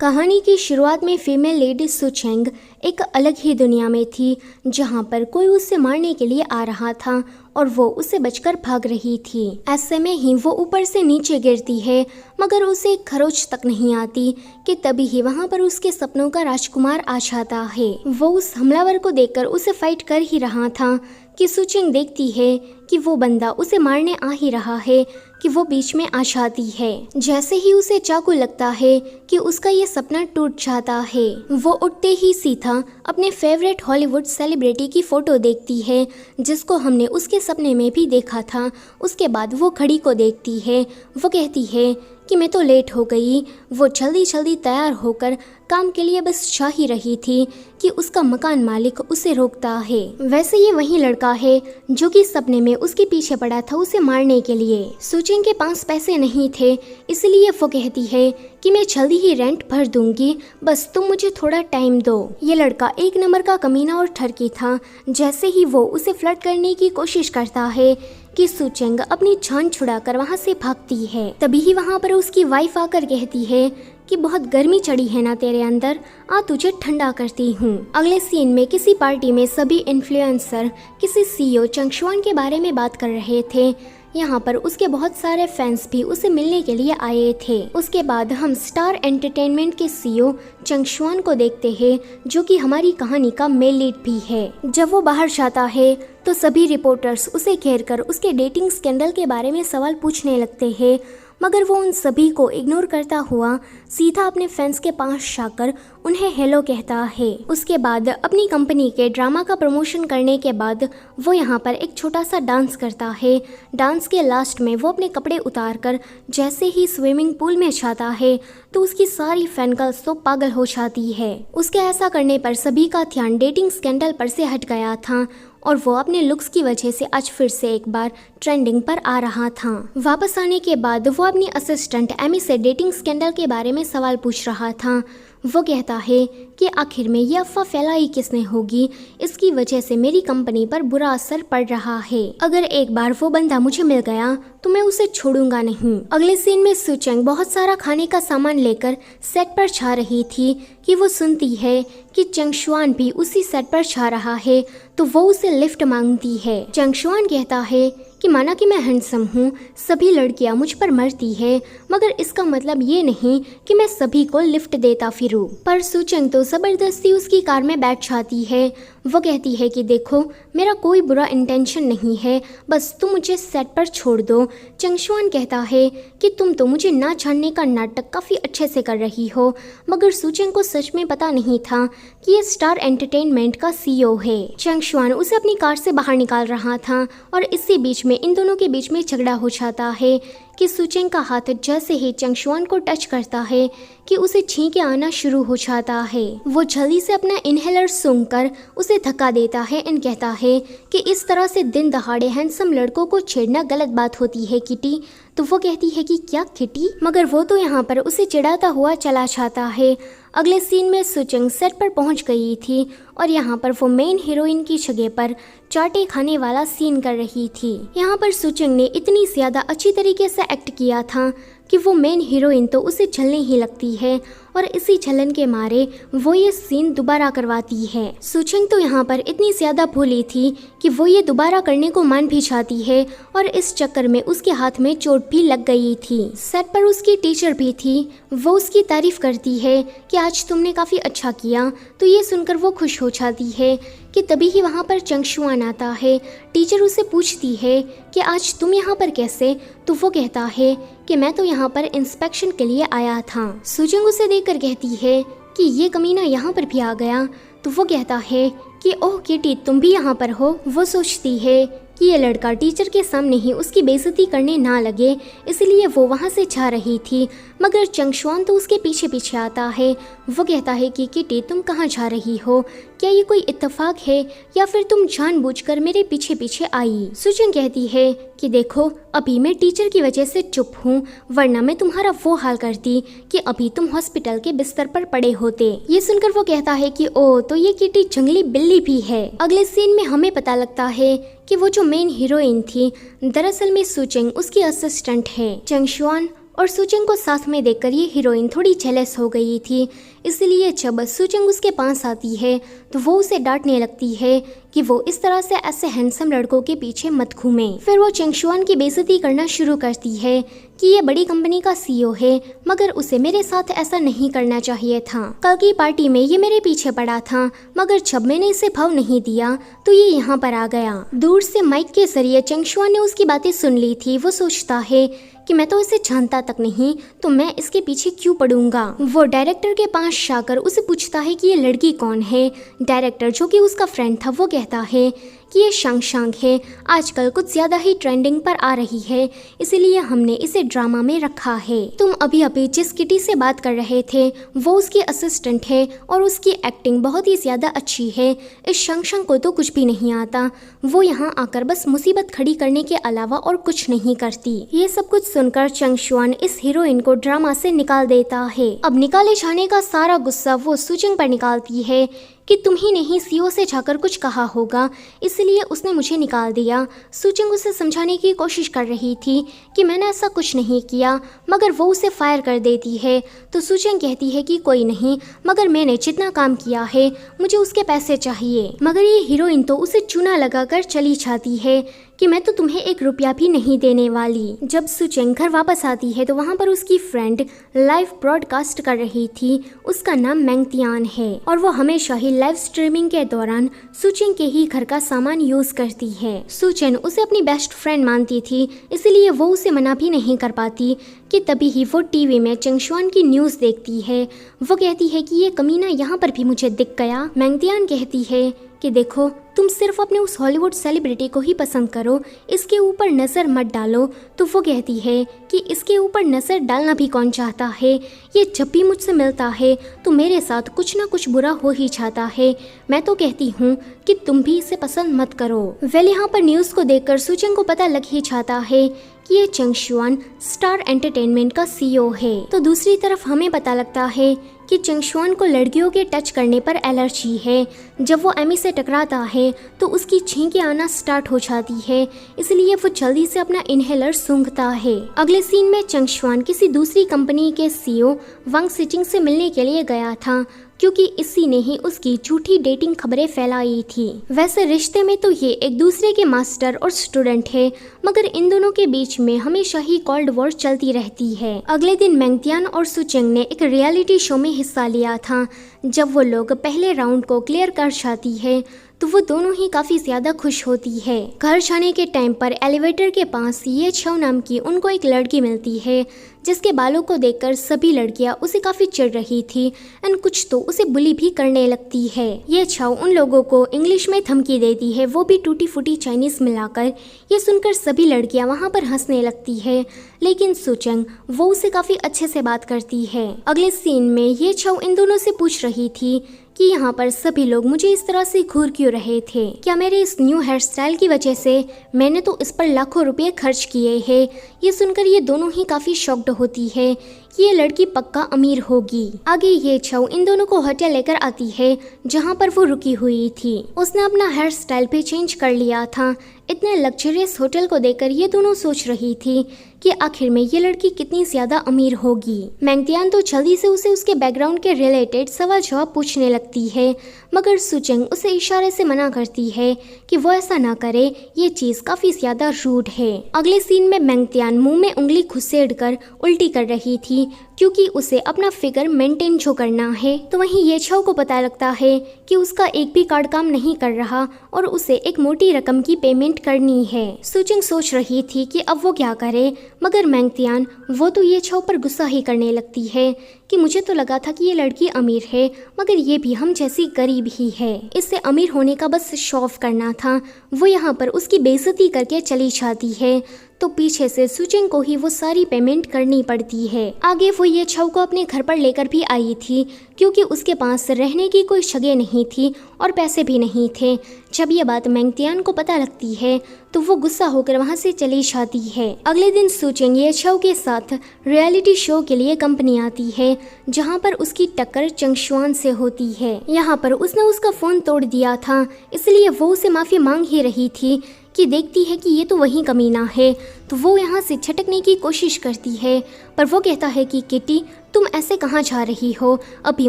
कहानी की शुरुआत में फीमेल लेडी सुचेंग एक अलग ही दुनिया में थी, जहां पर कोई उसे मारने के लिए आ रहा था और वो उसे बचकर भाग रही थी। ऐसे में ही वो ऊपर से नीचे गिरती है, मगर उसे एक खरोच तक नहीं आती कि तभी ही वहां पर उसके सपनों का राजकुमार आ जाता है। वो उस हमलावर को देखकर उसे फाइट कर ही रहा था कि सुचेंग देखती है कि वो बंदा उसे मारने आ ही रहा है कि वो बीच में आ जाती है। जैसे ही उसे चाकू लगता है कि उसका ये सपना टूट जाता है। वो उठते ही सीधा अपने फेवरेट हॉलीवुड सेलिब्रिटी की फोटो देखती है, जिसको हमने उसके सपने में भी देखा था। उसके बाद वो घड़ी को देखती है। वो कहती है कि मैं तो लेट हो गई। वो जल्दी जल्दी तैयार होकर काम के लिए बस जा ही रही थी कि उसका मकान मालिक उसे रोकता है। वैसे ये वही लड़का है जो कि सपने में उसके पीछे पड़ा था उसे मारने के लिए। सुचेंग के पास पैसे नहीं थे, इसलिए वो कहती है कि मैं जल्दी ही रेंट भर दूंगी, बस तुम मुझे थोड़ा टाइम दो। ये लड़का एक नंबर का कमीना और ठरकी था। जैसे ही वो उसे फ्लर्ट करने की कोशिश करता है कि सुचेंग अपनी जान छुड़ाकर वहाँ से भागती है। तभी ही वहाँ पर उसकी वाइफ आकर कहती है कि बहुत गर्मी चढ़ी है ना तेरे अंदर, आ तुझे ठंडा करती हूँ। अगले सीन में किसी पार्टी में सभी इन्फ्लुएंसर किसी सीईओ चंगशुआन के बारे में बात कर रहे थे। यहाँ पर उसके बहुत सारे फैंस भी उसे मिलने के लिए आए थे। उसके बाद हम स्टार एंटरटेनमेंट के सीईओ चंगशुआन को देखते हैं, जो कि हमारी कहानी का मेल लीड भी है। जब वो बाहर जाता है तो सभी रिपोर्टर्स उसे घेर कर उसके डेटिंग स्कैंडल के बारे में सवाल पूछने लगते हैं, मगर वो उन सभी को इग्नोर करता हुआ सीधा अपने फैंस के पास जाकर उन्हें हेलो कहता है। उसके बाद अपनी कंपनी के ड्रामा का प्रमोशन करने के बाद वो यहाँ पर एक छोटा सा डांस करता है। डांस के लास्ट में वो अपने कपड़े उतार कर जैसे ही स्विमिंग पूल में जाता है तो उसकी सारी फैन गर्ल्स तो पागल हो जाती है। उसके ऐसा करने पर सभी का ध्यान डेटिंग स्कैंडल पर से हट गया था और वो अपने लुक्स की वजह से आज फिर से एक बार ट्रेंडिंग पर आ रहा था। वापस आने के बाद वो अपनी असिस्टेंट एमी से डेटिंग स्कैंडल के बारे में सवाल पूछ रहा था। वो कहता है कि आखिर में ये अफवाह फैलाई किसने होगी, इसकी वजह से मेरी कंपनी पर बुरा असर पड़ रहा है। अगर एक बार वो बंदा मुझे मिल गया तो मैं उसे छोड़ूंगा नहीं। अगले सीन में सुचेंग बहुत सारा खाने का सामान लेकर सेट पर जा रही थी कि वो सुनती है कि चंगशुआन भी उसी सेट पर जा रहा है, तो वो उसे लिफ्ट मांगती है। चंगशुआन कहता है कि माना कि मैं हैंडसम हूँ, सभी लड़कियाँ मुझ पर मरती है, मगर इसका मतलब ये नहीं कि मैं सभी को लिफ्ट देता फिरूँ। पर सुचेंग तो जबरदस्ती उसकी कार में बैठ जाती है। वो कहती है कि देखो, मेरा कोई बुरा इंटेंशन नहीं है, बस तुम मुझे सेट पर छोड़ दो। चंगशुआन कहता है कि तुम तो मुझे ना जानने का नाटक काफ़ी अच्छे से कर रही हो, मगर सुचेंग को सच में पता नहीं था कि ये स्टार एंटरटेनमेंट का सीईओ है। चंगशुआन उसे अपनी कार से बाहर निकाल रहा था और इसी बीच में इन दोनों के बीच में झगड़ा हो जाता है कि सुचेंग का हाथ जैसे ही चंगशुआन को टच करता है कि उसे छींके आना शुरू हो जाता है। वो जल्दी से अपना इनहेलर सूंघकर उसे धक्का देता है और कहता है कि इस तरह से दिन दहाड़े हैंडसम लड़कों को छेड़ना गलत बात होती है किटी। तो वो कहती है कि क्या किटी, मगर वो तो यहाँ पर उसे चिढ़ाता हुआ चला जाता है। अगले सीन में सुचेंग सेट पर पहुँच गई थी और यहाँ पर वो मेन हीरोइन की जगह पर चाटे खाने वाला सीन कर रही थी। यहाँ पर सुचेंग ने इतनी ज्यादा अच्छी तरीके से एक्ट किया था कि वो मेन हीरोइन तो उसे झलने ही लगती है और इसी झलन के मारे वो ये सीन दोबारा करवाती है। सुचेंग तो यहाँ पर इतनी ज्यादा भूली थी कि वो ये दोबारा करने को मान भी जाती है और इस चक्कर में उसके हाथ में चोट भी लग गई थी। सेट पर उसकी टीचर भी थी, वो उसकी तारीफ करती है कि आज तुमने काफी अच्छा किया। तो ये सुनकर वो खुश हो जाती है कि तभी ही वहाँ पर चंगशुआन आता है। टीचर उसे पूछती है कि आज तुम यहाँ पर कैसे, तो वो कहता है कि मैं तो यहाँ पर इंस्पेक्शन के लिए आया था। सुचेंग उसे देखकर कहती है कि ये कमीना यहाँ पर भी आ गया। तो वो कहता है कि ओह किटी, तुम भी यहाँ पर हो। वो सोचती है कि ये लड़का टीचर के सामने ही उसकी बेइज्जती करने ना लगे, इसलिए वो वहाँ से जा रही थी, मगर चंगशुआन तो उसके पीछे पीछे आता है। वो कहता है कि किटी, तुम कहाँ जा रही हो, क्या ये कोई इत्तेफाक है या फिर तुम जानबूझकर मेरे पीछे पीछे आई। सुचेंग कहती है कि देखो, अभी मैं टीचर की वजह से चुप हूँ, वरना मैं तुम्हारा वो हाल करती कि अभी तुम हॉस्पिटल के बिस्तर पर पड़े होते। ये सुनकर वो कहता है कि ओ, तो ये किटी जंगली बिल्ली भी है। अगले सीन में हमें पता लगता है कि वो जो मेन हीरोइन थी दरअसल में सुचेंग उसकी असिस्टेंट है। चंगशुआन और सुचेंग को साथ में देखकर ये हीरोइन थोड़ी जेलस हो गई थी। इसलिए जब सुचेंग उसके पास आती है तो वो उसे डांटने लगती है कि वो इस तरह से ऐसे हैंडसम लड़कों के पीछे मत घूमे। फिर वो चेंगशुआन की बेइज्जती करना शुरू करती है कि ये बड़ी कंपनी का सीईओ है, मगर उसे मेरे साथ ऐसा नहीं करना चाहिए था। कल की पार्टी में ये मेरे पीछे पड़ा था, मगर जब मैंने इसे भाव नहीं दिया तो ये यहाँ पर आ गया। दूर से माइक के जरिए चेंगशुआन ने उसकी बातें सुन ली थी। वो सोचता है कि मैं तो इसे जानता तक नहीं, तो मैं इसके पीछे क्यों पड़ूंगा। वो डायरेक्टर के पास जाकर उसे पूछता है कि ये लड़की कौन है। डायरेक्टर, जो कि उसका फ्रेंड था, वो कहता है कि ये शांग है, आजकल कुछ ज्यादा ही ट्रेंडिंग पर आ रही है, इसीलिए हमने इसे ड्रामा में रखा है। तुम अभी अभी जिस किटी से बात कर रहे थे वो उसकी असिस्टेंट है और उसकी एक्टिंग बहुत ही ज्यादा अच्छी है। इस शांग को तो कुछ भी नहीं आता, वो यहाँ आकर बस मुसीबत खड़ी करने के अलावा और कुछ नहीं करती। ये सब कुछ सुनकर चेंगशुआन इस हीरोइन को ड्रामा से निकाल देता है। अब निकाले जाने का सारा गुस्सा वो सुचेंग पर निकालती है कि तुम ही नहीं सीईओ से जाकर कुछ कहा होगा, इसलिए उसने मुझे निकाल दिया। सुचेंग उसे समझाने की कोशिश कर रही थी कि मैंने ऐसा कुछ नहीं किया, मगर वो उसे फायर कर देती है। तो सुचेंग कहती है कि कोई नहीं, मगर मैंने जितना काम किया है मुझे उसके पैसे चाहिए। मगर ये हीरोइन तो उसे चूना लगाकर चली जाती है कि मैं तो तुम्हें 1 रुपया भी नहीं देने वाली। जब सुचेंग घर वापस आती है तो वहाँ पर उसकी फ्रेंड लाइव ब्रॉडकास्ट कर रही थी। उसका नाम मैंगतियान है और वो हमेशा ही लाइव स्ट्रीमिंग के दौरान सुचेंग के ही घर का सामान यूज करती है। सुचेंग उसे अपनी बेस्ट फ्रेंड मानती थी, इसलिए वो उसे मना भी नहीं कर पाती कि तभी ही वो टीवी में चेंगशुआन की न्यूज़ देखती है। वो कहती है कि ये कमीना यहाँ पर भी मुझे दिख गया। मैंगतियान कहती है कि देखो, तुम सिर्फ अपने उस हॉलीवुड सेलिब्रिटी को ही पसंद करो, इसके ऊपर नज़र मत डालो। तो वो कहती है कि इसके ऊपर नज़र डालना भी कौन चाहता है, ये जब भी मुझसे मिलता है तो मेरे साथ कुछ ना कुछ बुरा हो ही जाता है। मैं तो कहती हूँ कि तुम भी इसे पसंद मत करो। वेल, यहाँ पर न्यूज़ को देखकर सुचेंग को पता लग ही जाता है कि ये चेंगशुआन स्टार एंटरटेनमेंट का सीईओ है। तो दूसरी तरफ हमें पता लगता है कि चेंगशुआन को लड़कियों के टच करने पर एलर्जी है। जब वो एमी से टकराता है तो उसकी छींकें आना स्टार्ट हो जाती है, इसलिए वो जल्दी से अपना इनहेलर सूंघता है। अगले सीन में चेंगशुआन किसी दूसरी कंपनी के सीईओ वांग सिचिंग से मिलने के लिए गया था, क्योंकि इसी ने ही उसकी झूठी डेटिंग खबरें फैलाई थी। वैसे रिश्ते में तो ये एक दूसरे के मास्टर और स्टूडेंट है, मगर इन दोनों के बीच में हमेशा ही कोल्ड वॉर चलती रहती है। अगले दिन मैंगतियान और सुचेंग ने एक रियलिटी शो में हिस्सा लिया था। जब वो लोग पहले राउंड को क्लियर कर जाती है तो वो दोनों ही काफी ज्यादा खुश होती है। घर जाने के टाइम पर एलिवेटर के पास ये छव नाम की उनको एक लड़की मिलती है, जिसके बालों को देखकर सभी लड़कियां उसे काफी चिढ़ रही थी एंड कुछ तो उसे बुली भी करने लगती है। ये छव उन लोगों को इंग्लिश में धमकी देती है, वो भी टूटी फूटी चाइनीज मिलाकर। ये सुनकर सभी लड़कियां वहाँ पर हंसने लगती है, लेकिन सुचेंग वो उसे काफी अच्छे से बात करती है। अगले सीन में ये छव इन दोनों से पूछ रही थी कि यहाँ पर सभी लोग मुझे इस तरह से घूर क्यों रहे थे, क्या मेरे इस न्यू हेयर स्टाइल की वजह से? मैंने तो इस पर लाखों रुपए खर्च किए हैं। ये सुनकर ये दोनों ही काफी शॉक्ड होती है कि ये लड़की पक्का अमीर होगी। आगे ये छव इन दोनों को होटल लेकर आती है जहाँ पर वो रुकी हुई थी। उसने अपना हेयर स्टाइल भी चेंज कर लिया था। इतने लग्जरियस होटल को देखकर ये दोनों सोच रही थी कि आखिर में ये लड़की कितनी ज्यादा अमीर होगी। मैंगतियान तो जल्दी से उसे उसके बैकग्राउंड के रिलेटेड सवाल जवाब पूछने लगती है, मगर सुचेंग उसे इशारे से मना करती है कि वो ऐसा ना करे, ये चीज काफी ज्यादा रूड है। अगले सीन में मैंगतियान मुंह में उंगली घुसेड़कर उल्टी कर रही थी, क्योंकि उसे अपना फिगर मेंटेन जो करना है। तो वहीं ये छव को पता लगता है कि उसका एक भी कार्ड काम नहीं कर रहा और उसे एक मोटी रकम की पेमेंट करनी है। सुचेंग सोच रही थी कि अब वो क्या करे, मगर मैंगतियान वो तो ये छव पर गुस्सा ही करने लगती है कि मुझे तो लगा था कि ये लड़की अमीर है, मगर ये भी हम जैसी गरीब ही है। इससे अमीर होने का बस शो ऑफ करना था। वो यहाँ पर उसकी बेइज्जती करके चली जाती है, तो पीछे से सुचेंग को ही वो सारी पेमेंट करनी पड़ती है। आगे वो ये छव को अपने घर पर लेकर भी आई थी, क्योंकि उसके पास रहने की कोई जगह नहीं थी और पैसे भी नहीं थे। जब ये बात मैंगतियान को पता लगती है तो वो गुस्सा होकर वहाँ से चली जाती है। अगले दिन सुचेंग ये छव के साथ रियलिटी शो के लिए कंपनी आती है, जहाँ पर उसकी टक्कर चेंगशुआन से होती है। यहाँ पर उसने उसका फोन तोड़ दिया था, इसलिए वो उसे माफी मांग ही रही थी कि देखती है कि ये तो वही कमीना है, तो वो यहाँ से छटकने की कोशिश करती है। पर वो कहता है कि किटी, तुम ऐसे कहाँ जा रही हो, अभी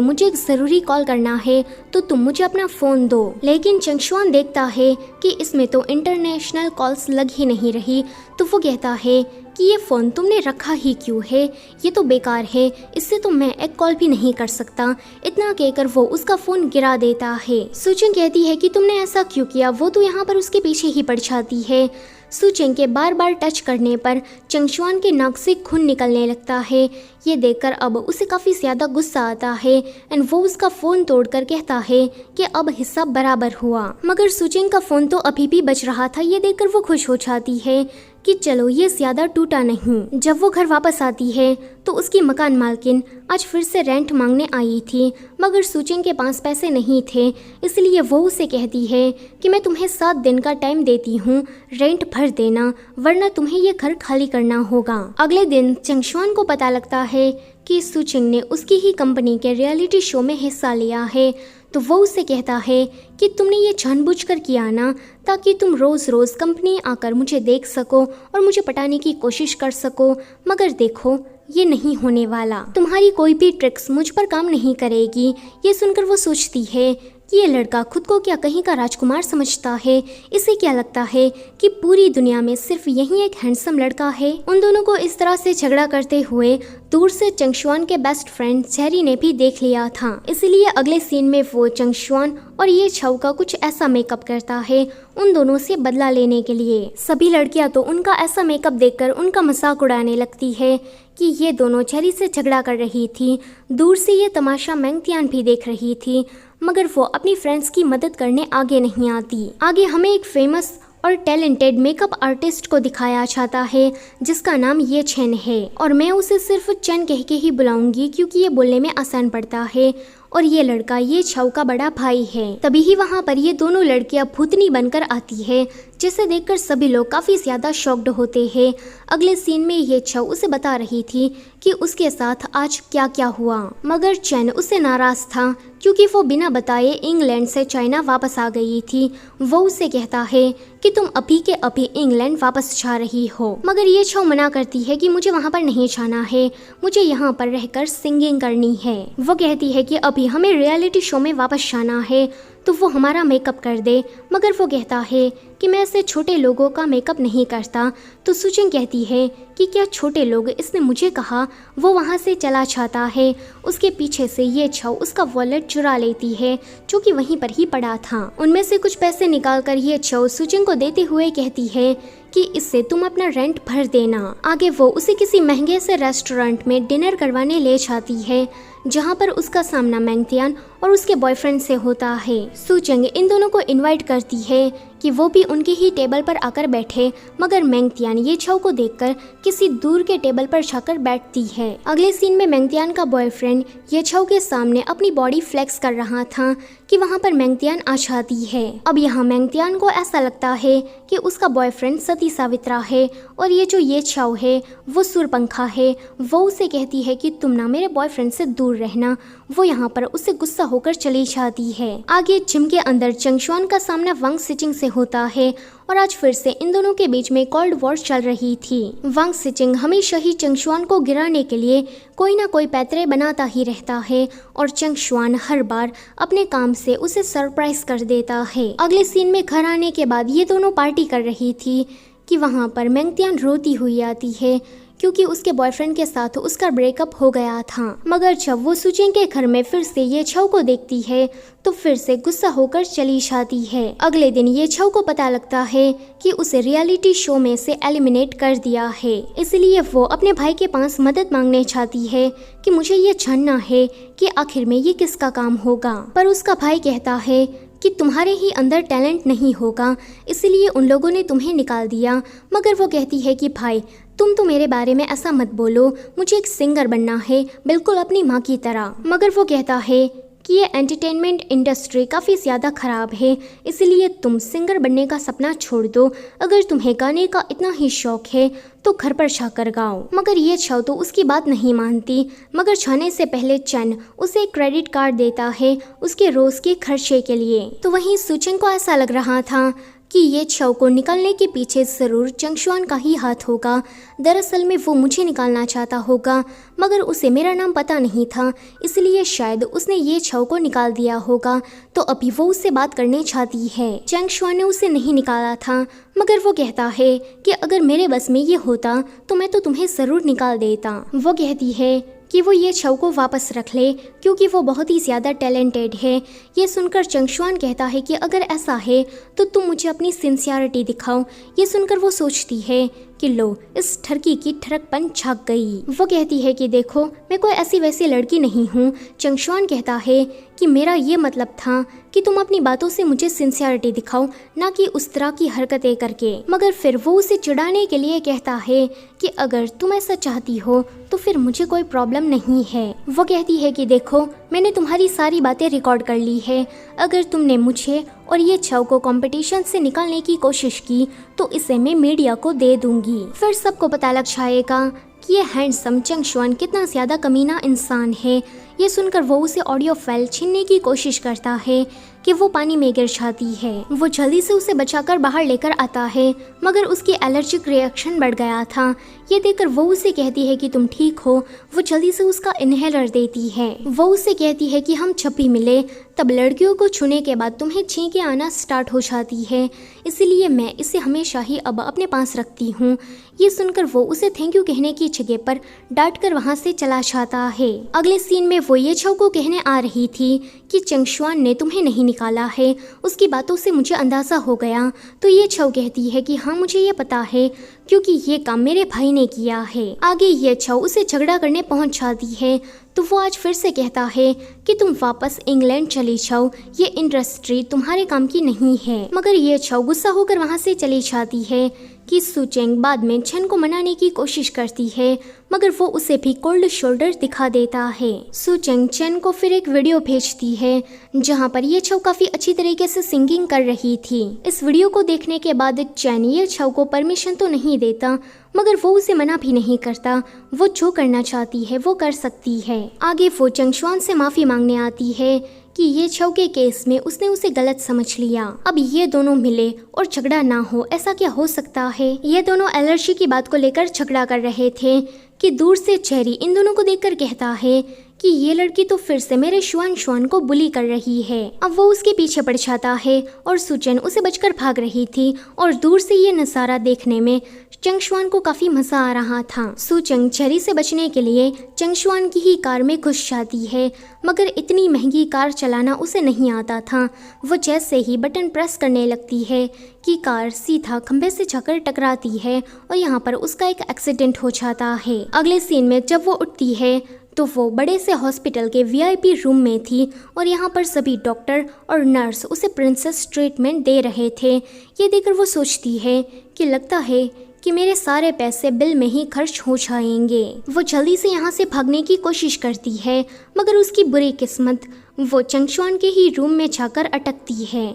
मुझे एक ज़रूरी कॉल करना है, तो तुम मुझे अपना फ़ोन दो। लेकिन चंगशुआन देखता है कि इसमें तो इंटरनेशनल कॉल्स लग ही नहीं रही, तो वो कहता है कि ये फ़ोन तुमने रखा ही क्यों है, ये तो बेकार है, इससे तो मैं एक कॉल भी नहीं कर सकता। इतना कहकर वो उसका फ़ोन गिरा देता है। सुचेंग कहती है कि तुमने ऐसा क्यों किया, वो तो यहाँ पर उसके पीछे ही पड़ जाती है। सुचेंग के बार बार टच करने पर चंगशुआन के नाक से खून निकलने लगता है। ये देखकर अब उसे काफ़ी ज़्यादा गुस्सा आता है एंड वो उसका फ़ोन तोड़कर कहता है कि अब हिस्सा बराबर हुआ। मगर सुचेंग का फ़ोन तो अभी भी बच रहा था। ये देखकर वो खुश हो जाती है कि चलो ये ज़्यादा टूटा नहीं। जब वो घर वापस आती है तो उसकी मकान मालकिन आज फिर से रेंट मांगने आई थी, मगर सुचेंग के पास पैसे नहीं थे, इसलिए वो उसे कहती है कि मैं तुम्हें 7 दिन का टाइम देती हूँ, रेंट भर देना, वरना तुम्हें ये घर खाली करना होगा। अगले दिन चंगशुआन को पता लगता है कि सुचेंग ने उसकी ही कंपनी के रियलिटी शो में हिस्सा लिया है, तो वो उससे कहता है कि तुमने ये जानबूझकर किया ना, ताकि तुम रोज़ रोज़ कंपनी आकर मुझे देख सको और मुझे पटाने की कोशिश कर सको, मगर देखो ये नहीं होने वाला, तुम्हारी कोई भी ट्रिक्स मुझ पर काम नहीं करेगी। ये सुनकर वो सोचती है कि ये लड़का खुद को क्या कहीं का राजकुमार समझता है, इसे क्या लगता है कि पूरी दुनिया में सिर्फ यही एक हैंडसम लड़का है। उन दोनों को इस तरह से झगड़ा करते हुए दूर से चंगशुआन के बेस्ट फ्रेंड जेरी ने भी देख लिया था, इसलिए अगले सीन में वो चंगशुआन और ये छाऊ का कुछ ऐसा मेकअप करता है उन दोनों से बदला लेने के लिए। सभी लड़कियां तो उनका ऐसा मेकअप देखकर उनका मजाक उड़ाने लगती है कि ये दोनों जेरी से झगड़ा कर रही थी। दूर से ये तमाशा मैंगतियान भी देख रही थी, मगर वो अपनी फ्रेंड्स की मदद करने आगे नहीं आती। आगे हमें एक फेमस और टैलेंटेड मेकअप आर्टिस्ट को दिखाया जाता है जिसका नाम ये चेन है, और मैं उसे सिर्फ चेन कह के ही बुलाऊंगी क्योंकि ये बोलने में आसान पड़ता है, और ये लड़का ये छाऊ का बड़ा भाई है। तभी ही वहाँ पर ये दोनों लड़कियां भूतनी बनकर आती है, जिसे देखकर सभी लोग काफ़ी ज़्यादा शॉक्ड होते हैं। अगले सीन में ये छाऊ उसे बता रही थी कि उसके साथ आज क्या क्या हुआ, मगर चैन उससे नाराज़ था क्योंकि वो बिना बताए इंग्लैंड से चाइना वापस आ गई थी। वो उसे कहता है कि तुम अभी के अभी इंग्लैंड वापस जा रही हो, मगर ये छाऊ मना करती है कि मुझे वहाँ पर नहीं जाना है, मुझे यहाँ पर रहकर सिंगिंग करनी है। वो कहती है कि अभी हमें रियलिटी शो में वापस जाना है, तो वो हमारा मेकअप कर दे, मगर वो कहता है कि मैं ऐसे छोटे लोगों का मेकअप नहीं करता। तो सुचेंग कहती है कि क्या छोटे लोग, इसने मुझे कहा। वो वहाँ से चला जाता है। उसके पीछे से ये छाऊ उसका वॉलेट चुरा लेती है जो कि वहीं पर ही पड़ा था। उनमें से कुछ पैसे निकालकर ये छाऊ सुचेंग को देते हुए कहती है कि इससे तुम अपना रेंट भर देना। आगे वो उसे किसी महंगे से रेस्टोरेंट में डिनर करवाने ले जाती है, जहाँ पर उसका सामना मैंगतियान और उसके बॉयफ्रेंड से होता है। सुचेंग इन दोनों को इनवाइट करती है कि वो भी उनकी ही टेबल पर आकर बैठे, मगर मैंगतियान ये छाऊ को देखकर किसी दूर के टेबल पर जाकर बैठती है। अगले सीन में मैंगतियान का बॉयफ्रेंड ये छाऊ के सामने अपनी बॉडी फ्लेक्स कर रहा था कि वहाँ पर मैंगतियान आ जाती है। अब यहाँ मैंगतियान को ऐसा लगता है कि उसका बॉयफ्रेंड सती सावित्रा है और ये जो ये छाऊ है वो सुरपंखा है। वो उसे कहती है कि तुम ना मेरे बॉयफ्रेंड से दूर रहना। वो यहाँ पर उससे गुस्सा होकर चली जाती है। आगे जिम के अंदर चंगशुआन का सामना वांग सिचिंग से होता है और आज फिर से इन दोनों के बीच में कोल्ड वॉर चल रही थी। वांग सिचिंग हमेशा ही चंगशुआन को गिराने के लिए कोई ना कोई पैतरे बनाता ही रहता है और चंगशुआन हर बार अपने काम से उसे सरप्राइज कर देता है। अगले सीन में घर आने के बाद ये दोनों पार्टी कर रही थी कि वहाँ पर मैंगतियान रोती हुई आती है क्योंकि उसके बॉयफ्रेंड के साथ उसका ब्रेकअप हो गया था। मगर जब वो सुचेंग के घर में फिर से ये छाऊ को देखती है तो फिर से गुस्सा होकर चली जाती है। अगले दिन ये छाऊ को पता लगता है कि उसे रियलिटी शो में से एलिमिनेट कर दिया है, इसलिए वो अपने भाई के पास मदद मांगने चाहती है कि मुझे ये जानना है कि आखिर में ये किसका काम होगा। पर उसका भाई कहता है कि तुम्हारे ही अंदर टैलेंट नहीं होगा, इसलिए उन लोगों ने तुम्हें निकाल दिया। मगर वो कहती है कि भाई तुम तो मेरे बारे में ऐसा मत बोलो, मुझे एक सिंगर बनना है, बिल्कुल अपनी माँ की तरह। मगर वो कहता है कि ये एंटरटेनमेंट इंडस्ट्री काफ़ी ज़्यादा ख़राब है, इसलिए तुम सिंगर बनने का सपना छोड़ दो। अगर तुम्हें गाने का इतना ही शौक है तो घर पर जाकर गाओ। मगर ये छाऊ तो उसकी बात नहीं मानती। मगर जाने से पहले चन उसे एक क्रेडिट कार्ड देता है उसके रोज़ के खर्चे के लिए। तो वहीं सुचेंग को ऐसा लग रहा था कि ये छव को निकालने के पीछे ज़रूर चंगशुआन का ही हाथ होगा। दरअसल में वो मुझे निकालना चाहता होगा, मगर उसे मेरा नाम पता नहीं था, इसलिए शायद उसने ये छव को निकाल दिया होगा। तो अभी वो उससे बात करने चाहती है। चंगशुआन ने उसे नहीं निकाला था, मगर वो कहता है कि अगर मेरे बस में ये होता तो मैं तो तुम्हें ज़रूर निकाल देता। वो कहती है कि वो ये छव को वापस रख ले क्योंकि वो बहुत ही ज़्यादा टैलेंटेड है। ये सुनकर चंगशुआन कहता है कि अगर ऐसा है तो तुम मुझे अपनी सिंसियरिटी दिखाओ। ये सुनकर वो सोचती है कि लो, इस ठरकी की ठरकपन छक गई। वो कहती है कि देखो, मैं कोई ऐसी वैसी लड़की नहीं हूँ। चंगशुआन कहता है कि मेरा ये मतलब था कि तुम अपनी बातों से मुझे सिंसियरिटी दिखाओ, ना कि उस तरह की हरकतें करके। मगर फिर वो उसे चिढ़ाने के लिए कहता है कि अगर तुम ऐसा चाहती हो तो फिर मुझे कोई प्रॉब्लम नहीं है। वो कहती है कि देखो, मैंने तुम्हारी सारी बातें रिकॉर्ड कर ली है। अगर तुमने मुझे और ये छव को कंपटीशन से निकालने की कोशिश की तो इसे मैं मीडिया को दे दूंगी। फिर सबको पता लग जाएगा कि ये हैंडसम चंगशुआन कितना ज़्यादा कमीना इंसान है। ये सुनकर वो उसे ऑडियो फाइल छीनने की कोशिश करता है कि वो पानी में गिर जाती है। वो जल्दी से उसे बचाकर बाहर लेकर आता है, मगर उसकी एलर्जिक रिएक्शन बढ़ गया था। ये देखकर वो उसे कहती है कि तुम ठीक हो। वो जल्दी से उसका इनहेलर देती है। वो उसे कहती है कि हम जब भी मिले तब लड़कियों को छूने के बाद तुम्हें छींकें आना स्टार्ट हो जाती है, इसलिए मैं इसे हमेशा ही अब अपने पास रखती हूँ। ये सुनकर वो उसे थैंक यू कहने की जगह पर डांट कर वहाँ से चला जाता है। अगले सीन में वो ये छव को कहने आ रही थी कि चंगशुआन ने तुम्हें नहीं निकाला है, उसकी बातों से मुझे अंदाज़ा हो गया। तो ये छव कहती है कि हाँ, मुझे ये पता है क्योंकि ये काम मेरे भाई ने किया है। आगे ये छव उसे झगड़ा करने पहुंच जाती है तो वो आज फिर से कहता है कि तुम वापस इंग्लैंड चली जाओ, ये इंडस्ट्री तुम्हारे काम की नहीं है। मगर ये छव गुस्सा होकर वहाँ से चली जाती है कि सुचेंग बाद में चेन को मनाने की कोशिश करती है, मगर वो उसे भी कोल्ड शोल्डर दिखा देता है। सुचेंग चेन को फिर एक वीडियो भेजती है जहाँ पर ये छव काफी अच्छी तरीके से सिंगिंग कर रही थी। इस वीडियो को देखने के बाद चेन ये छव को परमिशन तो नहीं देता, मगर वो उसे मना भी नहीं करता। वो जो करना चाहती है वो कर सकती है। आगे वो चंगशुआन से माफी मांगने आती है कि ये छव के केस में उसने उसे गलत समझ लिया। अब ये दोनों मिले और झगड़ा ना हो, ऐसा क्या हो सकता है। ये दोनों एलर्जी की बात को लेकर झगड़ा कर रहे थे कि दूर से चेरी इन दोनों को देखकर कहता है कि ये लड़की तो फिर से मेरे शुआन को बुली कर रही है। अब वो उसके पीछे पड़ जाता है और सुचेन उसे बचकर भाग रही थी और दूर से ये नज़ारा देखने में चंगशुआन को काफी मजा आ रहा था। सुचेंग चेरी से बचने के लिए चंगशुआन की ही कार में घुस जाती है, मगर इतनी महंगी कार चलाना उसे नहीं आता था। वो जैसे ही बटन प्रेस करने लगती है कि कार सीधा खंभे से जाकर टकराती है और यहाँ पर उसका एक एक्सीडेंट हो जाता है। अगले सीन में जब वो उठती है तो वो बड़े से हॉस्पिटल के वीआईपी रूम में थी और यहाँ पर सभी डॉक्टर और नर्स उसे प्रिंसेस ट्रीटमेंट दे रहे थे। ये देखकर वो सोचती है कि लगता है कि मेरे सारे पैसे बिल में ही खर्च हो जाएंगे। वो जल्दी से यहाँ से भागने की कोशिश करती है, मगर उसकी बुरी किस्मत वो चंगशुआन के ही रूम में जाकर अटकती है।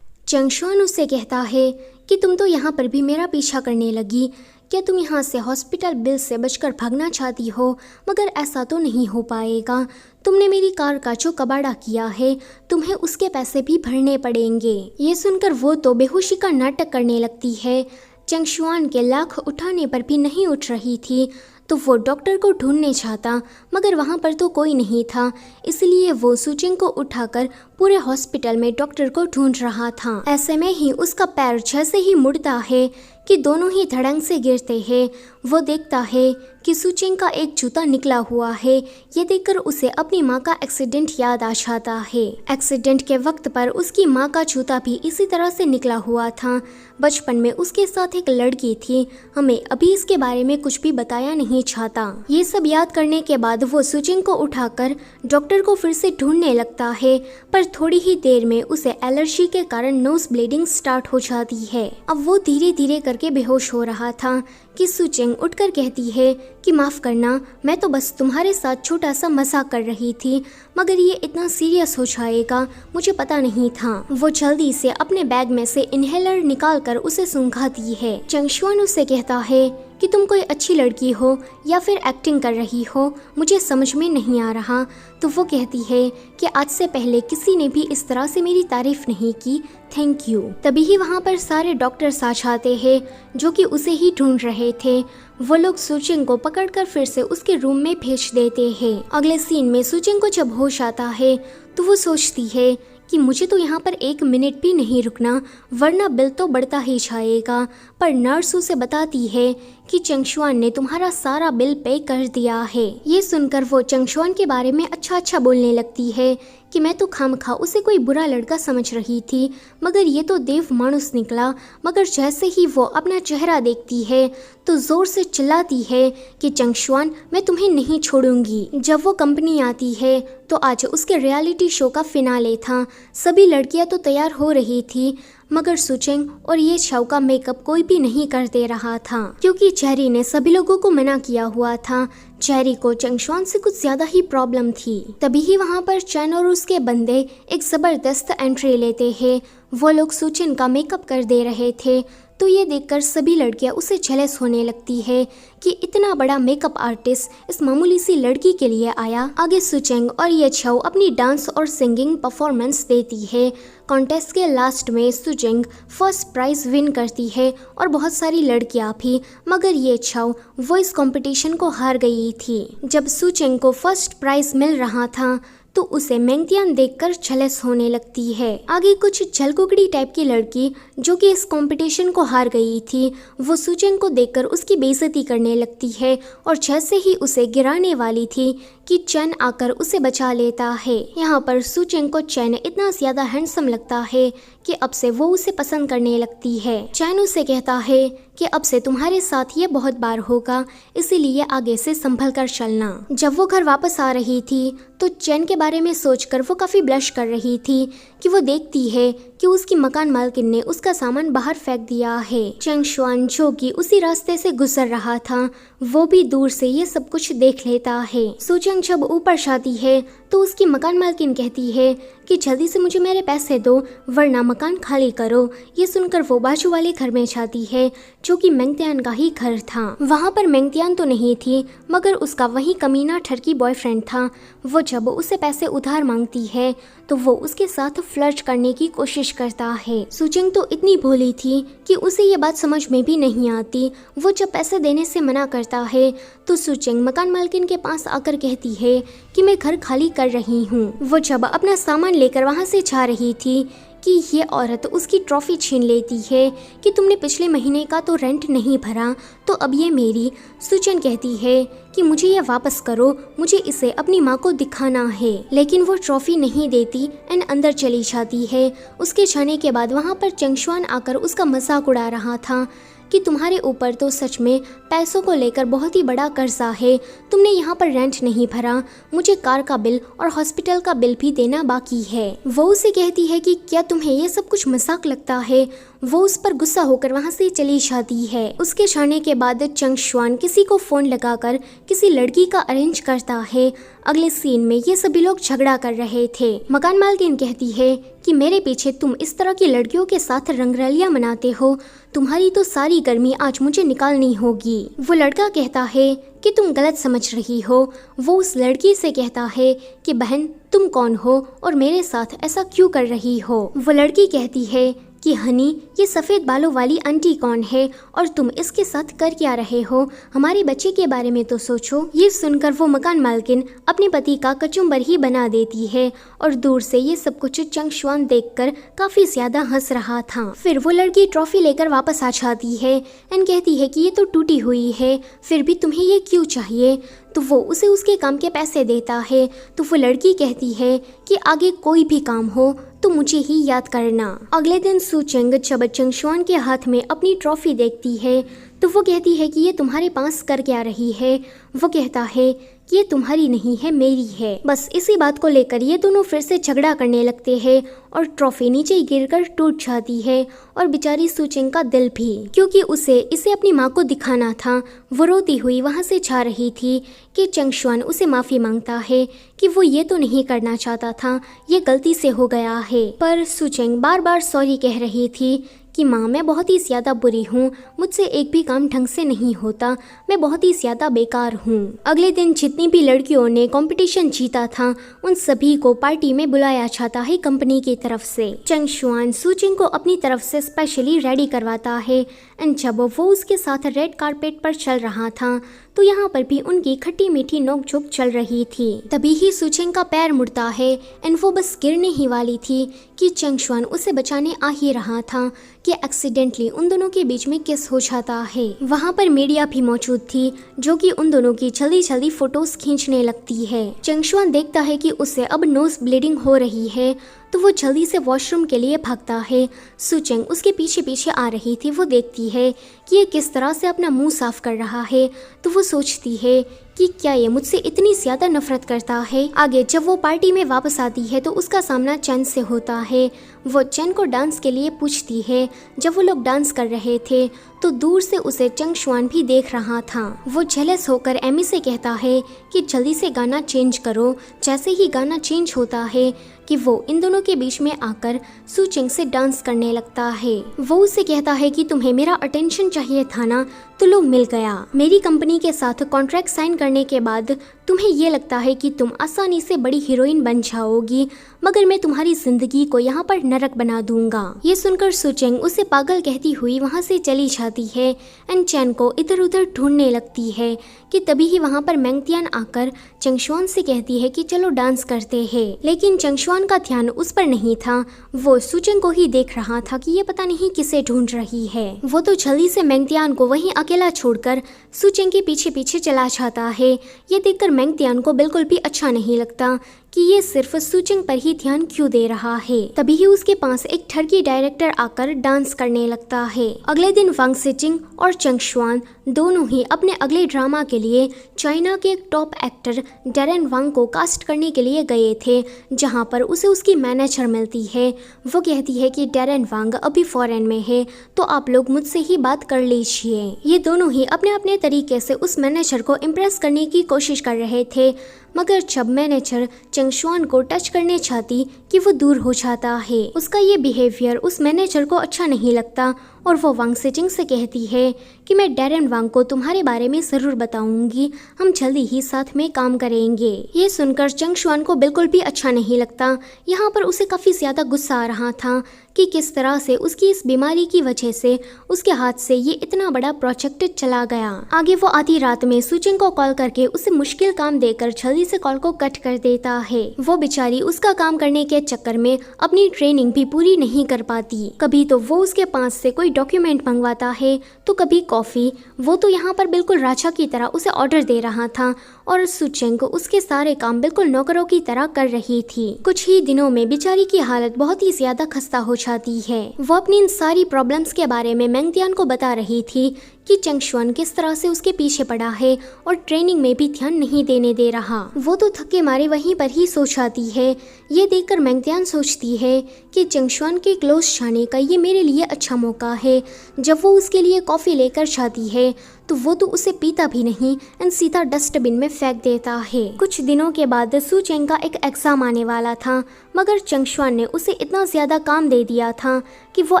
चंगशुआन उससे कहता है कि तुम तो यहाँ पर भी मेरा पीछा करने लगी। क्या तुम यहाँ से हॉस्पिटल बिल से बचकर भागना चाहती हो? मगर ऐसा तो नहीं हो पाएगा। तुमने मेरी कार का जो कबाड़ा किया है, तुम्हें उसके पैसे भी भरने पड़ेंगे। ये सुनकर वो तो बेहोशी का नाटक करने लगती है। चंगशुआन के लाख उठाने पर भी नहीं उठ रही थी, तो वो डॉक्टर को ढूंढने चाहता, मगर वहाँ पर तो कोई नहीं था। इसलिए वो सुचेंग को उठाकर पूरे हॉस्पिटल में डॉक्टर को ढूंढ रहा था। ऐसे में ही उसका पैर जैसे ही मुड़ता है कि दोनों ही धड़ंग से गिरते हैं। वो देखता है कि सुचेंग का एक जूता निकला हुआ है। ये देखकर उसे अपनी माँ का एक्सीडेंट याद आ जाता है। एक्सीडेंट के वक्त पर उसकी माँ का जूता भी इसी तरह से निकला हुआ था। बचपन में उसके साथ एक लड़की थी, हमें अभी इसके बारे में कुछ भी बताया नहीं चाहता। ये सब याद करने के बाद वो सुचेंग को उठाकर डॉक्टर को फिर से ढूंढने लगता है, पर थोड़ी ही देर में उसे एलर्जी के कारण नोज ब्लीडिंग स्टार्ट हो जाती है। अब वो धीरे धीरे करके बेहोश हो रहा था कि सुचेंग उठकर कहती है कि माफ़ करना, मैं तो बस तुम्हारे साथ छोटा सा मजाक कर रही थी, मगर ये इतना सीरियस हो जाएगा मुझे पता नहीं था। वो जल्दी से अपने बैग में से इनहेलर निकालकर उसे सूंघाती है। चंगशुआन उससे कहता है कि तुम कोई अच्छी लड़की हो या फिर एक्टिंग कर रही हो, मुझे समझ में नहीं आ रहा। तो वो कहती है कि आज से पहले किसी ने भी इस तरह से मेरी तारीफ नहीं की, थैंक यू। तभी ही वहाँ पर सारे डॉक्टर्स आ जाते हैं जो कि उसे ही ढूंढ रहे थे। वो लोग सुचिंग को पकड़कर फिर से उसके रूम में भेज देते हैं। अगले सीन में सुचिंग को जब होश आता है तो वो सोचती है कि मुझे तो यहाँ पर 1 मिनट भी नहीं रुकना, वरना बिल तो बढ़ता ही जाएगा। पर नर्स उसे बताती है कि चंगशुआन ने तुम्हारा सारा बिल पे कर दिया है। ये सुनकर वो चंगशुआन के बारे में अच्छा बोलने लगती है कि मैं तो खामखा उसे कोई बुरा लड़का समझ रही थी, मगर ये तो देव मानुस निकला। मगर जैसे ही वो अपना चेहरा देखती है तो जोर से चिल्लाती है कि चंगशुआन, मैं तुम्हें नहीं छोड़ूंगी। जब वो कंपनी आती है तो आज उसके रियलिटी शो का फिनाले था। सभी लड़कियां तो तैयार हो रही थी, मगर सुचिंग और ये छाव का मेकअप कोई भी नहीं कर दे रहा था, क्योंकि चेरी ने सभी लोगों को मना किया हुआ था। चेरी को चंगशुआन से कुछ ज्यादा ही प्रॉब्लम थी। तभी ही वहाँ पर चैन और उसके बंदे एक जबरदस्त एंट्री लेते हैं। वो लोग सुचिन का मेकअप कर दे रहे थे, तो ये देखकर सभी लड़कियां उसे जेलस होने लगती है कि इतना बड़ा मेकअप आर्टिस्ट इस मामूली सी लड़की के लिए आया। आगे सुचेंग और ये छाव अपनी डांस और सिंगिंग परफॉर्मेंस देती है। कॉन्टेस्ट के लास्ट में सुचेंग फर्स्ट प्राइज विन करती है और बहुत सारी लड़कियां भी, मगर ये छाव वो इस कंपटीशन को हार गई थी। जब सुचेंग को फर्स्ट प्राइज मिल रहा था तो उसे मेंगतियान देखकर जेलस होने लगती है। आगे कुछ जलकुकड़ी टाइप की लड़की जो कि इस कंपटीशन को हार गई थी, वो सुचेंग को देखकर उसकी बेइज्जती करने लगती है और जैसे ही उसे गिराने वाली थी कि चैन आकर उसे बचा लेता है। यहाँ पर सुचेंग को चैन इतना ज्यादा हैंडसम लगता है कि अब से वो उसे पसंद करने लगती है। चैन उसे कहता है कि अब से तुम्हारे साथ ये बहुत बार होगा, इसीलिए आगे से संभल कर चलना। जब वो घर वापस आ रही थी तो चैन के बारे में सोचकर वो काफी ब्लश कर रही थी कि वो देखती है कि उसकी मकान मालकिन ने उसका सामान बाहर फेंक दिया है। चंगशुआन जो कि उसी रास्ते से गुजर रहा था, वो भी दूर से ये सब कुछ देख लेता है। सुचेंग जब ऊपर जाती है तो उसकी मकान मालकिन कहती है कि जल्दी से मुझे मेरे पैसे दो, वरना मकान खाली करो। ये सुनकर वो बाजू वाले घर में जाती है जो कि मेंगतियान का ही घर था। वहाँ पर मेंगतियान तो नहीं थी, मगर उसका वही कमीना ठरकी बॉयफ्रेंड था। वो जब उसे पैसे उधार मांगती है तो वो उसके साथ फ्लर्ट करने की कोशिश करता है। सुचेंग तो इतनी भोली थी कि उसे ये बात समझ में भी नहीं आती। वो जब पैसे देने से मना करता है तो सुचेंग मकान मालकिन के पास आकर कहती है कि मैं घर खाली कर रही हूँ। वो जब अपना सामान लेकर वहाँ से जा रही थी कि ये औरत उसकी ट्रॉफी छीन लेती है कि तुमने पिछले महीने का तो रेंट नहीं भरा, तो अब ये मेरी। सुचेंग कहती है कि मुझे ये वापस करो, मुझे इसे अपनी माँ को दिखाना है। लेकिन वो ट्रॉफी नहीं देती एंड अंदर चली जाती है। उसके जाने के बाद वहाँ पर चंगशुआन आकर उसका मजाक उड़ा रहा था कि तुम्हारे ऊपर तो सच में पैसों को लेकर बहुत ही बड़ा कर्जा है, तुमने यहाँ पर रेंट नहीं भरा, मुझे कार का बिल और हॉस्पिटल का बिल भी देना बाकी है। वो उसे कहती है कि क्या तुम्हें ये सब कुछ मजाक लगता है। वो उस पर गुस्सा होकर वहाँ से चली जाती है। उसके जाने के बाद चंगशुआन किसी को फोन लगाकर किसी लड़की का अरेंज करता है। अगले सीन में ये सभी लोग झगड़ा कर रहे थे। मकान मालकिन कहती है कि मेरे पीछे तुम इस तरह की लड़कियों के साथ रंगरलियां मनाते हो, तुम्हारी तो सारी गर्मी आज मुझे निकालनी होगी। वो लड़का कहता है कि तुम गलत समझ रही हो। वो उस लड़की से कहता है कि बहन तुम कौन हो और मेरे साथ ऐसा क्यों कर रही हो। वो लड़की कहती है कि हनी, ये सफ़ेद बालों वाली आंटी कौन है और तुम इसके साथ कर क्या रहे हो, हमारे बच्चे के बारे में तो सोचो। ये सुनकर वो मकान मालकिन अपने पति का कचुम्बर ही बना देती है और दूर से ये सब कुछ चंगशुआन देखकर काफी ज्यादा हंस रहा था। फिर वो लड़की ट्रॉफी लेकर वापस आ जाती है एंड कहती है कि ये तो टूटी हुई है, फिर भी तुम्हें ये क्यों चाहिए। तो वो उसे उसके काम के पैसे देता है। तो वो लड़की कहती है कि आगे कोई भी काम हो तो मुझे ही याद करना। अगले दिन सुचेंग जब चंगशुआन के हाथ में अपनी ट्रॉफी देखती है तो वो कहती है कि ये तुम्हारे पास कर क्या रही है। वो कहता है कि ये तुम्हारी नहीं है, मेरी है। बस इसी बात को लेकर ये दोनों फिर से झगड़ा करने लगते हैं और ट्रॉफी नीचे गिरकर टूट जाती है और बेचारी सुचेंग का दिल भी, क्योंकि उसे इसे अपनी माँ को दिखाना था। वो रोती हुई वहाँ से जा रही थी कि चंगशुआन उसे माफ़ी मांगता है कि वो ये तो नहीं करना चाहता था, ये गलती से हो गया है। पर सुचेंग बार बार सॉरी कह रही थी कि माँ मैं बहुत ही ज़्यादा बुरी हूँ, मुझसे एक भी काम ढंग से नहीं होता, मैं बहुत ही ज़्यादा बेकार हूँ। अगले दिन जितनी भी लड़कियों ने कंपटीशन जीता था उन सभी को पार्टी में बुलाया जाता है कंपनी की तरफ से। चंग शुआन सुचिंग को अपनी तरफ से स्पेशली रेडी करवाता है एंड जब वो उसके साथ रेड कारपेट पर चल रहा था तो यहाँ पर भी उनकी खट्टी मीठी नोकझोंक चल रही थी। तभी ही सुचिंग का पैर मुड़ता है एंड वो बस गिरने ही वाली थी कि चंग शुआन उसे बचाने आ ही रहा था कि एक्सीडेंटली उन दोनों के बीच में किस हो जाता है। वहाँ पर मीडिया भी मौजूद थी जो कि उन दोनों की जल्दी जल्दी फोटोज खींचने लगती है। चंग शुआन देखता है कि उसे अब नोज ब्लीडिंग हो रही है तो वो जल्दी से वॉशरूम के लिए भागता है। सुचिंग उसके पीछे पीछे आ रही थी। वो देखती है कि ये किस तरह से अपना मुंह साफ कर रहा है तो वो सोचती है कि क्या ये मुझसे इतनी ज्यादा नफरत करता है। आगे जब वो पार्टी में वापस आती है तो उसका सामना चैन से होता है। वो चैन को डांस के लिए पूछती है। जब वो लोग डांस कर रहे थे तो दूर से उसे चंग शुआन भी देख रहा था। वो जेलस होकर एमी से कहता है कि जल्दी से गाना चेंज करो। जैसे ही गाना चेंज होता है कि वो इन दोनों के बीच में आकर सुचिंग से डांस करने लगता है। वो उसे कहता है कि तुम्हें मेरा अटेंशन चाहिए था ना, तो लो मिल गया। मेरी कंपनी के साथ कॉन्ट्रैक्ट साइन करने के बाद तुम्हें ये लगता है कि तुम आसानी से बड़ी हीरोइन बन जाओगी, मगर मैं तुम्हारी जिंदगी को यहाँ पर नरक बना दूंगा। ये सुनकर सुचिंग उसे पागल कहती हुई वहाँ से चली जाती है एंड चैन को इधर उधर ढूंढने लगती है कि तभी ही वहाँ पर मेंगतियान आकर चंग शुआन से कहती है कि चलो डांस करते हैं। लेकिन चंग शुआन का ध्यान उस पर नहीं था। वो सुचिंग को ही देख रहा था कि ये पता नहीं किसे ढूंढ रही है। वो तो जल्दी से मेंगतियान को वहीं अकेला छोड़कर सुचिंग के पीछे पीछे चला जाता है। ये देखकर मेंगतियान को बिल्कुल भी अच्छा नहीं लगता कि ये सिर्फ सुचिंग पर ही ध्यान क्यों दे रहा है। तभी ही उसके पास एक ठरकी डायरेक्टर आकर डांस करने लगता है। अगले दिन वांग सिचिंग और चंग शुआन दोनों ही अपने अगले ड्रामा के लिए चाइना के एक टॉप एक्टर डेरेन वांग को कास्ट करने के लिए गए थे, जहां पर उसे उसकी मैनेजर मिलती है। वो कहती है कि डेरेन वांग अभी फॉरेन में है तो आप लोग मुझसे ही बात कर लीजिए। ये दोनों ही अपने अपने तरीके से उस मैनेजर को इम्प्रेस करने की कोशिश कर रहे थे, मगर जब मैनेजर चंग शुआन को टच करने चाहती कि वो दूर हो जाता है। उसका ये बिहेवियर उस मैनेजर को अच्छा नहीं लगता और वो वांग सिचिंग से कहती है कि मैं डेरेन वांग को तुम्हारे बारे में जरूर बताऊंगी, हम जल्दी ही साथ में काम करेंगे। ये सुनकर चंग शुआन को बिल्कुल भी अच्छा नहीं लगता। यहाँ पर उसे काफी ज्यादा गुस्सा आ रहा था कि किस तरह से उसकी इस बीमारी की वजह से उसके हाथ से ये इतना बड़ा प्रोजेक्ट चला गया। आगे वो आधी रात में सुचिंग को कॉल करके उसे मुश्किल काम देकर जल्दी से कॉल को कट कर देता है। वो बेचारी उसका काम करने के चक्कर में अपनी ट्रेनिंग भी पूरी नहीं कर पाती। कभी तो वो उसके पास से कोई डॉक्यूमेंट मंगवाता है तो कभी कॉफी। वो तो यहाँ पर बिल्कुल राजा की तरह उसे ऑर्डर दे रहा था और सुचिंग उसके सारे काम बिल्कुल नौकरों की तरह कर रही थी। कुछ ही दिनों में बेचारी की हालत बहुत ही ज्यादा खस्ता हो जाती है। वो अपनी इन सारी प्रॉब्लम्स के बारे में मेंगतियान को बता रही थी कि चंग शुआन किस तरह से उसके पीछे पड़ा है और ट्रेनिंग में भी ध्यान नहीं देने दे रहा। वो तो थके मारे वहीं पर ही सो जाती है। ये देखकर मेंगतियान सोचती है कि चंग शुआन के क्लोज जाने का ये मेरे लिए अच्छा मौका है। जब वो उसके लिए कॉफी लेकर जाती है तो वो तो उसे पीता भी नहीं एंड सीधा डस्टबिन में फेंक देता है। कुछ दिनों के बाद सुचिंग का एक एग्जाम आने वाला था, मगर चंग शुआन ने उसे इतना ज्यादा काम दे दिया था कि वो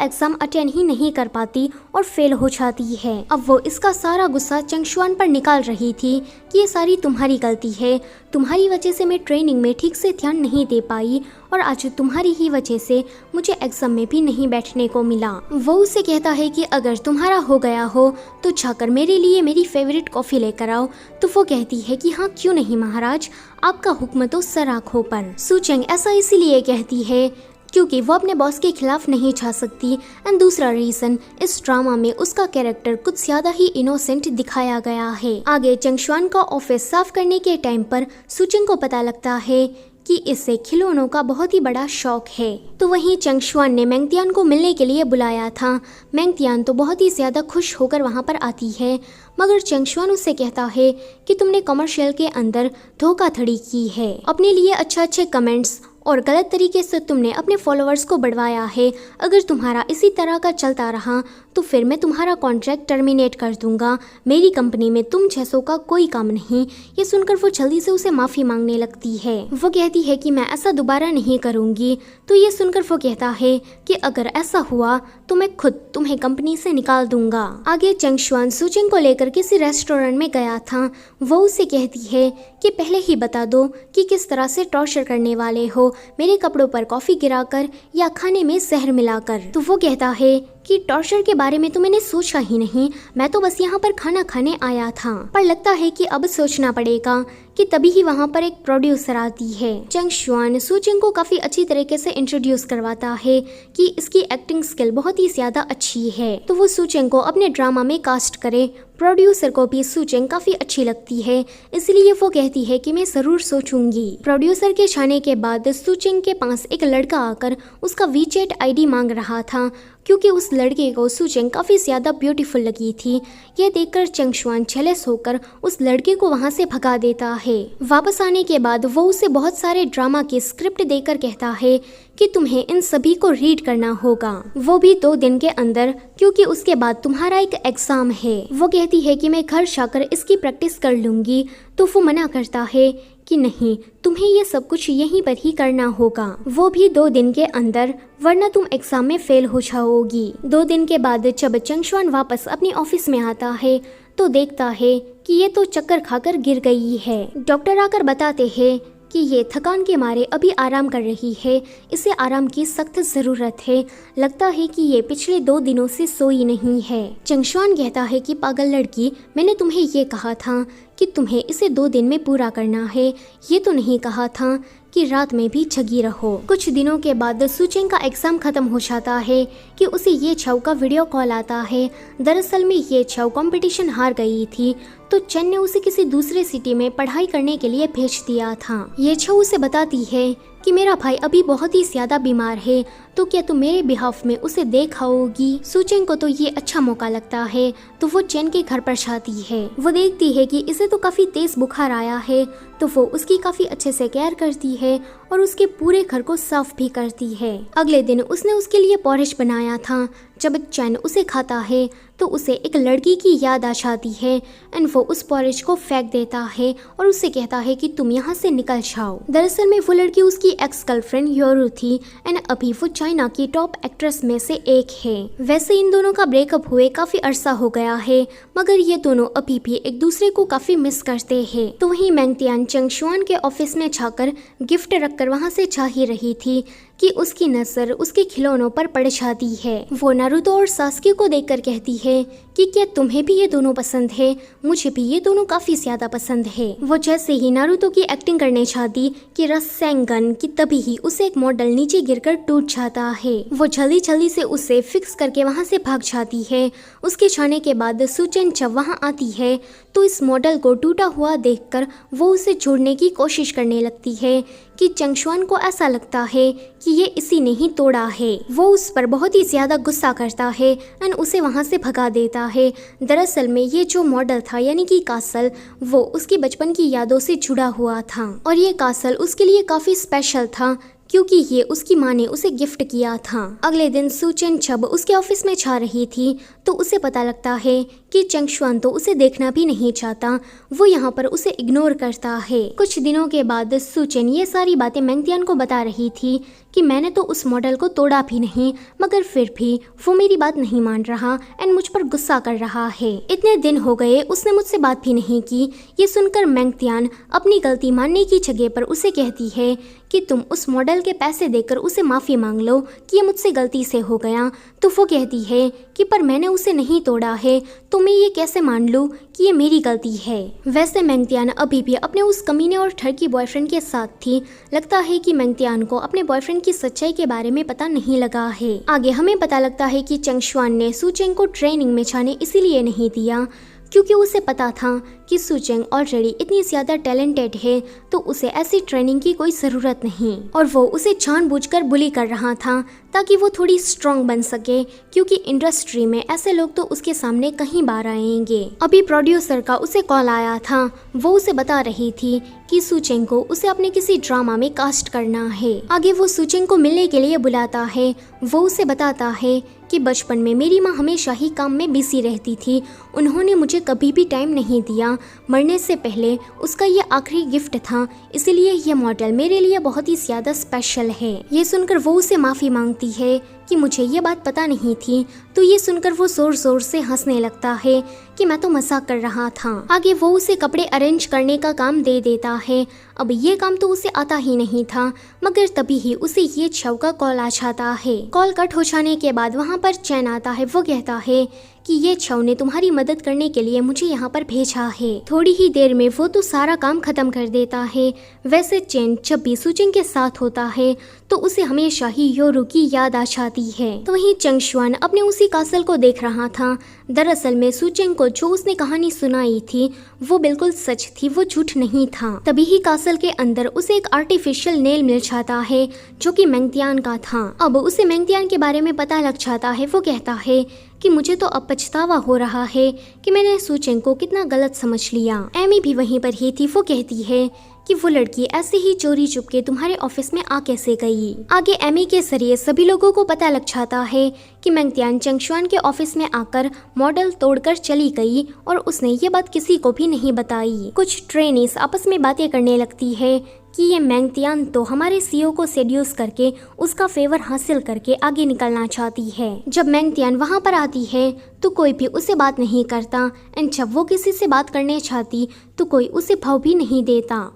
एग्जाम अटेंड ही नहीं कर पाती और फेल हो जाती है। अब वो इसका सारा गुस्सा चंग शुआन पर निकाल रही थी कि ये सारी तुम्हारी गलती है, तुम्हारी वजह से मैं ट्रेनिंग में ठीक से ध्यान नहीं दे पाई और आज तुम्हारी ही वजह से मुझे एग्जाम में भी नहीं बैठने को मिला। वो उसे कहता है कि अगर तुम्हारा हो गया हो तो जाकर मेरे लिए मेरी फेवरेट कॉफी लेकर आओ। तो वो कहती है कि हाँ क्यों नहीं महाराज, आपका हुक्म तो सर आँखों पर। सुचिंग ऐसा इसीलिए कहती है क्योंकि वो अपने बॉस के खिलाफ नहीं जा सकती एंड दूसरा रीजन इस ड्रामा में उसका कैरेक्टर कुछ ज्यादा ही इनोसेंट दिखाया गया है। आगे चंग शुआन का ऑफिस साफ करने के टाइम पर सुचिंग को पता लगता है कि इसे खिलौनों का बहुत ही बड़ा शौक है। तो वहीं चंग शुआन ने मेंगतियान को मिलने के लिए बुलाया था। मेंगतियान तो बहुत ही ज्यादा खुश होकर वहां पर आती है, मगर चंग शुआन उससे कहता है कि तुमने कमर्शियल के अंदर धोखाधड़ी की है। अपने लिए अच्छे कमेंट्स और गलत तरीके से तुमने अपने फॉलोअर्स को बढ़वाया है। अगर तुम्हारा इसी तरह का चलता रहा तो फिर मैं तुम्हारा कॉन्ट्रैक्ट टर्मिनेट कर दूंगा। मेरी कंपनी में तुम जैसों का कोई काम नहीं। ये सुनकर वो जल्दी से उसे माफ़ी मांगने लगती है। वो कहती है कि मैं ऐसा दोबारा नहीं करूँगी। तो ये सुनकर वो कहता है कि अगर ऐसा हुआ तो मैं खुद तुम्हें कंपनी से निकाल दूंगा। आगे चंग शुआन सुचेंग को लेकर किसी रेस्टोरेंट में गया था। वो उसे कहती है कि पहले ही बता दो कि किस तरह से टॉर्चर करने वाले हो, मेरे कपड़ों पर कॉफ़ी गिराकर या खाने में जहर मिलाकर। तो वो कहता है कि टॉर्चर के बारे में तो मैंने सोचा ही नहीं, मैं तो बस यहाँ पर खाना खाने आया था। पर लगता है कि अब सोचना पड़ेगा कि तभी ही वहाँ पर एक प्रोड्यूसर आती है। चंग शुआन सुचेंग को काफ़ी अच्छी तरीके से इंट्रोड्यूस करवाता है कि इसकी एक्टिंग स्किल बहुत ही ज़्यादा अच्छी है, तो वो सुचेंग को अपने ड्रामा में कास्ट करे। प्रोड्यूसर को भी सुचेंग काफ़ी अच्छी लगती है, इसलिए वो कहती है कि मैं ज़रूर सोचूंगी। प्रोड्यूसर के जाने के बाद सुचेंग के पास एक लड़का आकर उसका वीचैट आईडी मांग रहा था, क्योंकि उस लड़के को सुचेंग काफ़ी ज़्यादा ब्यूटीफुल लगी थी। यह देखकर चंग शुआन जेलस होकर उस लड़के को वहाँ से भगा देता है। वापस आने के बाद वो उसे बहुत सारे ड्रामा की स्क्रिप्ट देकर कहता है कि तुम्हें इन सभी को रीड करना होगा, वो भी 2 दिन के अंदर, क्योंकि उसके बाद तुम्हारा एक एग्जाम है। वो कहती है कि मैं घर जाकर इसकी प्रैक्टिस कर लूंगी। तो वो मना करता है कि नहीं, तुम्हें ये सब कुछ यहीं पर ही करना होगा, वो भी 2 दिन के अंदर, वरना तुम एग्जाम में फेल हो जाओगी। 2 दिन के बाद जब चंग शुआन वापस अपने ऑफिस में आता है तो देखता है कि ये तो चक्कर खाकर गिर गई है। डॉक्टर आकर बताते हैं कि ये थकान के मारे अभी आराम कर रही है, इसे आराम की सख्त ज़रूरत है। लगता है कि ये पिछले 2 दिनों से सोई नहीं है। चंग शुआन कहता है कि पागल लड़की, मैंने तुम्हें ये कहा था कि तुम्हें इसे 2 दिन में पूरा करना है, ये तो नहीं कहा था कि रात में भी जगी रहो। कुछ दिनों के बाद सुचेंग का एग्जाम खत्म हो जाता है कि उसे ये छव का वीडियो कॉल आता है। दरअसल में ये छव कंपटीशन हार गई थी, तो चेन ने उसे किसी दूसरे सिटी में पढ़ाई करने के लिए भेज दिया था। ये छव उसे बताती है कि मेरा भाई अभी बहुत ही ज्यादा बीमार है, तो क्या तुम मेरे बिहाफ में उसे देख आओगी। सुचेंग को तो ये अच्छा मौका लगता है, तो वो चेन के घर पर जाती है। वो देखती है कि इसे तो काफी तेज बुखार आया है, तो वो उसकी काफी अच्छे से केयर करती है और उसके पूरे घर को साफ भी करती है। अगले दिन उसने उसके लिए पॉरिश बनाया था। जब चैन उसे खाता है तो उसे एक लड़की की याद आ जाती है एंड वो उस पॉरिश को फेंक देता है और उसे कहता है कि तुम यहाँ से निकल जाओ। दरअसल में वो लड़की उसकी एक्स गर्लफ्रेंड योरू थी एंड अभी वो चाइना की टॉप एक्ट्रेस में से एक है। वैसे इन दोनों का ब्रेकअप हुए काफी अरसा हो गया है, मगर ये दोनों अभी भी एक दूसरे को काफी मिस करते हैं। तो वहीं मैंगतियान चंग शुआन के ऑफिस में जाकर गिफ्ट रखकर वहाँ से जा ही रही थी कि उसकी नजर उसके खिलौनों पर पड़ जाती है। वो नारुतो और सास्के को देखकर कहती है कि क्या तुम्हें भी ये दोनों पसंद है? मुझे भी ये दोनों काफी ज्यादा पसंद है। वो जैसे ही नारुतो की एक्टिंग करने जाती कि रसेंगन की, तभी ही उसे एक मॉडल नीचे गिरकर टूट जाता है। वो जल्दी जल्दी से उसे फिक्स करके वहाँ से भाग जाती है। उसके जाने के बाद सुचेन जब वहाँ आती है तो इस मॉडल को टूटा हुआ देखकर वो उसे छोड़ने की कोशिश करने लगती है कि चंग शुआन को ऐसा लगता है कि ये इसी ने ही तोड़ा है। वो उस पर बहुत ही ज्यादा गुस्सा करता है एंड उसे वहाँ से भगा देता है। दरअसल में ये जो मॉडल था यानी कि कासल, वो उसकी बचपन की यादों से जुड़ा हुआ था और ये कासल उसके लिए काफी स्पेशल था क्योंकि ये उसकी माँ ने उसे गिफ्ट किया था। अगले दिन सुचेन जब उसके ऑफिस में जा रही थी तो उसे पता लगता है कि चंग शुआन तो उसे देखना भी नहीं चाहता, वो यहाँ पर उसे इग्नोर करता है। कुछ दिनों के बाद सुचेन ये सारी बातें मैंगतियान को बता रही थी कि मैंने तो उस मॉडल को तोड़ा भी नहीं, मगर फिर भी वो मेरी बात नहीं मान रहा एंड मुझ पर गुस्सा कर रहा है। इतने दिन हो गए उसने मुझसे बात भी नहीं की। ये सुनकर मैंगतियान अपनी गलती मानने की जगह पर उसे कहती है कि तुम उस मॉडल के पैसे देकर उसे माफ़ी मांग लो कि ये मुझसे गलती से हो गया। तो वो कहती है कि पर मैंने उसे नहीं तोड़ा है, तो मैं ये कैसे मान लूँ कि ये मेरी गलती है। वैसे मैंगतियान अभी भी अपने उस कमीने और ठरकी बॉयफ्रेंड के साथ थी। लगता है कि मैंगतियान को अपने बॉयफ्रेंड की सच्चाई के बारे में पता नहीं लगा है। आगे हमें पता लगता है कि चंग शुआन ने सुचेंग को ट्रेनिंग में जाने इसीलिए नहीं दिया क्योंकि उसे पता था कि सुचेंग ऑलरेडी इतनी ज्यादा टैलेंटेड है तो उसे ऐसी ट्रेनिंग की कोई जरूरत नहीं, और वो उसे जानबूझकर बुली कर रहा था ताकि वो थोड़ी स्ट्रांग बन सके, क्योंकि इंडस्ट्री में ऐसे लोग तो उसके सामने कहीं बार आएंगे। अभी प्रोड्यूसर का उसे कॉल आया था, वो उसे बता रही थी कि सुचेंग को उसे अपने किसी ड्रामा में कास्ट करना है। आगे वो सुचेंग को मिलने के लिए बुलाता है। वो उसे बताता है कि बचपन में मेरी माँ हमेशा ही काम में बिजी रहती थी, उन्होंने मुझे कभी भी टाइम नहीं दिया, मरने से पहले उसका ये आखिरी गिफ्ट था, इसलिए ये मॉडल मेरे लिए बहुत ही ज़्यादा स्पेशल है। ये सुनकर वो उसे माफ़ी मांगती है कि मुझे ये बात पता नहीं थी। तो ये सुनकर वो जोर जोर से हंसने लगता है कि मैं तो मजाक कर रहा था। आगे वो उसे कपड़े अरेंज करने का काम दे देता है। अब ये काम तो उसे आता ही नहीं था, मगर तभी ही उसे ये छव का कॉल आ जाता है। कॉल कट हो जाने के बाद वहाँ पर चैन आता है। वो कहता है कि ये छव ने तुम्हारी मदद करने के लिए मुझे यहाँ पर भेजा है। थोड़ी ही देर में वो तो सारा काम खत्म कर देता है। वैसे चैन जब भी सुचेंग के साथ होता है तो उसे हमेशा ही योरू की याद आ जाती है। तो वहीं चंगशुआन अपने उसी कासल को देख रहा था। दरअसल में सुचेंग को जो उसने कहानी सुनाई थी वो बिल्कुल सच थी, वो झूठ नहीं था। तभी ही कासल के अंदर उसे एक आर्टिफिशियल नेल मिल जाता है जो कि मेंगतियान का था। अब उसे मेंगतियान के बारे में पता लग जाता है। वो कहता है कि मुझे तो अब पछतावा हो रहा है कि मैंने सुचेंग को कितना गलत समझ लिया। एमी भी वहीं पर ही थी। वो कहती है कि वो लड़की ऐसे ही चोरी चुपके तुम्हारे ऑफिस में आ कैसे गई। आगे एमी के जरिए सभी लोगों को पता लग जाता है कि मेंगतियान चंगशुआन के ऑफिस में आकर मॉडल तोड़कर चली गई और उसने ये बात किसी को भी नहीं बताई। कुछ ट्रेनीज आपस में बातें करने लगती है कि ये मेंगतियान तो हमारे सीईओ को सेड्यूस करके उसका फेवर हासिल करके आगे निकलना चाहती है। जब मेंगतियान वहाँ पर आती है तो कोई भी उसे बात नहीं करता, एंड जब वो किसी से बात करने चाहती तो कोई उसे भाव भी नहीं देता।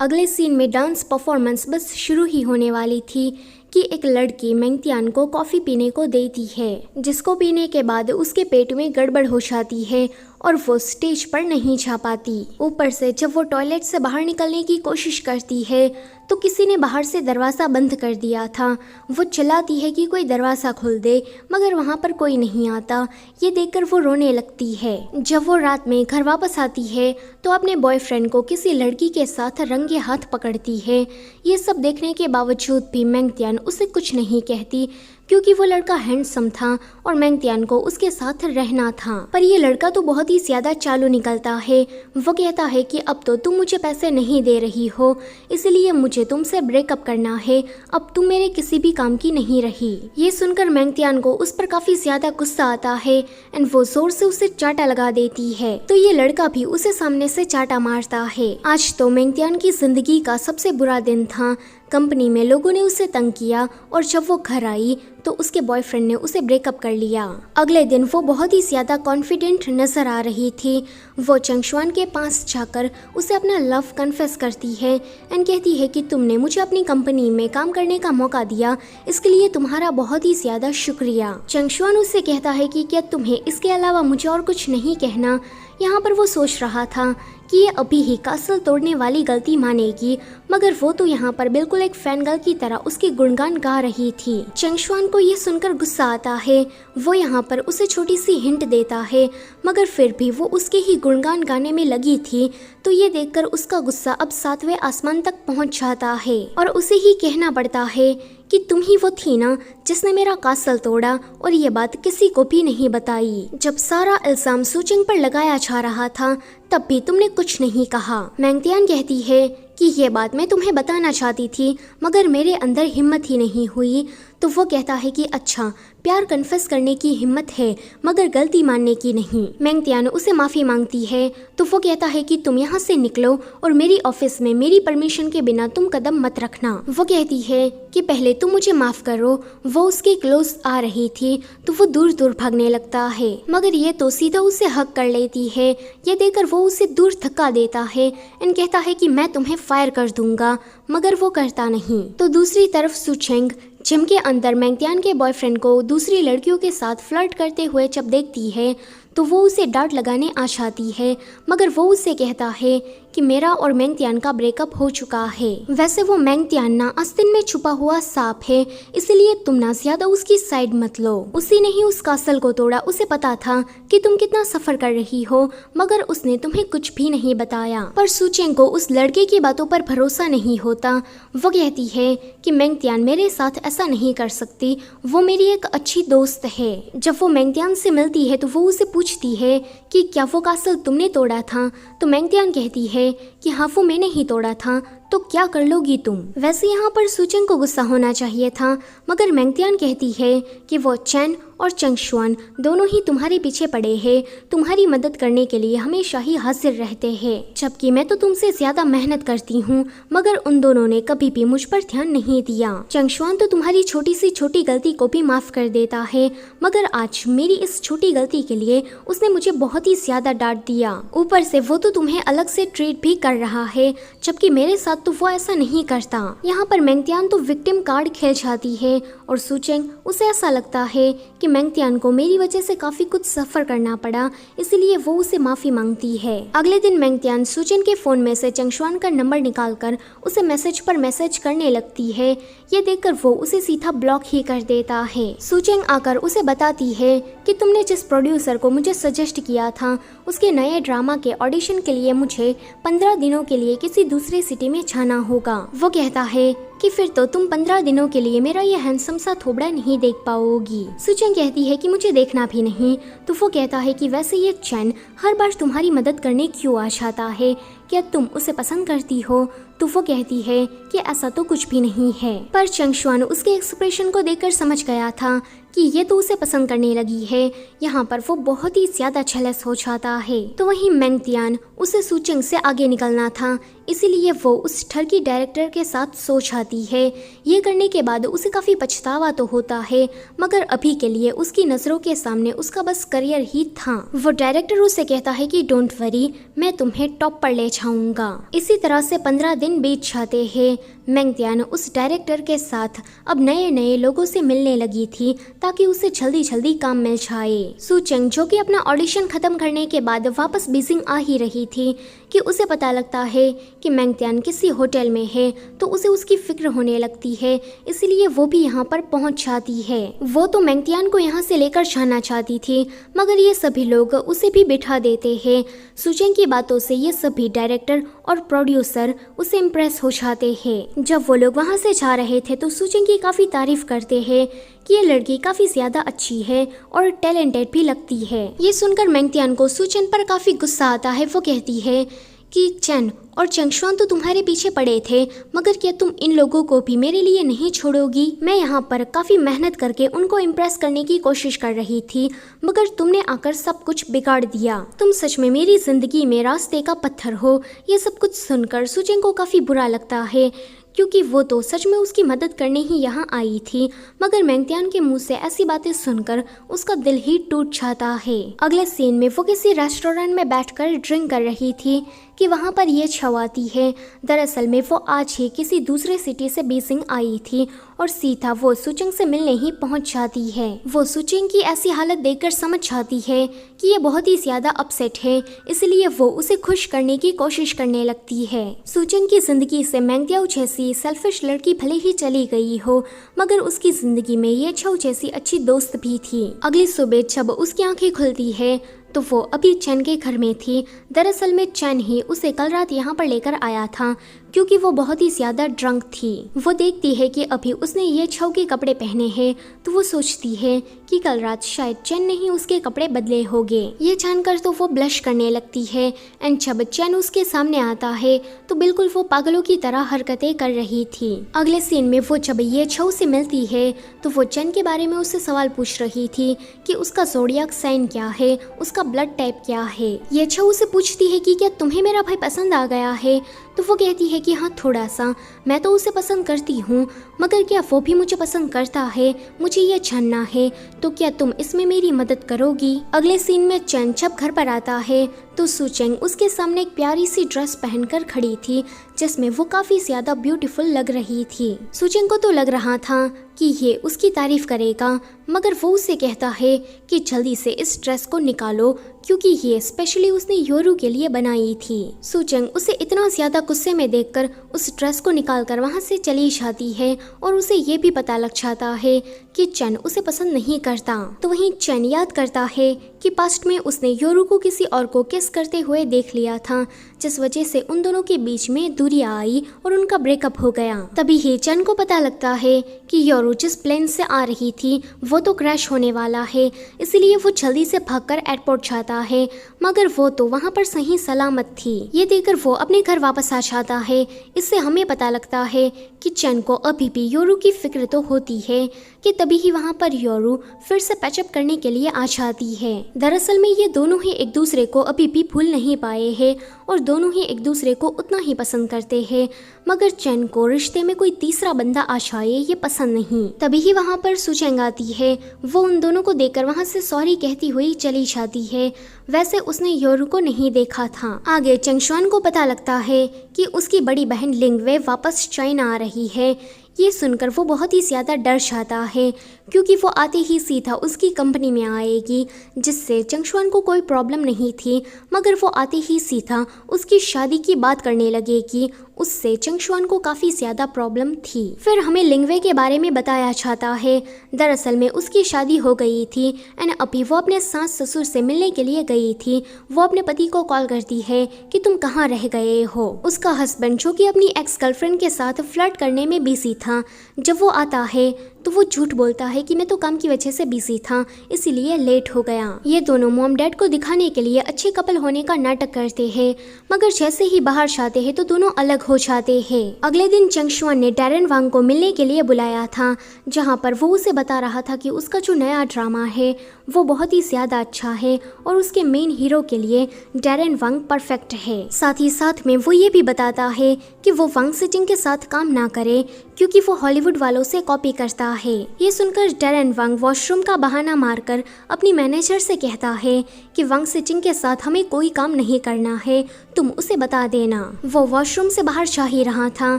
अगले सीन में डांस परफॉर्मेंस बस शुरू ही होने वाली थी कि एक लड़की मेंगतियान को कॉफ़ी पीने को देती है, जिसको पीने के बाद उसके पेट में गड़बड़ हो जाती है और वो स्टेज पर नहीं जा पाती। ऊपर से जब वो टॉयलेट से बाहर निकलने की कोशिश करती है तो किसी ने बाहर से दरवाज़ा बंद कर दिया था। वो चिल्लाती है कि कोई दरवाज़ा खोल दे, मगर वहाँ पर कोई नहीं आता। ये देखकर वो रोने लगती है। जब वो रात में घर वापस आती है तो अपने बॉयफ्रेंड को किसी लड़की के साथ रंगे हाथ पकड़ती है। ये सब देखने के बावजूद भी मेंगतियान उसे कुछ नहीं कहती, क्योंकि वो लड़का हैंडसम था और मेंगतियान को उसके साथ रहना था। पर ये लड़का तो बहुत ही ज्यादा चालू निकलता है। वो कहता है कि अब तो तुम मुझे पैसे नहीं दे रही हो, इसलिए मुझे तुमसे ब्रेकअप करना है, अब तुम मेरे किसी भी काम की नहीं रही। ये सुनकर मेंगतियान को उस पर काफी ज्यादा गुस्सा आता है एंड वो जोर से उसे चाटा लगा देती है। तो ये लड़का भी उसे सामने से चाटा मारता है। आज तो मेंगतियान की जिंदगी का सबसे बुरा दिन था। कंपनी में लोगों ने उसे तंग किया और जब वो घर आई तो उसके बॉयफ्रेंड ने उसे ब्रेकअप कर लिया। अगले दिन वो बहुत ही ज्यादा कॉन्फिडेंट नजर आ रही थी। वो चंगशुआन के पास जाकर उसे अपना लव कन्फेस करती है एंड कहती है कि तुमने मुझे अपनी कंपनी में काम करने का मौका दिया, इसके लिए तुम्हारा बहुत ही ज्यादा शुक्रिया। चंगशुआन उससे कहता है कि क्या तुम्हें इसके अलावा मुझे और कुछ नहीं कहना। यहाँ पर वो सोच रहा था कि ये अभी ही कासल तोड़ने वाली गलती मानेगी, मगर वो तो यहाँ पर बिल्कुल एक फैन गर्ल की तरह उसके गुणगान गा रही थी। चंगशुआन को ये सुनकर गुस्सा आता है। वो यहाँ पर उसे छोटी सी हिंट देता है, मगर फिर भी वो उसके ही गुणगान गाने में लगी थी। तो ये देखकर उसका गुस्सा अब 7वें आसमान तक पहुँच जाता है और उसे ही कहना पड़ता है कि तुम ही वो थी ना जिसने मेरा कासल तोड़ा और ये बात किसी को भी नहीं बताई। जब सारा इल्जाम सुचेंग पर लगाया जा रहा था तब भी तुमने कुछ नहीं कहा। मेंगतियान कहती है कि ये बात मैं तुम्हें बताना चाहती थी, मगर मेरे अंदर हिम्मत ही नहीं हुई। तो वो कहता है कि अच्छा, प्यार कन्फेस करने की हिम्मत है मगर गलती मानने की नहीं। मेंगतियान उसे माफ़ी मांगती है तो वो कहता है कि तुम यहाँ से निकलो और मेरी ऑफिस में मेरी परमिशन के बिना तुम कदम मत रखना। वो कहती है कि पहले तुम मुझे माफ़ करो। वो उसके क्लोज आ रही थी तो वो दूर दूर भागने लगता है, मगर ये तो सीधा उसे हक कर लेती है। ये देखकर वो उसे दूर धक्का देता है एंड कहता है कि मैं तुम्हें फायर कर दूंगा, मगर वो करता नहीं। तो दूसरी तरफ सुचेंग जिम के अंदर मेंगतियान के बॉयफ्रेंड को दूसरी लड़कियों के साथ फ्लर्ट करते हुए जब देखती है तो वो उसे डांट लगाने आ जाती है, मगर वो उससे कहता है कि मेरा और मेंगतियान का ब्रेकअप हो चुका है। वैसे वो मेंगतियान ना आस्तीन में छुपा हुआ सांप है, इसलिए तुम ना ज्यादा उसकी साइड मत लो। उसी ने ही उस कासल को तोड़ा। उसे पता था कि तुम कितना सफर कर रही हो, मगर उसने तुम्हें कुछ भी नहीं बताया। पर सुचेंग को उस लड़के की बातों पर भरोसा नहीं होता। वो कहती है कि मेंगतियान मेरे साथ ऐसा नहीं कर सकती, वो मेरी एक अच्छी दोस्त है। जब वो मेंगतियान से मिलती है तो वो उसे पूछती है कि क्या वो कासल तुमने तोड़ा था, तो मेंगतियान कहती है कि हाँ वो मैंने ही तोड़ा था, तो क्या कर लोगी तुम। वैसे यहाँ पर सुचेंग को गुस्सा होना चाहिए था, मगर मेंगतियान कहती है कि वो चैन और चंगशुआन दोनों ही तुम्हारे पीछे पड़े हैं, तुम्हारी मदद करने के लिए हमेशा ही हाजिर रहते हैं, जबकि मैं तो तुमसे ज्यादा मेहनत करती हूँ, मगर उन दोनों ने कभी भी मुझ पर ध्यान नहीं दिया। चंगशुआन तो तुम्हारी छोटी सी छोटी गलती को भी माफ कर देता है, मगर आज मेरी इस छोटी गलती के लिए उसने मुझे बहुत ही ज्यादा डांट दिया। ऊपर से वो तो तुम्हें अलग से ट्रीट भी कर रहा है, जबकि मेरे साथ तो वो ऐसा नहीं करता। यहाँ पर मेंगतियान तो विक्टिम कार्ड खेल जाती है और सुचेंग उसे ऐसा लगता है कि मेंगतियान को मेरी वजह से काफी कुछ सफर करना पड़ा, इसलिए वो उसे माफी मांगती है। अगले दिन मेंगतियान सुचेंग के फोन में से चंगशुआन का नंबर निकालकर उसे मैसेज पर मैसेज करने लगती है। ये देखकर वो उसे सीधा ब्लॉक ही कर देता है। सुचेंग आकर उसे बताती है कि तुमने जिस प्रोड्यूसर को मुझे सजेस्ट किया था, उसके नए ड्रामा के ऑडिशन के लिए मुझे 15 दिनों के लिए किसी दूसरे सिटी में जाना होगा। वो कहता है कि फिर तो तुम 15 दिनों के लिए मेरा ये हैंडसम सा थोबड़ा नहीं देख पाओगी। सुचेंग कहती है कि मुझे देखना भी नहीं। तो वो कहता है कि वैसे ये चैन हर बार तुम्हारी मदद करने क्यों आ जाता है, क्या तुम उसे पसंद करती हो? तो वो कहती है कि ऐसा तो कुछ भी नहीं है। पर चंगशुआन उसके एक्सप्रेशन को देखकर समझ गया था कि ये तो उसे पसंद करने लगी है। यहाँ पर वो बहुत ही ज्यादा जेलस हो जाता है। तो वहीं मेंगतियान उसे सुचेंग से आगे निकलना था, इसीलिए वो उस ठरकी डायरेक्टर के साथ सो जाती है। ये करने के बाद उसे काफी पछतावा तो होता है, मगर अभी के लिए उसकी नजरों के सामने उसका बस करियर ही था। वो डायरेक्टर उसे कहता है कि डोंट वरी, मैं तुम्हें टॉप पर ले जाऊंगा। इसी तरह से 15 दिन बीत जाते हैं। मेंगतियान उस डायरेक्टर के साथ अब नए नए लोगों से मिलने लगी थी ताकि उसे जल्दी जल्दी काम मिल जाए। सुचेंग जो कि अपना ऑडिशन खत्म करने के बाद वापस बीजिंग आ ही रही थी कि उसे पता लगता है कि मेंगतियान किसी होटल में है, तो उसे उसकी फिक्र होने लगती है, इसलिए वो भी यहाँ पर पहुँच जाती है। वो तो मेंगतियान को यहाँ से लेकर जाना चाहती थी, मगर ये सभी लोग उसे भी बिठा देते हैं। सुचेंग की बातों से ये सभी डायरेक्टर और प्रोड्यूसर उसे इम्प्रेस हो जाते हैं। जब वो लोग वहाँ से जा रहे थे तो सुचेंग की काफी तारीफ करते हैं कि ये लड़की काफी ज्यादा अच्छी है और टैलेंटेड भी लगती है। ये सुनकर मेंगतियान को सुचेंग पर काफी गुस्सा आता है। वो कहती है कि चैन और चंगशुआन तो तुम्हारे पीछे पड़े थे, मगर क्या तुम इन लोगों को भी मेरे लिए नहीं छोड़ोगी? मैं यहाँ पर काफी मेहनत करके उनको इम्प्रेस करने की कोशिश कर रही थी, मगर तुमने आकर सब कुछ बिगाड़ दिया। तुम सच में मेरी जिंदगी में रास्ते का पत्थर हो। ये सब कुछ सुनकर सुचेंग को काफी बुरा लगता है, क्योंकि वो तो सच में उसकी मदद करने ही यहाँ आई थी, मगर मेंगतियान के मुंह से ऐसी बातें सुनकर उसका दिल ही टूट जाता है। अगले सीन में वो किसी रेस्टोरेंट में बैठकर ड्रिंक कर रही थी कि वहाँ पर ये छव आती है। दरअसल में वो आज ही किसी दूसरे सिटी से बीजिंग आई थी और सीधा वो सुचेंग से मिलने ही पहुँच जाती है। वो सुचेंग की ऐसी हालत देखकर समझ जाती है कि ये बहुत ही ज्यादा अपसेट है, इसलिए वो उसे खुश करने की कोशिश करने लगती है। सुचेंग की जिंदगी से मेंगतियाओ जैसी सेल्फिश लड़की भले ही चली गई हो, मगर उसकी जिंदगी में ये छव जैसी अच्छी दोस्त भी थी। अगली सुबह जब उसकी आंखें खुलती है तो वो अभी चैन के घर में थी। दरअसल में चैन ही उसे कल रात यहाँ पर लेकर आया था, क्योंकि वो बहुत ही ज्यादा ड्रंक थी। वो देखती है कि अभी उसने ये छव के कपड़े पहने हैं, तो वो सोचती है कि कल रात शायद चैन ने ही उसके कपड़े बदले होंगे। ये जानकर तो वो ब्लश करने लगती है। एंड जब चैन उसके सामने आता है तो बिल्कुल वो पागलों की तरह हरकतें कर रही थी। अगले सीन में वो जब ये छव से मिलती है तो वो चैन के बारे में उससे सवाल पूछ रही थी कि उसका ज़ोडिएक साइन क्या है, उसका ब्लड टाइप क्या है। ये छव उसे पूछती है कि क्या तुम्हें मेरा भाई पसंद आ गया है? तो वो कहती है कि हाँ थोड़ा सा, मैं तो उसे पसंद करती हूँ, मगर क्या वो भी मुझे पसंद करता है, मुझे ये जानना है। तो क्या तुम इसमें मेरी मदद करोगी? अगले सीन में चैन जब घर पर आता है तो सुचेंग उसके सामने एक प्यारी सी ड्रेस पहनकर खड़ी थी जिसमें वो काफी ज्यादा ब्यूटीफुल लग रही थी। सुचेंग को तो लग रहा था कि ये उसकी तारीफ करेगा, मगर वो उसे कहता है कि जल्दी से इस ड्रेस को निकालो क्योंकि ये स्पेशली उसने योरू के लिए बनाई थी। सुचेंग उसे इतना ज्यादा गुस्से में देखकर उस ड्रेस को निकालकर वहां से चली जाती है और उसे ये भी पता लग जाता है कि चेन उसे पसंद नहीं करता। तो वहीं चेन याद करता है कि पास्ट में उसने योरू को किसी और को किस करते हुए देख लिया था, जिस वजह से उन दोनों के बीच में दूरियां आई और उनका ब्रेकअप हो गया। तभी ही चेन को पता लगता है कि योरू जिस प्लेन से आ रही थी वो तो क्रैश होने वाला है, इसलिए वो जल्दी से भागकर एयरपोर्ट जाता है, मगर वो तो वहाँ पर सही सलामत थी। ये देखकर वो अपने घर वापस आ जाता है। इससे हमें पता लगता है कि चेन को अभी भी योरू की फिक्र तो होती है कि तभी ही वहाँ पर योरू फिर से पैचअप करने के लिए आ जाती है। दरअसल में ये दोनों ही एक दूसरे को अभी भी भूल नहीं पाए हैं और दोनों ही एक दूसरे को उतना ही पसंद करते हैं, मगर चेन को रिश्ते में कोई तीसरा बंदा आ जाए ये पसंद नहीं। तभी ही वहाँ पर सुचेंग आती है। वो उन दोनों को देखकर वहाँ से सॉरी कहती हुई चली जाती है। वैसे उसने योरू को नहीं देखा था। आगे चंगशुआन को पता लगता है कि उसकी बड़ी बहन लिंगवे वापस चाइना आ रही है। ये सुनकर वो बहुत ही ज़्यादा डर जाता है क्योंकि वो आते ही सीधा उसकी कंपनी में आएगी, जिससे चंगशुआन को कोई प्रॉब्लम नहीं थी, मगर वो आते ही सीधा उसकी शादी की बात करने लगेगी। उससे चंगशुआन को काफ़ी ज़्यादा प्रॉब्लम थी। फिर हमें लिंगवे के बारे में बताया जाता है। दरअसल में उसकी शादी हो गई थी एंड अभी वो अपने सास ससुर से मिलने के लिए गई थी। वो अपने पति को कॉल करती है कि तुम कहाँ रह गए हो। उसका हस्बैंड जो कि अपनी एक्स गर्लफ्रेंड के साथ फ्लर्ट करने में बिजी था, जब वो आता है तो वो झूठ बोलता है कि मैं तो काम की वजह से बिजी था इसीलिए लेट हो गया। ये दोनों मॉम डैड को दिखाने के लिए अच्छे कपल होने का नाटक करते हैं, मगर जैसे ही बाहर जाते हैं तो दोनों अलग हो जाते हैं। अगले दिन चंगशुआन ने डैरेन वांग को मिलने के लिए बुलाया था, जहाँ पर वो उसे बता रहा था कि उसका जो नया ड्रामा है वो बहुत ही ज्यादा अच्छा है और उसके मेन हीरो के लिए डैरेन वांग परफेक्ट है। साथ ही साथ में वो ये भी बताता है कि वो वांग सिटिंग के साथ काम ना करे क्योंकि वो हॉलीवुड वालों से कॉपी करता है। ये सुनकर डैरेन वांग वॉशरूम का बहाना मारकर अपनी मैनेजर से कहता है कि वांग सिटिंग के साथ हमें कोई काम नहीं करना है, तुम उसे बता देना। वो वॉशरूम से बाहर जा ही रहा था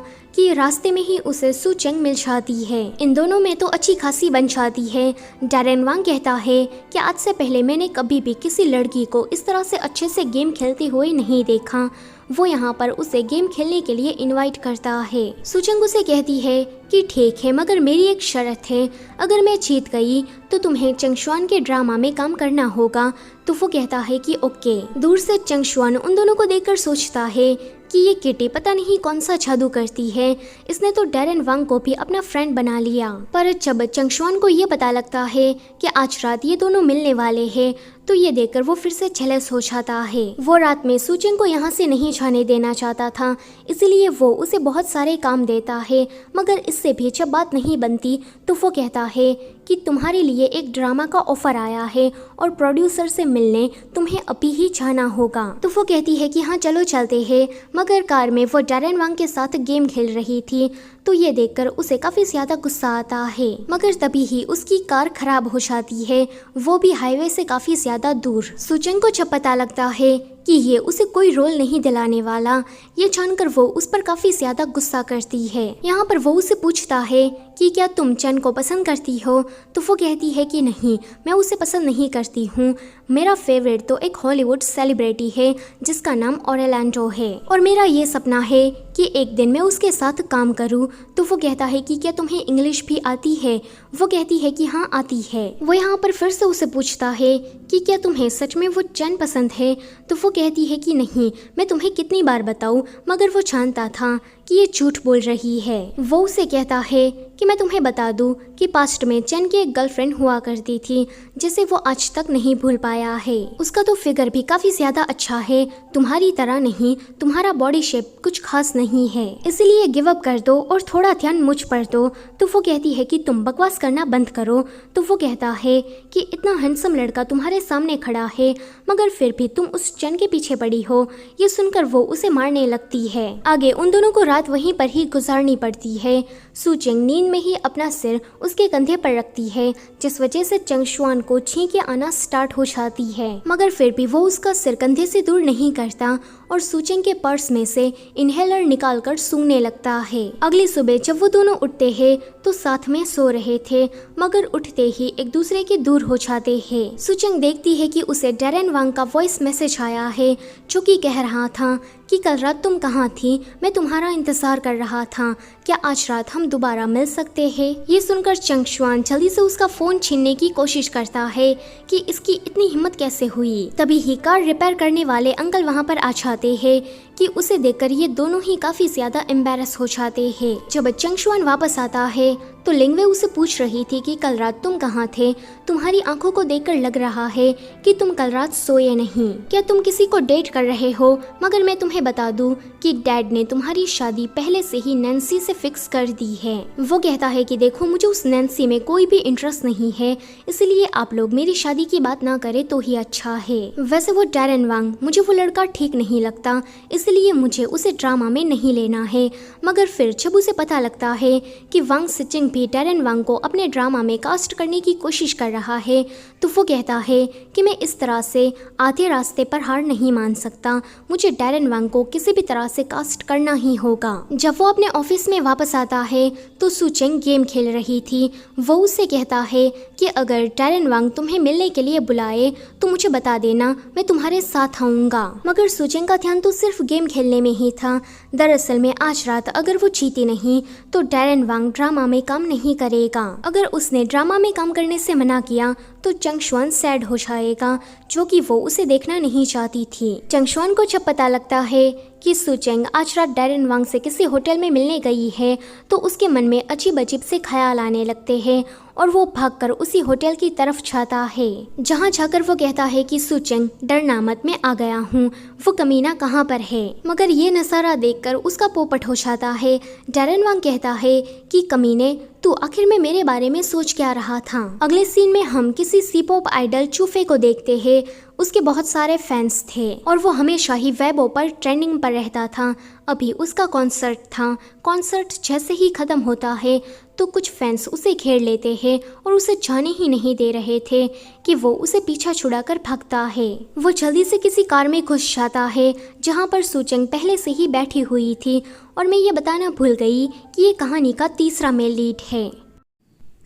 कि रास्ते में ही उसे सुचेंग मिल जाती है। इन दोनों में तो अच्छी खासी बन जाती है। डैरेन वांग कहता है कि आज से पहले मैंने कभी भी किसी लड़की को इस तरह से अच्छे से गेम खेलते हुए नहीं देखा। वो यहाँ पर उसे गेम खेलने के लिए इनवाइट करता है। सुचेंग उसे कहती है कि ठीक है, मगर मेरी एक शर्त है, अगर मैं जीत गई तो तुम्हें चंगशुआन के ड्रामा में काम करना होगा। तो वो कहता है कि ओके। दूर से चंगशुआन उन दोनों को देखकर सोचता है कि ये किटी पता नहीं कौन सा जादू करती है, इसने तो डैरेन वांग को भी अपना फ्रेंड बना लिया। पर जब चंगशुआन को ये पता लगता है कि आज रात ये दोनों मिलने वाले हैं, तो ये देखकर वो फिर से जेलस हो जाता है। वो रात में सुचेंग को यहाँ से नहीं जाने देना चाहता था, इसलिए वो उसे बहुत सारे काम देता है, मगर इससे भी जब बात नहीं बनती तो वो कहता है कि तुम्हारे लिए एक ड्रामा का ऑफर आया है और प्रोड्यूसर से मिलने तुम्हें अभी ही जाना होगा। तो वो कहती है कि हाँ चलो चलते हैं, मगर कार में वो डैरेन वांग के साथ गेम खेल रही थी, तो ये देखकर उसे काफी ज्यादा गुस्सा आता है। मगर तभी ही उसकी कार खराब हो जाती है, वो भी हाईवे से काफी ज्यादा दूर। सुचेंग को जब पता लगता है कि ये उसे कोई रोल नहीं दिलाने वाला, ये जानकर वो उस पर काफी ज्यादा गुस्सा करती है। यहाँ पर वो उसे पूछता है कि क्या तुम चेन को पसंद करती हो, तो वो कहती है कि नहीं, मैं उसे पसंद नहीं करती हूँ। मेरा फेवरेट तो एक हॉलीवुड सेलिब्रिटी है जिसका नाम ऑरलैंडो है और मेरा ये सपना है कि एक दिन मैं उसके साथ काम करूँ। तो वो कहता है कि क्या तुम्हें इंग्लिश भी आती है? वो कहती है कि हाँ आती है। वो यहाँ पर फिर से उसे पूछता है कि क्या तुम्हें सच में वो चेन पसंद है? तो वो कहती है कि नहीं, मैं तुम्हें कितनी बार बताऊँ, मगर वो जानता था कि ये झूठ बोल रही है। वो उसे कहता है कि मैं तुम्हें बता दूं कि पास्ट में चेन की एक गर्लफ्रेंड हुआ करती थी जिसे वो आज तक नहीं भूल पाया है। उसका तो फिगर भी काफी ज्यादा अच्छा है, तुम्हारी तरह नहीं, तुम्हारा बॉडी शेप कुछ खास नहीं है, इसलिए गिव अप कर दो और थोड़ा ध्यान मुझ पर दो। तो वो कहती है कि तुम बकवास करना बंद करो। तो वो कहता है कि इतना हैंडसम लड़का तुम्हारे सामने खड़ा है, मगर फिर भी तुम उस चेन के पीछे पड़ी हो। ये सुनकर वो उसे मारने लगती है। आगे उन दोनों को रात रात वहीं पर ही गुजारनी पड़ती है। सुचेंग नींद में ही अपना सिर उसके कंधे पर रखती है, जिस वजह से चंगशुआन को छींकें आना स्टार्ट हो जाती है, मगर फिर भी वो उसका सिर कंधे से दूर नहीं करता और सुचेंग के पर्स में से इनहेलर निकालकर सूंघने लगता है। अगली सुबह जब वो दोनों उठते हैं तो साथ में सो रहे थे, मगर उठते ही एक दूसरे के दूर हो जाते हैं। सुचेंग देखती है कि उसे डैरेन वांग का वॉइस मैसेज आया है, जो कि कह रहा था कि कल रात तुम कहाँ थी, मैं तुम्हारा इंतजार कर रहा था, क्या आज रात हम दोबारा मिल सकते हैं। ये सुनकर चंगशुआन जल्दी से उसका फोन छीनने की कोशिश करता है कि इसकी इतनी हिम्मत कैसे हुई। तभी ही कार रिपेयर करने वाले अंकल वहाँ पर आ जाते हैं कि उसे देखकर ये दोनों ही काफी ज्यादा एम्बेरस हो जाते हैं। जब चंगशुआन वापस आता है तो लिंगवे उसे पूछ रही थी कि कल रात तुम कहाँ थे, तुम्हारी आंखों को देखकर लग रहा है कि तुम कल रात सोए नहीं, क्या तुम किसी को डेट कर रहे हो। मगर मैं तुम्हें बता दूं कि डैड ने तुम्हारी शादी पहले से ही नैन्सी से फिक्स कर दी है। वो कहता है कि देखो मुझे उस नैन्सी में कोई भी इंटरेस्ट नहीं है, इसलिए आप लोग मेरी शादी की बात ना करें तो ही अच्छा है। वैसे वो डैरेन वांग, मुझे वो लड़का ठीक नहीं लगता, इसलिए मुझे उसे ड्रामा में नहीं लेना है। मगर फिर जब उसे पता लगता है कि वांग सिचिंग भी डैरेन वांग को अपने ड्रामा में कास्ट करने की कोशिश कर रहा है, तो वो कहता है कि मैं इस तरह से आधे रास्ते पर हार नहीं मान सकता, मुझे डैरेन वांग को किसी भी तरह से कास्ट करना ही होगा। जब वो अपने ऑफिस में वापस आता है तो सुचेंग गेम खेल रही थी। वो उससे कहता है कि अगर डैरेन वांग तुम्हें मिलने के लिए बुलाए तो मुझे बता देना, मैं तुम्हारे साथ आऊंगा। मगर सुचेंग का ध्यान तो सिर्फ गेम खेलने में ही था। दरअसल में आज रात अगर वो जीती नहीं तो डैरेन वांग ड्रामा में काम नहीं करेगा। अगर उसने ड्रामा में काम करने से मना किया तो चंगशुआन सैड हो जाएगा, जो कि वो उसे देखना नहीं चाहती थी। चंगशुआन को जब पता लगता है कि सुचेंग आज रात डैरेन वांग से किसी होटल में मिलने गई है तो उसके मन में अजीब अजीब से ख्याल आने लगते हैं और वो भागकर उसी होटल की तरफ जाता है। जहाँ जाकर वो कहता है कि सुचेंग डरना मत, मैं आ गया हूँ, वो कमीना कहाँ पर है। मगर ये नज़ारा देखकर उसका पोपट हो जाता है। डैरेन वांग कहता है कि कमीने, तू आखिर में मेरे बारे में सोच क्या रहा था। अगले सीन में हम किसी सी-पॉप आइडल चूफे को देखते हैं। उसके बहुत सारे फैंस थे और वो हमेशा ही वेबो पर ट्रेंडिंग पर रहता था। अभी उसका कॉन्सर्ट था। कॉन्सर्ट जैसे ही खत्म होता है तो कुछ फैंस उसे घेर लेते हैं और उसे जाने ही नहीं दे रहे थे कि वो उसे पीछा छुड़ाकर भागता है। वो जल्दी से किसी कार में घुस जाता है जहाँ पर सुचेंग पहले से ही बैठी हुई थी। और मैं ये बताना भूल गई कि ये कहानी का तीसरा मेल लीड है।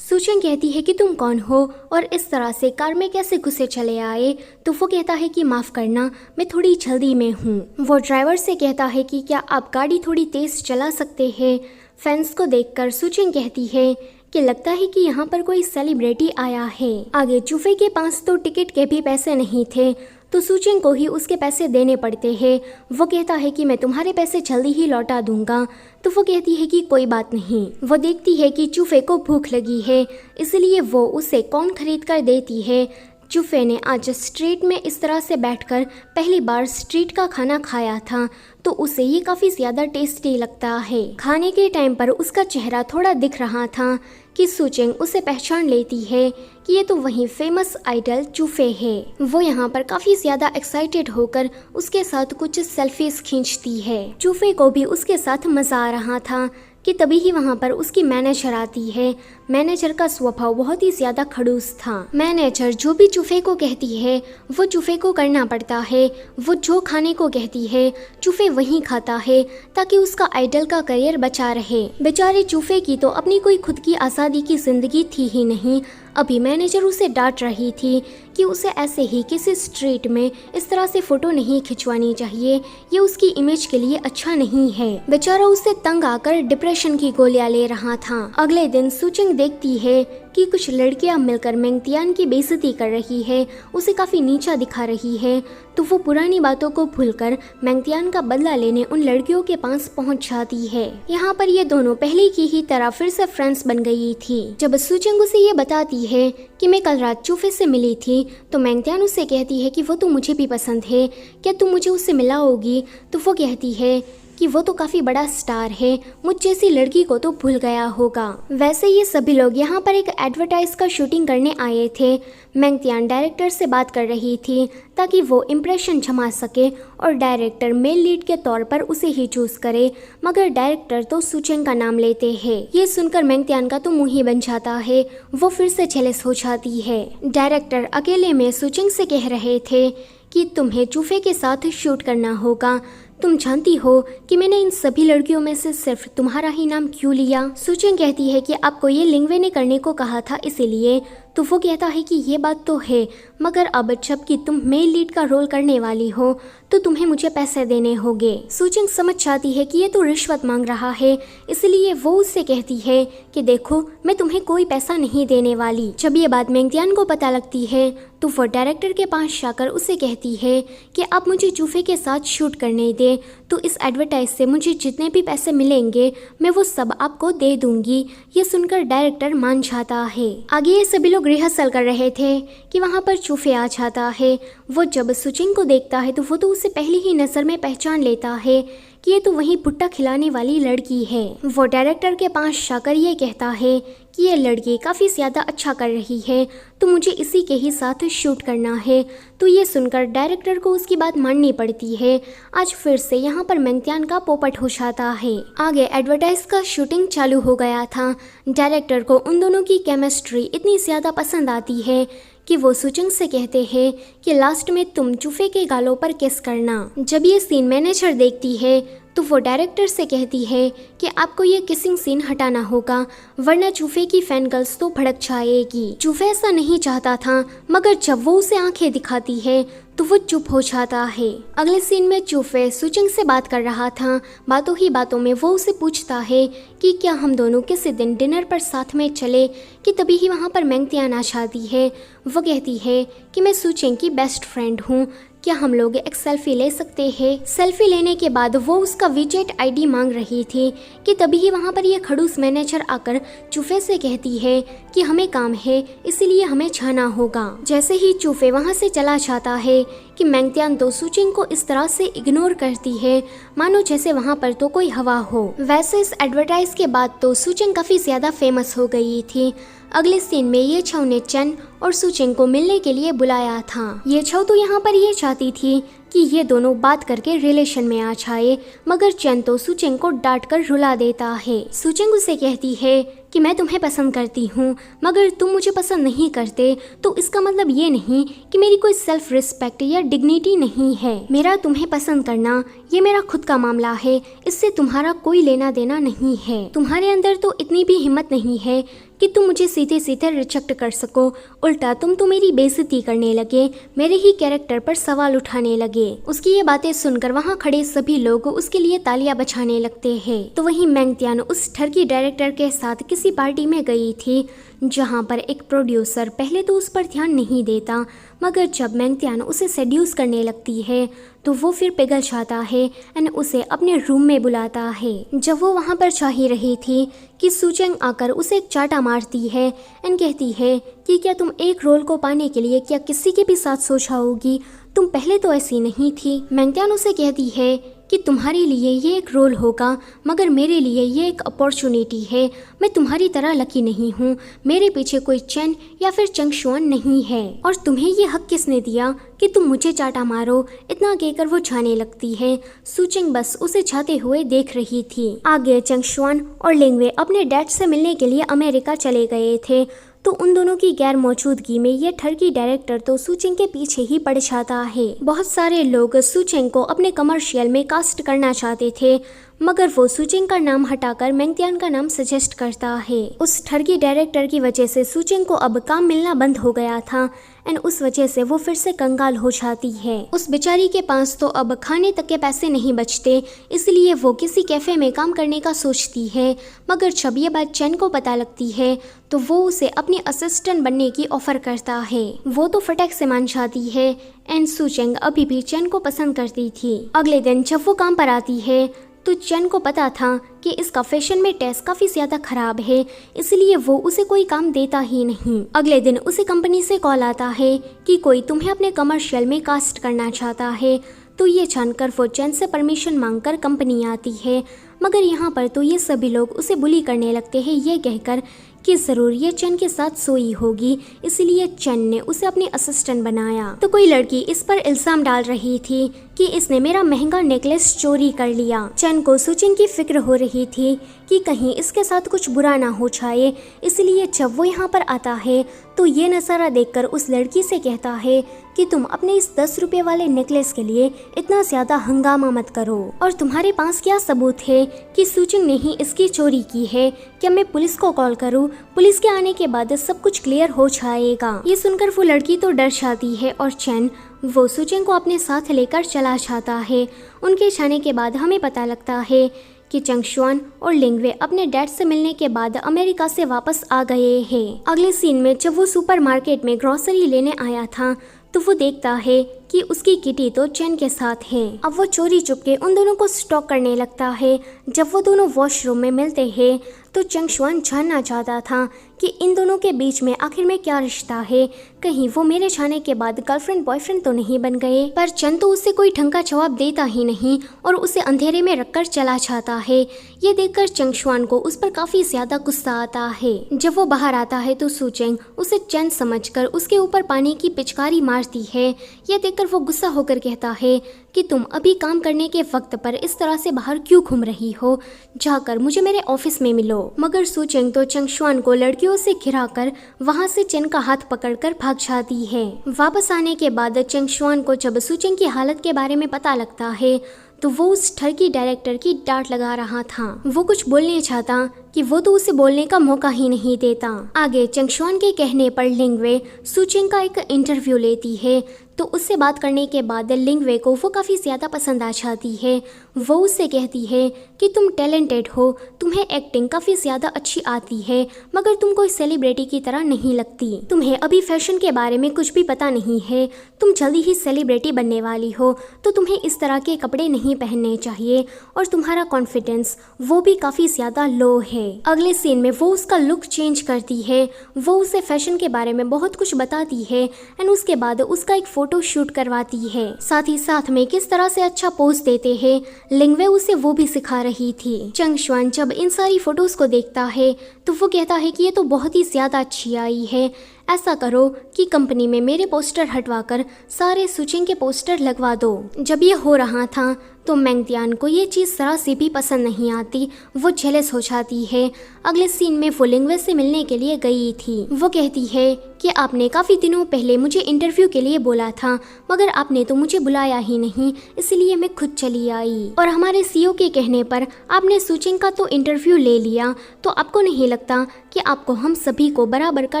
सुचेंग कहती है कि तुम कौन हो और इस तरह से कार में कैसे घुसे चले आए, तो वो कहता है कि माफ़ करना, मैं थोड़ी जल्दी में हूँ। वो ड्राइवर से कहता है कि क्या आप गाड़ी थोड़ी तेज़ चला सकते हैं। फैंस को देखकर सुचेंग कहती है कि लगता है कि यहाँ पर कोई सेलिब्रिटी आया है। आगे चूफे के पास तो टिकट के भी पैसे नहीं थे तो सुचेंग को ही उसके पैसे देने पड़ते हैं। वो कहता है कि मैं तुम्हारे पैसे जल्दी ही लौटा दूंगा, तो वो कहती है कि कोई बात नहीं। वो देखती है कि चूफे को भूख लगी है, इसलिए वो उसे कॉर्न खरीद कर देती है। चूफे ने आज स्ट्रीट में इस तरह से बैठकर पहली बार स्ट्रीट का खाना खाया था, तो उसे ये काफ़ी ज़्यादा टेस्टी लगता है। खाने के टाइम पर उसका चेहरा थोड़ा दिख रहा था कि सुचेंग उसे पहचान लेती है कि ये तो वही फेमस आइडल चूफे है। वो यहाँ पर काफ़ी ज़्यादा एक्साइटेड होकर उसके साथ कुछ सेल्फीज खींचती है। चूफे को भी उसके साथ मज़ा आ रहा था कि तभी ही वहाँ पर उसकी मैनेजर आती है। मैनेजर का स्वभाव बहुत ही ज़्यादा खड़ूस था। मैनेजर जो भी चूफे को कहती है वो चूफे को करना पड़ता है। वो जो खाने को कहती है चूफे वही खाता है ताकि उसका आइडल का करियर बचा रहे। बेचारे चूफे की तो अपनी कोई खुद की आज़ादी की ज़िंदगी थी ही नहीं। अभी मैनेजर उसे डांट रही थी कि उसे ऐसे ही किसी स्ट्रीट में इस तरह से फ़ोटो नहीं खिंचवानी चाहिए, ये उसकी इमेज के लिए अच्छा नहीं है। बेचारा उससे तंग आकर डिप्रेशन की गोलियां ले रहा था। अगले दिन सुचेंग देखती है कि कुछ लड़कियां मिलकर मेंगतियान की बेइज्जती कर रही है, उसे काफ़ी नीचा दिखा रही है। तो वो पुरानी बातों को भूलकर मेंगतियान का बदला लेने उन लड़कियों के पास पहुंच जाती है। यहाँ पर ये दोनों पहले की ही तरह फिर से फ्रेंड्स बन गई थी। जब सुचेंग उसे ये बताती है कि मैं कल रात चूफे से मिली थी, तो मेंगतियान उससे कहती है कि वो तो मुझे भी पसंद है, क्या तुम मुझे उससे मिलाओगी। तो वो कहती है कि वो तो काफी बड़ा स्टार है, मुझ जैसी लड़की को तो भूल गया होगा। वैसे ये सभी लोग यहाँ पर एक एडवर्टाइज का शूटिंग करने आए थे। मेंगतियान डायरेक्टर से बात कर रही थी ताकि वो इम्प्रेशन जमा सके और डायरेक्टर मेल लीड के तौर पर उसे ही चूज करे, मगर डायरेक्टर तो सुचेंग का नाम लेते हैं। ये सुनकर मेंगतियान का तो मुंह ही बन जाता है, वो फिर से जेलस हो जाती है। डायरेक्टर अकेले में सुचेंग से कह रहे थे कि तुम्हें चूफे के साथ शूट करना होगा। तुम जानती हो कि मैंने इन सभी लड़कियों में से सिर्फ तुम्हारा ही नाम क्यों लिया? सुचेंग कहती है कि आपको ये लिंगवे ने करने को कहा था इसीलिए। तो वो कहता है कि ये बात तो है, मगर अब जबकि तुम मेल लीड का रोल करने वाली हो तो तुम्हें मुझे पैसे देने होंगे। सुचेंग समझ जाती है कि ये तो रिश्वत मांग रहा है, इसलिए वो उससे कहती है कि देखो मैं तुम्हें कोई पैसा नहीं देने वाली। जब ये बात मेंगतियान को पता लगती है तो वो डायरेक्टर के पास जाकर उसे कहती है कि आप मुझे चूफे के साथ शूट करने दे, तो इस एडवर्टाइज से मुझे जितने भी पैसे मिलेंगे मैं वो सब आपको दे दूंगी। ये सुनकर डायरेक्टर मान जाता है। आगे ये सभी लोग रिहर्सल कर रहे थे कि वहाँ पर चूफे आ जाता है। वो जब सुचेंग को देखता है तो वो तो उसे पहली ही नज़र में पहचान लेता है कि ये तो वही भुट्टा खिलाने वाली लड़की है। वो डायरेक्टर के पास जाकर ये कहता है कि ये लड़की काफ़ी ज़्यादा अच्छा कर रही है, तो मुझे इसी के ही साथ शूट करना है। तो ये सुनकर डायरेक्टर को उसकी बात माननी पड़ती है। आज फिर से यहाँ पर मेंगतियान का पोपट हो जाता है। आगे एडवर्टाइज का शूटिंग चालू हो गया था। डायरेक्टर को उन दोनों की केमिस्ट्री इतनी ज़्यादा पसंद आती है कि वो सुचेंग से कहते हैं कि लास्ट में तुम चूफे के गालों पर किस करना। जब ये सीन मैनेजर देखती है तो वो डायरेक्टर से कहती है कि आपको ये किसिंग सीन हटाना होगा, वरना चूफे की फैन गर्ल्स तो भड़क जाएगी। चूफे ऐसा नहीं चाहता था, मगर जब वो उसे आंखें दिखाती है तो वो चुप हो जाता है। अगले सीन में चूफे सुचेंग से बात कर रहा था। बातों ही बातों में वो उसे पूछता है कि क्या हम दोनों किसी दिन डिनर पर साथ में चले, कि तभी ही वहाँ पर मेंगतियान आ जाती है। वो कहती है कि मैं सुचेंग की बेस्ट फ्रेंड हूँ, क्या हम लोग एक सेल्फी ले सकते हैं? सेल्फी लेने के बाद वो उसका वीचेट आईडी मांग रही थी कि तभी ही वहाँ पर ये खड़ूस मैनेजर आकर चूफे से कहती है कि हमें काम है, इसीलिए हमें जाना होगा। जैसे ही चूफे वहाँ से चला जाता है कि मेंगतियान तो सुचेंग को इस तरह से इग्नोर करती है मानो जैसे वहाँ पर तो कोई हवा हो। वैसे इस एडवर्टाइज के बाद तो सुचेंग काफ़ी ज़्यादा फेमस हो गई थी। अगले सीन में ये छाव ने चेन और सुचेंग को मिलने के लिए बुलाया था। ये छाव तो यहाँ पर ये चाहती थी कि ये दोनों बात करके रिलेशन में आ जाए, मगर चेन तो सुचेंग को डांट कर रुला देता है। सुचेंग उसे कहती है कि मैं तुम्हें पसंद करती हूँ, मगर तुम मुझे पसंद नहीं करते, तो इसका मतलब ये नहीं कि मेरी कोई सेल्फ रिस्पेक्ट या डिग्निटी नहीं है। मेरा तुम्हें पसंद करना ये मेरा खुद का मामला है, इससे तुम्हारा कोई लेना देना नहीं है। तुम्हारे अंदर तो इतनी भी हिम्मत नहीं है कि तुम मुझे सीधे सीधे रिजेक्ट कर सको, उल्टा तुम तो मेरी बेइज्जती करने लगे, मेरे ही कैरेक्टर पर सवाल उठाने लगे। उसकी ये बातें सुनकर वहाँ खड़े सभी लोग उसके लिए तालियां बजाने लगते हैं। तो वहीं मेंगतियान उस ठरकी डायरेक्टर के साथ किसी पार्टी में गई थी जहाँ पर एक प्रोड्यूसर पहले तो उस पर ध्यान नहीं देता, मगर जब मेंगतियान उसे सेड्यूस करने लगती है तो वो फिर पिघल जाता है एंड उसे अपने रूम में बुलाता है। जब वो वहाँ पर जा ही रही थी कि सुचेंग आकर उसे एक चाटा मारती है एंड कहती है कि क्या तुम एक रोल को पाने के लिए क्या किसी के भी साथ सो जाओगी, तुम पहले तो ऐसी नहीं थी। मेंगतियान उसे कहती है कि तुम्हारे लिए ये एक रोल होगा, मगर मेरे लिए ये एक अपॉर्चुनिटी है। मैं तुम्हारी तरह लकी नहीं हूँ, मेरे पीछे कोई चेन या फिर चंगशुआन नहीं है, और तुम्हें ये हक किसने दिया कि तुम मुझे चाटा मारो। इतना कहकर वो जाने लगती है। सुचेंग बस उसे जाते हुए देख रही थी। आगे चंगशुआन और लिंगवे अपने डैड से मिलने के लिए अमेरिका चले गए थे, तो उन दोनों की गैर मौजूदगी में ये ठरकी डायरेक्टर तो सुचेंग के पीछे ही पड़ जाता है। बहुत सारे लोग सुचेंग को अपने कमर्शियल में कास्ट करना चाहते थे, मगर वो सुचेंग का नाम हटाकर मेंगतियान का नाम सजेस्ट करता है। उस ठरकी डायरेक्टर की वजह से सुचेंग को अब काम मिलना बंद हो गया था एंड उस वजह से वो फिर से कंगाल हो जाती है। उस बेचारी के पास तो अब खाने तक के पैसे नहीं बचते, इसलिए वो किसी कैफे में काम करने का सोचती है, मगर जब ये बात चेन को पता लगती है तो वो उसे अपनी असिस्टेंट बनने की ऑफर करता है। वो तो फटक से मान जाती है एंड सुचेंग अभी भी चेन को पसंद करती थी। अगले दिन जब वो काम पर आती है तो चेन को पता था कि इसका फैशन में टेस्ट काफ़ी ज़्यादा खराब है, इसलिए वो उसे कोई काम देता ही नहीं। अगले दिन उसे कंपनी से कॉल आता है कि कोई तुम्हें अपने कमर्शियल में कास्ट करना चाहता है। तो ये जानकर वो चैन से परमिशन मांगकर कंपनी आती है, मगर यहाँ पर तो ये सभी लोग उसे बुली करने लगते हैं, ये कहकर कि जरूर ये चैन के साथ सोई होगी, इसलिए चैन ने उसे अपनी असिस्टेंट बनाया। तो कोई लड़की इस पर इल्जाम डाल रही थी कि इसने मेरा महंगा नेकलेस चोरी कर लिया। चैन को सुचिंग की फिक्र हो रही थी कि कहीं इसके साथ कुछ बुरा ना हो जाए, इसलिए जब वो यहाँ पर आता है तो ये नज़ारा देखकर उस लड़की से कहता है कि तुम अपने इस 10 रुपए वाले नेकलेस के लिए इतना ज्यादा हंगामा मत करो, और तुम्हारे पास क्या सबूत है कि सुचिंग ने ही इसकी चोरी की है? क्या मैं पुलिस को कॉल करूं? पुलिस के आने के बाद सब कुछ क्लियर हो जाएगा। ये सुनकर वो लड़की तो डर जाती है और चैन वो सुचिंग को अपने साथ लेकर चला जाता है। उनके जाने के बाद हमें पता लगता है कि चंगशुआन और लिंगवे अपने डैड से मिलने के बाद अमेरिका से वापस आ गए हैं। अगले सीन में जब वो सुपरमार्केट में ग्रोसरी लेने आया था तो वो देखता है कि उसकी किटी तो चैन के साथ है। अब वो चोरी चुपके उन दोनों को स्टॉक करने लगता है। जब वो दोनों वॉशरूम में मिलते हैं तो चंगशुआन जानना चाहता था कि इन दोनों के बीच में आखिर में क्या रिश्ता है, कहीं वो मेरे जाने के बाद गर्लफ्रेंड बॉयफ्रेंड तो नहीं बन गए। पर चंद तो उसे कोई ढंग का जवाब देता ही नहीं और उसे अंधेरे में रखकर चला जाता है। ये देखकर चंगशुआन को उस पर काफी ज्यादा गुस्सा आता है। जब वो बाहर आता है तो सुचेंग उसे चंद समझकर उसके ऊपर पानी की पिचकारी मारती है। ये देखकर वो गुस्सा होकर कहता है कि तुम अभी काम करने के वक्त पर इस तरह से बाहर क्यों घूम रही हो, जाकर मुझे मेरे ऑफिस में मिलो। मगर सुचेंग तो चंगशुआन को लड़कियों से घिराकर वहां से चेन का हाथ पकड़कर भाग जाती है। वापस आने के बाद चंगशुआन को जब सुचेंग की हालत के बारे में पता लगता है तो वो उस ठरकी डायरेक्टर की डांट लगा रहा था। वो कुछ बोलने चाहता कि वो तो उसे बोलने का मौका ही नहीं देता। आगे चंगशुआन के कहने पर लिंगवे सुचेंग का एक इंटरव्यू लेती है तो उससे बात करने के बाद लिंगवे को वो काफ़ी ज़्यादा पसंद आ जाती है। वो उससे कहती है कि तुम टैलेंटेड हो, तुम्हें एक्टिंग काफ़ी ज़्यादा अच्छी आती है, मगर तुम कोई सेलिब्रिटी की तरह नहीं लगती। तुम्हें अभी फैशन के बारे में कुछ भी पता नहीं है, तुम जल्दी ही सेलिब्रिटी बनने वाली हो, तो तुम्हें इस तरह के कपड़े नहीं पहनने चाहिए, और तुम्हारा कॉन्फिडेंस वो भी काफ़ी ज़्यादा लो है। अगले सीन में वो उसका लुक चेंज करती है। वो उसे फैशन के बारे में बहुत कुछ बताती है एंड उसके बाद उसका एक फोटो शूट करवाती है। साथ ही साथ में किस तरह से अच्छा पोज देते हैं लिंगवे उसे वो भी सिखा रही थी। चंगशुआन जब इन सारी फोटोज को देखता है तो वो कहता है कि ये तो बहुत ही ज्यादा अच्छी आई है, ऐसा करो कि कंपनी में मेरे पोस्टर हटवाकर सारे सुचेंग के पोस्टर लगवा दो। जब ये हो रहा था तो मैंगतियान को ये चीज़ जरा सी भी पसंद नहीं आती, वो जेलस हो जाती है। अगले सीन में वो लिंगवे से मिलने के लिए गई थी। वो कहती है कि आपने काफ़ी दिनों पहले मुझे इंटरव्यू के लिए बोला था, मगर आपने तो मुझे बुलाया ही नहीं, इसलिए मैं खुद चली आई। और हमारे सीईओ के कहने पर आपने सुचेंग का तो इंटरव्यू ले लिया, तो आपको नहीं लगता कि आपको हम सभी को बराबर का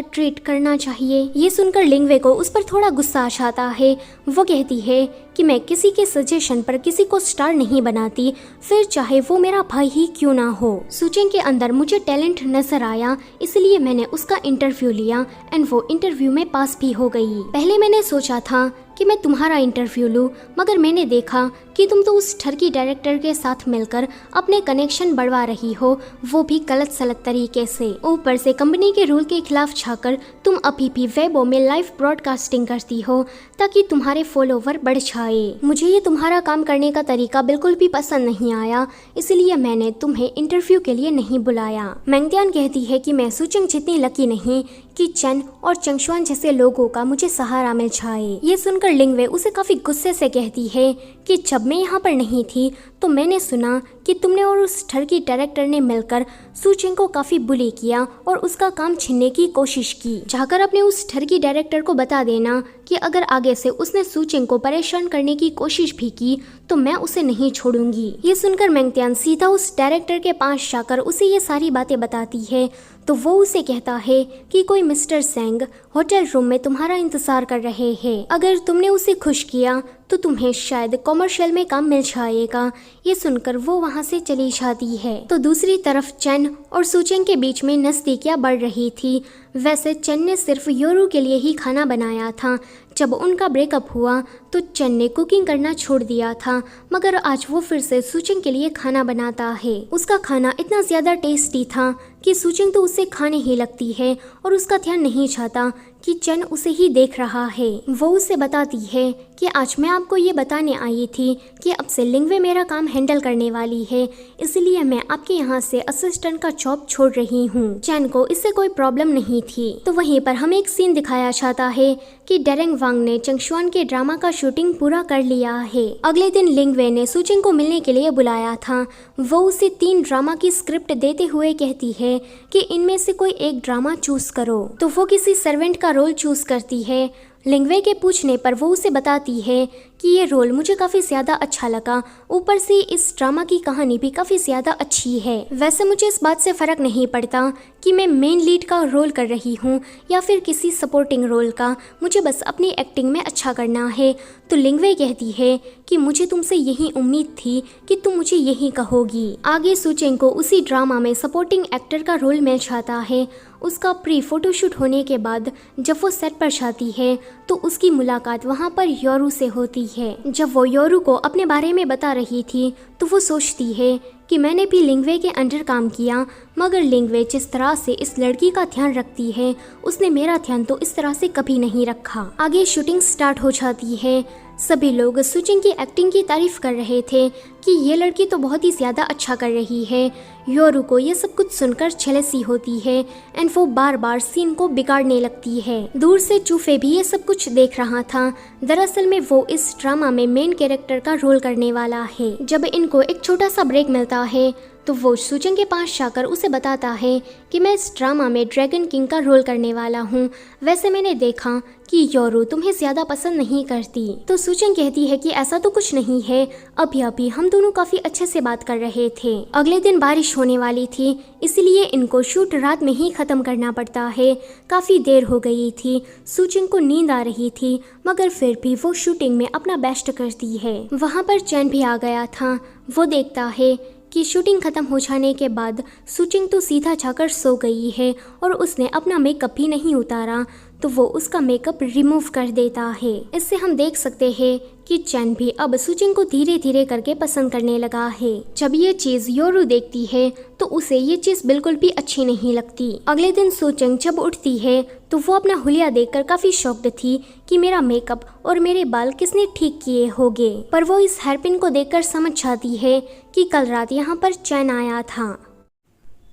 ट्रीट करना चाहिए? ये सुनकर लिंगवे को उस पर थोड़ा गुस्सा आ जाता है। वो कहती है कि मैं किसी के सजेशन पर किसी को स्टार नहीं बनाती, फिर चाहे वो मेरा भाई ही क्यों ना हो। सुचेंग के अंदर मुझे टैलेंट नजर आया, इसलिए मैंने उसका इंटरव्यू लिया एंड वो इंटरव्यू में पास भी हो गई। पहले मैंने सोचा था कि मैं तुम्हारा इंटरव्यू लूं, मगर मैंने देखा कि तुम तो उस ठरकी डायरेक्टर के साथ मिलकर अपने कनेक्शन बढ़वा रही हो, वो भी गलत सलत तरीके से। ऊपर से कंपनी के रूल के खिलाफ जाकर तुम अभी भी वेबो में लाइव ब्रॉडकास्टिंग करती हो ताकि तुम्हारे फॉलोवर बढ़ जाए। मुझे ये तुम्हारा काम करने का तरीका बिल्कुल भी पसंद नहीं आया, इसलिए मैंने तुम्हें इंटरव्यू के लिए नहीं बुलाया। मैंगतियान कहती है कि मैं सुचेंग जितनी लकी नहीं कि चेन और चंगशुआन जैसे लोगों का मुझे सहारा मिल जाए। ये सुनकर लिंगवे उसे काफी गुस्से से कहती है कि जब मैं यहाँ पर नहीं थी तो मैंने सुना कि तुमने और उस ठरकी डायरेक्टर ने मिलकर सुचेंग को काफी बुली किया और उसका काम छीनने की कोशिश की। जाकर अपने उस ठरकी डायरेक्टर को बता देना कि अगर आगे से उसने सुचेंग को परेशान करने की कोशिश भी की तो मैं उसे नहीं छोड़ूंगी। ये सुनकर मैंगतियान सीधा उस डायरेक्टर के पास जाकर उसे ये सारी बातें बताती है तो वो उसे कहता है कि कोई मिस्टर सेंग होटल रूम में तुम्हारा इंतजार कर रहे हैं। अगर तुमने उसे खुश किया तो तुम्हें शायद कॉमर्शियल में काम मिल जाएगा। ये सुनकर वो वहाँ से चली जाती है। तो दूसरी तरफ चेन और सुचेंग के बीच में नजदीकियाँ बढ़ रही थी। वैसे चेन ने सिर्फ योरू के लिए ही खाना बनाया था। जब उनका ब्रेकअप हुआ तो चेन ने कुकिंग करना छोड़ दिया था, मगर आज वो फिर से सुचेंग के लिए खाना बनाता है। उसका खाना इतना ज्यादा टेस्टी था कि सुचिंग तो उसे खाने ही लगती है और उसका ध्यान नहीं चाहता कि चैन उसे ही देख रहा है। वो उसे बताती है कि आज मैं आपको ये बताने आई थी कि अब से लिंगवे मेरा काम हैंडल करने वाली है, इसलिए मैं आपके यहाँ से असिस्टेंट का जॉब छोड़ रही हूँ। चैन को इससे कोई प्रॉब्लम नहीं थी। तो वहीं पर हमें एक सीन दिखाया जाता है कि डेरेंग वांग ने चंगशुआन के ड्रामा का शूटिंग पूरा कर लिया है। अगले दिन लिंगवे ने सुचिंग को मिलने के लिए बुलाया था। वो उसे 3 ड्रामा की स्क्रिप्ट देते हुए कहती है कि इनमें से कोई एक ड्रामा चूज करो। तो वो किसी सर्वेंट का रोल चूज करती है। लिंगवे के पूछने पर वो उसे बताती है कि ये रोल मुझे काफ़ी ज़्यादा अच्छा लगा, ऊपर से इस ड्रामा की कहानी भी काफ़ी ज़्यादा अच्छी है। वैसे मुझे इस बात से फ़र्क नहीं पड़ता कि मैं मेन लीड का रोल कर रही हूँ या फिर किसी सपोर्टिंग रोल का, मुझे बस अपनी एक्टिंग में अच्छा करना है। तो लिंगवे कहती है कि मुझे तुमसे यही उम्मीद थी कि तुम मुझे यही कहोगी। आगे सुचिंग को उसी ड्रामा में सपोर्टिंग एक्टर का रोल मिल जाता है। उसका प्री फोटोशूट होने के बाद जब वो सेट पर जाती है तो उसकी मुलाकात वहाँ पर योरू से होती है। जब वो योरू को अपने बारे में बता रही थी तो वो सोचती है कि मैंने भी लिंगवे के अंडर काम किया, मगर लिंगवे जिस तरह से इस लड़की का ध्यान रखती है उसने मेरा ध्यान तो इस तरह से कभी नहीं रखा। आगे शूटिंग स्टार्ट हो जाती है। सभी लोग सुचिंग की एक्टिंग की तारीफ कर रहे थे कि ये लड़की तो बहुत ही ज़्यादा अच्छा कर रही है। योरू को ये सब कुछ सुनकर जेलसी होती है एंड वो बार बार सीन को बिगाड़ने लगती है। दूर से चूफे भी ये सब कुछ देख रहा था। दरअसल में वो इस ड्रामा में मेन कैरेक्टर का रोल करने वाला है। जब इनको एक छोटा सा ब्रेक मिलता है तो वो सुचिंग के पास जाकर उसे बताता है कि मैं इस ड्रामा में ड्रैगन किंग का रोल करने वाला हूँ। वैसे मैंने देखा कि योरू तुम्हें ज़्यादा पसंद नहीं करती। तो सुचिंग कहती है कि ऐसा तो कुछ नहीं है, अभी हम दोनों काफ़ी अच्छे से बात कर रहे थे। अगले दिन बारिश होने वाली थी, इसलिए इनको शूट रात में ही ख़त्म करना पड़ता है। काफ़ी देर हो गई थी, सुचिंग को नींद आ रही थी, मगर फिर भी वो शूटिंग में अपना बेस्ट करती है। वहाँ पर चैन भी आ गया था। वो देखता है कि शूटिंग खत्म हो जाने के बाद सुचिंग तो सीधा जाकर सो गई है और उसने अपना मेकअप भी नहीं उतारा, तो वो उसका मेकअप रिमूव कर देता है। इससे हम देख सकते हैं कि चैन भी अब सुचिंग को धीरे धीरे करके पसंद करने लगा है। जब ये चीज योरू देखती है तो उसे ये चीज बिल्कुल भी अच्छी नहीं लगती। अगले दिन सुचिंग जब उठती है तो वो अपना हुलिया देखकर काफी शॉक्ड थी कि मेरा मेकअप और मेरे बाल किसने ठीक किए होंगे। पर वो इस हेयरपिन को देखकर समझ जाती है कि कल रात यहाँ पर चैन आया था।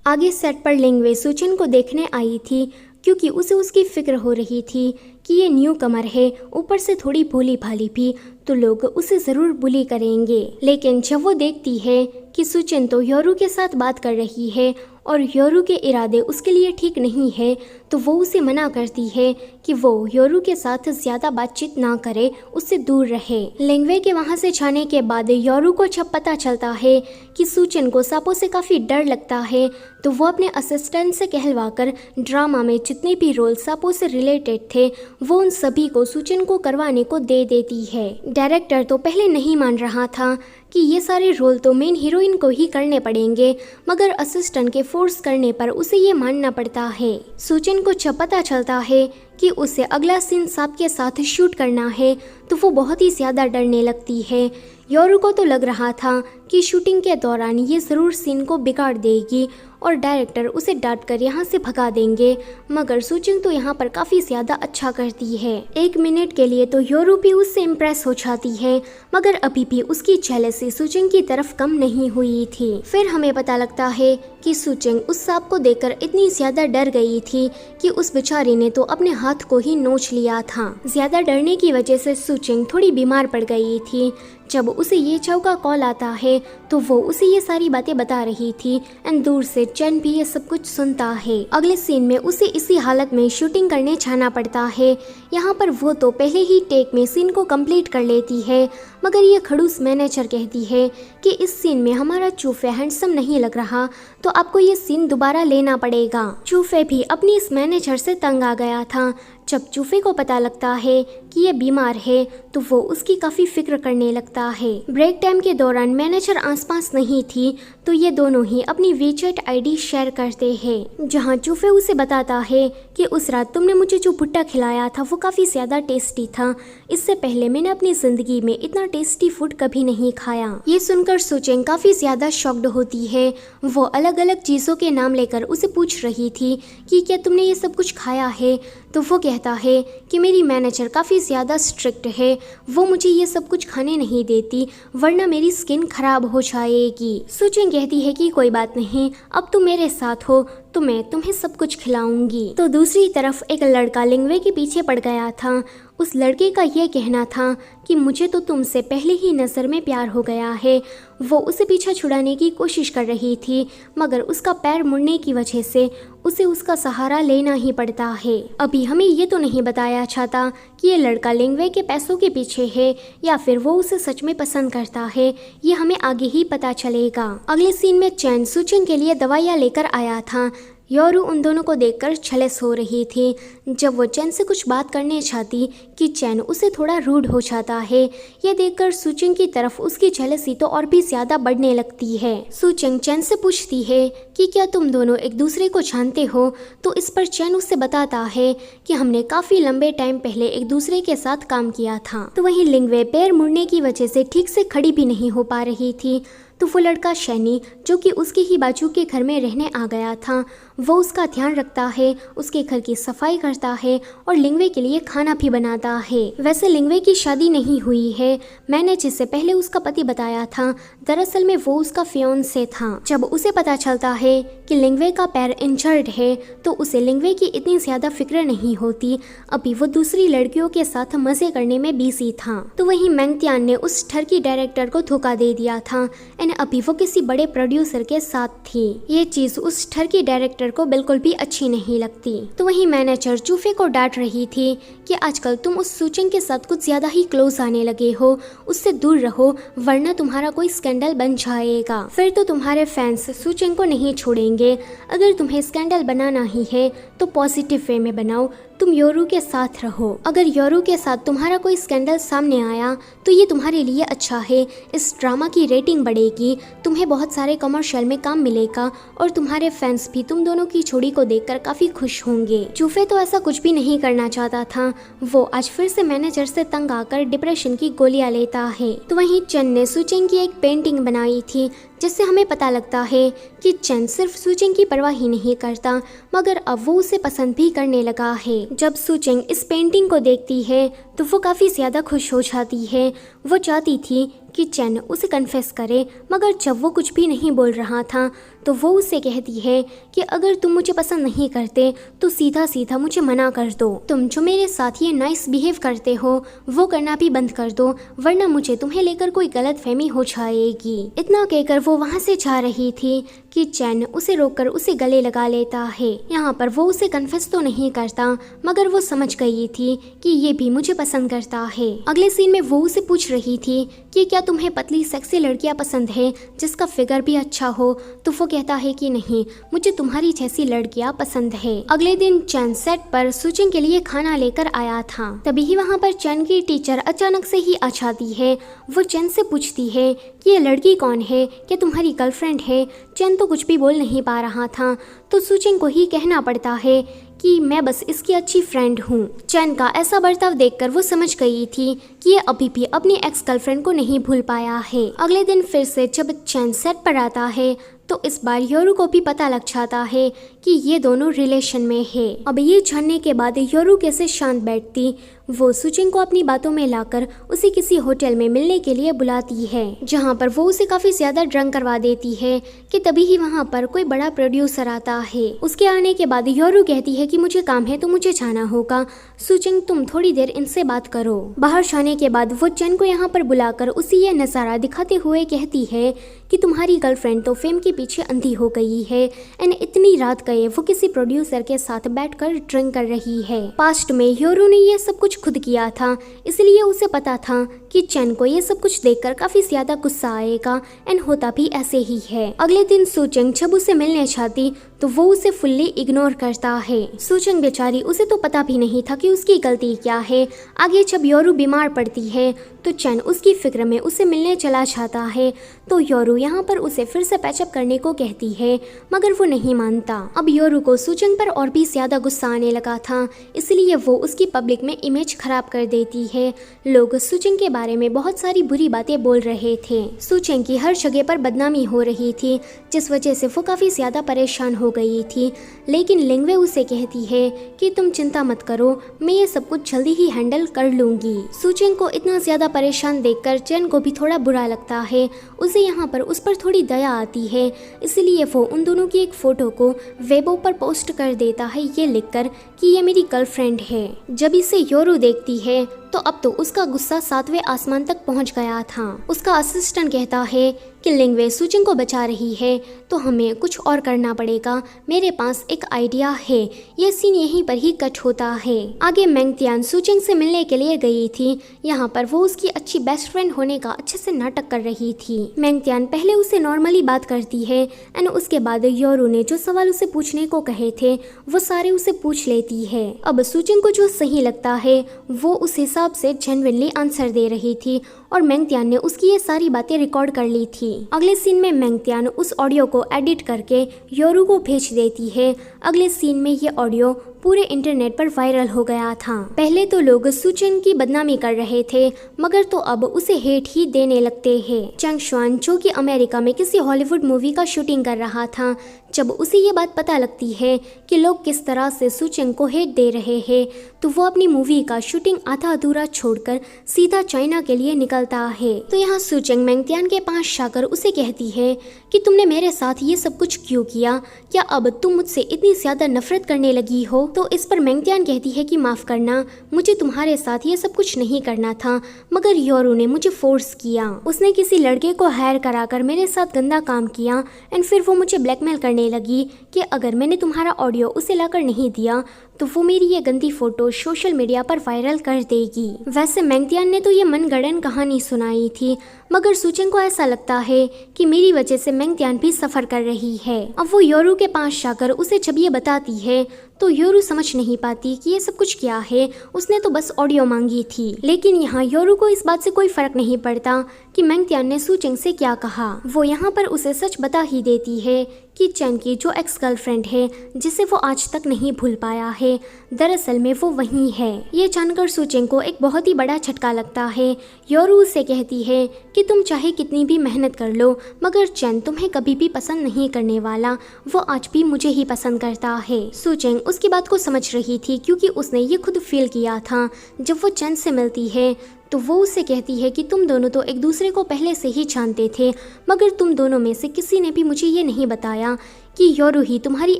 आगे सेट पर लिंगवे सुचिंग को देखने आई थी क्योंकि उसे उसकी फिक्र हो रही थी कि ये न्यू कमर है, ऊपर से थोड़ी भोली भाली भी, तो लोग उसे ज़रूर बुली करेंगे। लेकिन जब वो देखती है कि सुचिन तो योरू के साथ बात कर रही है और योरू के इरादे उसके लिए ठीक नहीं है, तो वो उसे मना करती है कि वो योरू के साथ ज़्यादा बातचीत ना करे, उससे दूर रहे। लिंगवे के वहाँ से जाने के बाद योरू को जब पता चलता है कि सुचिन को सांपों से काफ़ी डर लगता है, तो वो अपने असिस्टेंट से कहलवाकर ड्रामा में जितने भी रोल सांपों से रिलेटेड थे वो उन सभी को सुचिन को करवाने को दे देती है। डायरेक्टर तो पहले नहीं मान रहा था कि ये सारे रोल तो मेन हीरोइन को ही करने पड़ेंगे, मगर असिस्टेंट के फोर्स करने पर उसे ये मानना पड़ता है। सुचिन को जब पता चलता है कि उसे अगला सीन सांप के साथ शूट करना है तो वो बहुत ही ज़्यादा डरने लगती है। योरू को तो लग रहा था कि शूटिंग के दौरान ये ज़रूर सीन को बिगाड़ देगी और डायरेक्टर उसे डांट कर यहाँ से भगा देंगे, मगर सुचिंग तो यहाँ पर काफ़ी ज़्यादा अच्छा करती है। 1 मिनट के लिए तो योरू भी उससे इम्प्रेस हो जाती है, मगर अभी भी उसकी जेलसी सुचिंग की तरफ कम नहीं हुई थी। फिर हमें पता लगता है कि सुचिंग उस सांप को देखकर इतनी ज़्यादा डर गई थी कि उस बेचारी ने तो अपने हाथ को ही नोच लिया था। ज़्यादा डरने की वजह से सुचिंग थोड़ी बीमार पड़ गई थी। जब उसे ये चाव का कॉल आता है तो वो उसे ये सारी बातें बता रही थी एंड दूर से चैन भी ये सब कुछ सुनता है। अगले सीन में उसे इसी हालत में शूटिंग करने जाना पड़ता है। यहाँ पर वो तो पहले ही टेक में सीन को कंप्लीट कर लेती है, मगर ये खड़ूस मैनेजर कहती है कि इस सीन में हमारा चूफे हैंडसम नहीं लग रहा, तो आपको ये सीन दोबारा लेना पड़ेगा। चूफे भी अपनी इस मैनेजर से तंग आ गया था। जब चूफे को पता लगता है कि ये बीमार है तो वो उसकी काफ़ी फिक्र करने लगता है। ब्रेक टाइम के दौरान मैनेजर आसपास नहीं थी तो ये दोनों ही अपनी वीचैट आईडी शेयर करते हैं, जहाँ चूफे उसे बताता है कि उस रात तुमने मुझे जो भुट्टा खिलाया था वो काफ़ी ज़्यादा टेस्टी था। इससे पहले मैंने अपनी ज़िंदगी में इतना टेस्टी फूड कभी नहीं खाया। ये सुनकर सुचेंग काफ़ी ज़्यादा शॉक्ड होती है। वो अलग अलग चीज़ों के नाम लेकर उसे पूछ रही थी कि क्या तुमने ये सब कुछ खाया है। तो वो कहता है कि मेरी मैनेजर काफ़ी ज़्यादा स्ट्रिक्ट है, वो मुझे ये सब कुछ खाने नहीं देती वरना मेरी स्किन खराब हो जाएगी। सुचेंग कहती है कि कोई बात नहीं, अब तुम मेरे साथ हो तो मैं तुम्हें सब कुछ खिलाऊंगी। तो दूसरी तरफ एक लड़का लिंगवे के पीछे पड़ गया था। उस लड़के का ये कहना था कि मुझे तो तुमसे पहले ही नज़र में प्यार हो गया है। वो उसे पीछा छुड़ाने की कोशिश कर रही थी मगर उसका पैर मुड़ने की वजह से उसे उसका सहारा लेना ही पड़ता है। अभी हमें ये तो नहीं बताया जाता कि ये लड़का लिंगवे के पैसों के पीछे है या फिर वो उसे सच में पसंद करता है, ये हमें आगे ही पता चलेगा। अगले सीन में चैन सुचेंग के लिए दवाइयाँ लेकर आया था। योरू उन दोनों को देखकर छलस हो रही थी। जब वो चैन से कुछ बात करने चाहती कि चैन उसे थोड़ा रूड हो जाता है। ये देखकर सुचेंग की तरफ उसकी छलसी तो और भी ज्यादा बढ़ने लगती है। सुचेंग चैन से पूछती है कि क्या तुम दोनों एक दूसरे को जानते हो, तो इस पर चैन उससे बताता है कि हमने काफी लंबे टाइम पहले एक दूसरे के साथ काम किया था। तो वहीं लिंगवे पैर मुड़ने की वजह से ठीक से खड़ी भी नहीं हो पा रही थी। तो वो लड़का शैनी जो कि उसके ही बाजू के घर में रहने आ गया था, वो उसका ध्यान रखता है, उसके घर की सफाई करता है और लिंगवे के लिए खाना भी बनाता है। वैसे लिंगवे की शादी नहीं हुई है, मैंने जिससे पहले उसका पति बताया था, दरअसल में वो उसका फियोंसे था। जब उसे पता चलता है कि लिंगवे का पैर इंजर्ड है तो उसे लिंगवे की इतनी ज्यादा फिक्र नहीं होती। अभी वो दूसरी लड़कियों के साथ मजे करने में बिजी था। तो वहीं मैंगत्यान ने उस ठरकी डायरेक्टर को धोखा दे दिया था एंड अभी वो किसी बड़े प्रोड्यूसर के साथ थी। ये चीज उस ठरकी डायरेक्टर को बिल्कुल भी अच्छी नहीं लगती। तो वहीं मैनेजर चूफे को डांट रही थी कि आजकल तुम उस सुचेंग के साथ कुछ ज्यादा ही क्लोज आने लगे हो, उससे दूर रहो वरना तुम्हारा कोई स्कैंडल बन जाएगा। फिर तो तुम्हारे फैंस सुचेंग को नहीं छोड़ेंगे। अगर तुम्हें स्कैंडल बनाना ही है तो पॉजिटिव वे में बनाओ, तुम योरू के साथ रहो। अगर योरू के साथ तुम्हारा कोई स्कैंडल सामने आया तो ये तुम्हारे लिए अच्छा है, इस ड्रामा की रेटिंग बढ़ेगी, तुम्हें बहुत सारे कमर्शियल में काम मिलेगा और तुम्हारे फैंस भी तुम दोनों की जोड़ी को देखकर काफी खुश होंगे। चूफे तो ऐसा कुछ भी नहीं करना चाहता था। वो आज फिर से मैनेजर से तंग आकर डिप्रेशन की गोलियां लेता है। तो वहीं चेन ने सुचेंग की एक पेंटिंग बनाई थी जिससे हमें पता लगता है कि चेन सिर्फ सुचेंग की परवाह ही नहीं करता मगर अब वो उसे पसंद भी करने लगा है। जब सुचेंग इस पेंटिंग को देखती है तो वो काफ़ी ज़्यादा खुश हो जाती है। वो चाहती थी कि चेन उसे कन्फेस करे मगर जब वो कुछ भी नहीं बोल रहा था तो वो उससे कहती है कि अगर तुम मुझे पसंद नहीं करते तो सीधा सीधा मुझे मना कर दो। तुम जो मेरे साथ ये नाइस बिहेव करते हो वो करना भी बंद कर दो वरना मुझे तुम्हें लेकर कोई गलत फहमी हो जाएगी। इतना कहकर वो वहाँ से जा रही थी कि चैन उसे रोककर उसे गले लगा लेता है। यहाँ पर वो उसे कन्फेस तो नहीं करता मगर वो समझ गई थी कि ये भी मुझे पसंद करता है। अगले सीन में वो उसे पूछ रही थी कि क्या तुम्हें पतली सेक्सी लड़कियां पसंद है जिसका फिगर भी अच्छा हो, तो वो कहता है कि नहीं, मुझे तुम्हारी जैसी लड़कियां पसंद है। अगले दिन चैन सेट पर सुचेंग के लिए खाना लेकर आया था। तभी ही वहाँ पर चैन की टीचर अचानक से ही आ जाती है। वो चैन से पूछती है कि ये लड़की कौन है, क्या तुम्हारी गर्लफ्रेंड है। चैन तो कुछ भी बोल नहीं पा रहा था तो सुचेंग को ही कहना पड़ता है कि मैं बस इसकी अच्छी फ्रेंड हूँ। चैन का ऐसा बर्ताव देखकर वो समझ गई थी कि ये अभी भी अपनी एक्स गर्लफ्रेंड को नहीं भूल पाया है। अगले दिन फिर से जब चैन सेट पर आता है तो इस बार योरू को भी पता लग जाता है कि ये दोनों रिलेशन में है। अब ये जानने के बाद योरू कैसे शांत बैठती, वो सुचेंग को अपनी बातों में लाकर उसे किसी होटल में मिलने के लिए बुलाती है जहाँ पर वो उसे काफी ज्यादा ड्रंक करवा देती है कि तभी ही वहाँ पर कोई बड़ा प्रोड्यूसर आता है। उसके आने के बाद योरू कहती है कि मुझे काम है तो मुझे जाना होगा, सुचेंग तुम थोड़ी देर इनसे बात करो। बाहर जाने के बाद वो चैन को यहाँ पर बुलाकर उसे ये नजारा दिखाते हुए कहती है कि तुम्हारी गर्लफ्रेंड तो फेम के पीछे अंधी हो गई है एंड इतनी रात गए वो किसी प्रोड्यूसर के साथ बैठकर ड्रिंक कर रही है। पास्ट में योरू ने ये सब कुछ खुद किया था इसलिए उसे पता था कि चैन को ये सब कुछ देखकर काफी ज्यादा गुस्सा आएगा एंड होता भी ऐसे ही है। अगले दिन सुचेंग जब उसे मिलने जाती तो वो उसे फुल्ली इग्नोर करता है। सुचेंग बेचारी, उसे तो पता भी नहीं था कि उसकी गलती क्या है। आगे जब योरू बीमार पड़ती है तो चैन उसकी फिक्र में उसे मिलने चला जाता है, तो योरू यहाँ पर उसे फिर से पैचअप करने को कहती है, मगर वो नहीं मानता। अब योरू को सुचेंग पर और भी ज्यादा गुस्सा आने लगा था, इसलिए वो उसकी पब्लिक में इमेज खराब कर देती है। लोग सुचेंग के बारे में बहुत सारी बुरी बातें बोल रहे थे। सुचेंग की हर जगह पर बदनामी हो रही थी, जिस वजह से वो काफी ज्यादा परेशान हो गई थी। लेकिन लिंगवे उसे कहती है कि तुम चिंता मत करो, मैं ये सब कुछ जल्दी ही हैंडल कर लूंगी। सुचेंग को इतना ज्यादा परेशान देखकर चैन को भी थोड़ा बुरा लगता है। उसे यहाँ पर उस पर थोड़ी दया आती है, इसलिए वो उन दोनों की एक फोटो को वेबो पर पोस्ट कर देता है, ये लिखकर कि ये मेरी गर्लफ्रेंड है। जब इसे योरू देखती है तो अब तो उसका गुस्सा 7वें आसमान तक पहुंच गया था। उसका असिस्टेंट कहता है कि लिंगवे सुचेंग को बचा रही है तो हमें कुछ और करना पड़ेगा, मेरे पास एक आइडिया है। ये सीन यहीं पर ही कट होता है। आगे मेंगतियान सुचेंग से मिलने के लिए गई थी। यहाँ पर वो उसकी अच्छी बेस्ट फ्रेंड होने का अच्छे से नाटक कर रही थी। मेंगतियान पहले उसे नॉर्मली बात करती है एंड उसके बाद योरू ने जो सवाल उसे पूछने को कहे थे वो सारे उसे पूछ लेती है। अब सुचेंग को जो सही लगता है वो उस हिसाब से जेन्युइनली आंसर दे रही थी और मेंगतियान ने उसकी ये सारी बातें रिकॉर्ड कर ली थी। अगले सीन में मेंगतियान उस ऑडियो को एडिट करके योरू को भेज देती है। अगले सीन में ये ऑडियो पूरे इंटरनेट पर वायरल हो गया था। पहले तो लोग सुचेंग की बदनामी कर रहे थे, मगर तो अब उसे हेट ही देने लगते हैं। चंग शुआन, जो कि अमेरिका में किसी हॉलीवुड मूवी का शूटिंग कर रहा था, जब उसे ये बात पता लगती है कि लोग किस तरह से सुचेंग को हेट दे रहे हैं, तो वो अपनी मूवी का शूटिंग आधा अधूरा छोड़कर सीधा चाइना के लिए निकलता है। तो यहाँ सुचेंग मेंगतियान के पास जाकर उसे कहती है कि तुमने मेरे साथ ये सब कुछ क्यों किया, क्या अब तुम मुझसे इतनी ज्यादा नफरत करने लगी हो? तो इस पर मेंगतियान कहती है कि माफ करना, मुझे तुम्हारे साथ ये सब कुछ नहीं करना था, मगर योरू ने मुझे फोर्स किया। उसने किसी लड़के को हायर कराकर मेरे साथ गंदा काम किया एंड फिर वो मुझे ब्लैकमेल करने लगी कि अगर मैंने तुम्हारा ऑडियो उसे लाकर नहीं दिया तो वो मेरी ये गंदी फोटो सोशल मीडिया पर वायरल कर देगी। वैसे मेंगतियान ने तो ये मनगढ़ंत कहानी सुनाई थी, मगर सुचेंग को ऐसा लगता है कि मेरी वजह से मेंगतियान भी सफर कर रही है। अब वो योरू के पास जाकर उसे जब ये बताती है तो योरू समझ नहीं पाती कि ये सब कुछ क्या है, उसने तो बस ऑडियो मांगी थी। लेकिन यहाँ योरू को इस बात से कोई फर्क नहीं पड़ता कि मेंगतियान ने सुचेंग से क्या कहा। वो यहाँ पर उसे सच बता ही देती है कि चैन की जो एक्स गर्लफ्रेंड है जिसे वो आज तक नहीं भूल पाया है, दरअसल में वो वही है। ये जानकर सुचेंग को एक बहुत ही बड़ा झटका लगता है। योरू उसे कहती है कि तुम चाहे कितनी भी मेहनत कर लो, मगर चैन तुम्हें कभी भी पसंद नहीं करने वाला, वो आज भी मुझे ही पसंद करता है। सुचेंग उसकी बात को समझ रही थी, क्योंकि उसने ये खुद फील किया था। जब वो चैन से मिलती है तो वो उससे कहती है कि तुम दोनों तो एक दूसरे को पहले से ही जानते थे, मगर तुम दोनों में से किसी ने भी मुझे ये नहीं बताया कि योरू ही तुम्हारी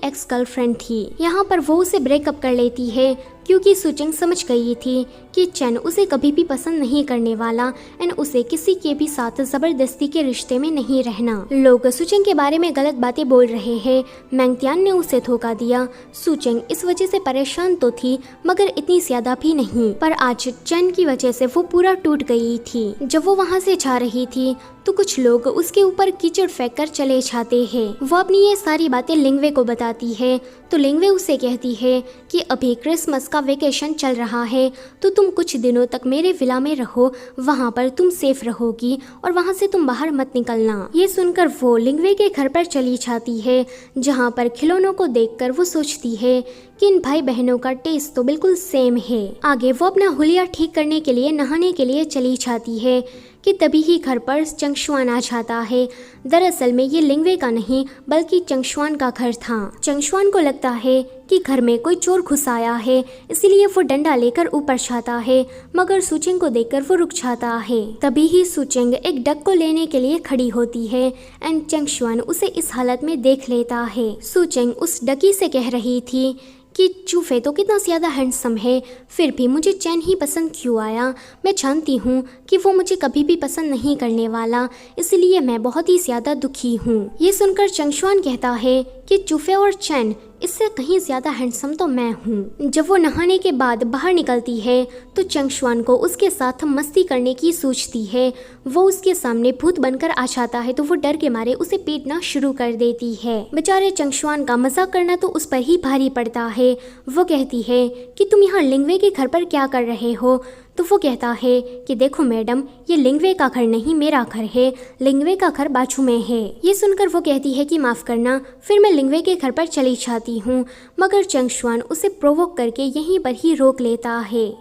एक्स गर्लफ्रेंड थी। यहाँ पर वो उसे ब्रेकअप कर लेती है, क्योंकि सुचेंग समझ गई थी कि चैन उसे कभी भी पसंद नहीं करने वाला एंड उसे किसी के भी साथ जबरदस्ती के रिश्ते में नहीं रहना। लोग सुचेंग के बारे में गलत बातें बोल रहे हैं, मेंगतियान ने उसे धोखा दिया। सुचेंग इस वजह से परेशान तो थी, मगर इतनी ज्यादा भी नहीं। पर आज चैन की वजह से वो पूरा टूट गई थी। जब वो वहाँ से जा रही थी तो कुछ लोग उसके ऊपर कीचड़ फेंक कर चले जाते हैं। वो अपनी ये सारी बातें लिंगवे को बताती है, तो लिंगवे उसे कहती है कि अभी क्रिसमस का वेकेशन चल रहा है, तो तुम कुछ दिनों तक मेरे विला में रहो, वहाँ पर तुम सेफ रहोगी और वहाँ से तुम बाहर मत निकलना। ये सुनकर वो लिंगवे के घर पर चली जाती है, जहाँ पर खिलौनों को देखकर वो सोचती है कि इन भाई बहनों का टेस्ट तो बिल्कुल सेम है। आगे वो अपना हुलिया ठीक करने के लिए नहाने के लिए चली जाती है कि तभी ही घर पर चंग शुआन आ जाता है। दरअसल में ये लिंगवे का नहीं बल्कि चंग शुआन का घर था। चंग शुआन को लगता है कि घर में कोई चोर घुस आया है, इसलिए वो डंडा लेकर ऊपर जाता है, मगर सुचेंग को देखकर वो रुक जाता है। तभी ही सुचेंग एक डक को लेने के लिए खड़ी होती है एंड चंग शुआन उसे इस हालत में देख लेता है। सुचेंग उस डकी से कह रही थी कि चूफे तो कितना ज्यादा हैंडसम है, फिर भी मुझे चैन ही पसंद क्यों आया? मैं जानती हूँ कि वो मुझे कभी भी पसंद नहीं करने वाला, इसलिए मैं बहुत ही ज्यादा दुखी हूँ। ये सुनकर चंग शुआन कहता है कि चूफे और चैन इससे कहीं ज्यादा हैंडसम तो मैं हूँ। जब वो नहाने के बाद बाहर निकलती है तो चंगशुआन को उसके साथ मस्ती करने की सोचती है। वो उसके सामने भूत बनकर आ जाता है तो वो डर के मारे उसे पीटना शुरू कर देती है। बेचारे चंगशुआन का मजाक करना तो उस पर ही भारी पड़ता है। वो कहती है कि तुम यहाँ लिंगवे के घर पर क्या कर रहे हो? तो वो कहता है कि देखो मैडम, ये लिंगवे का घर नहीं, मेरा घर है। लिंगवे का घर बाजू में है। ये सुनकर वो कहती है कि माफ करना, फिर मैं लिंगवे के घर पर चली जाती हूँ। मगर चंगशुआन उसे प्रोवोक करके यहीं पर ही रोक लेता है।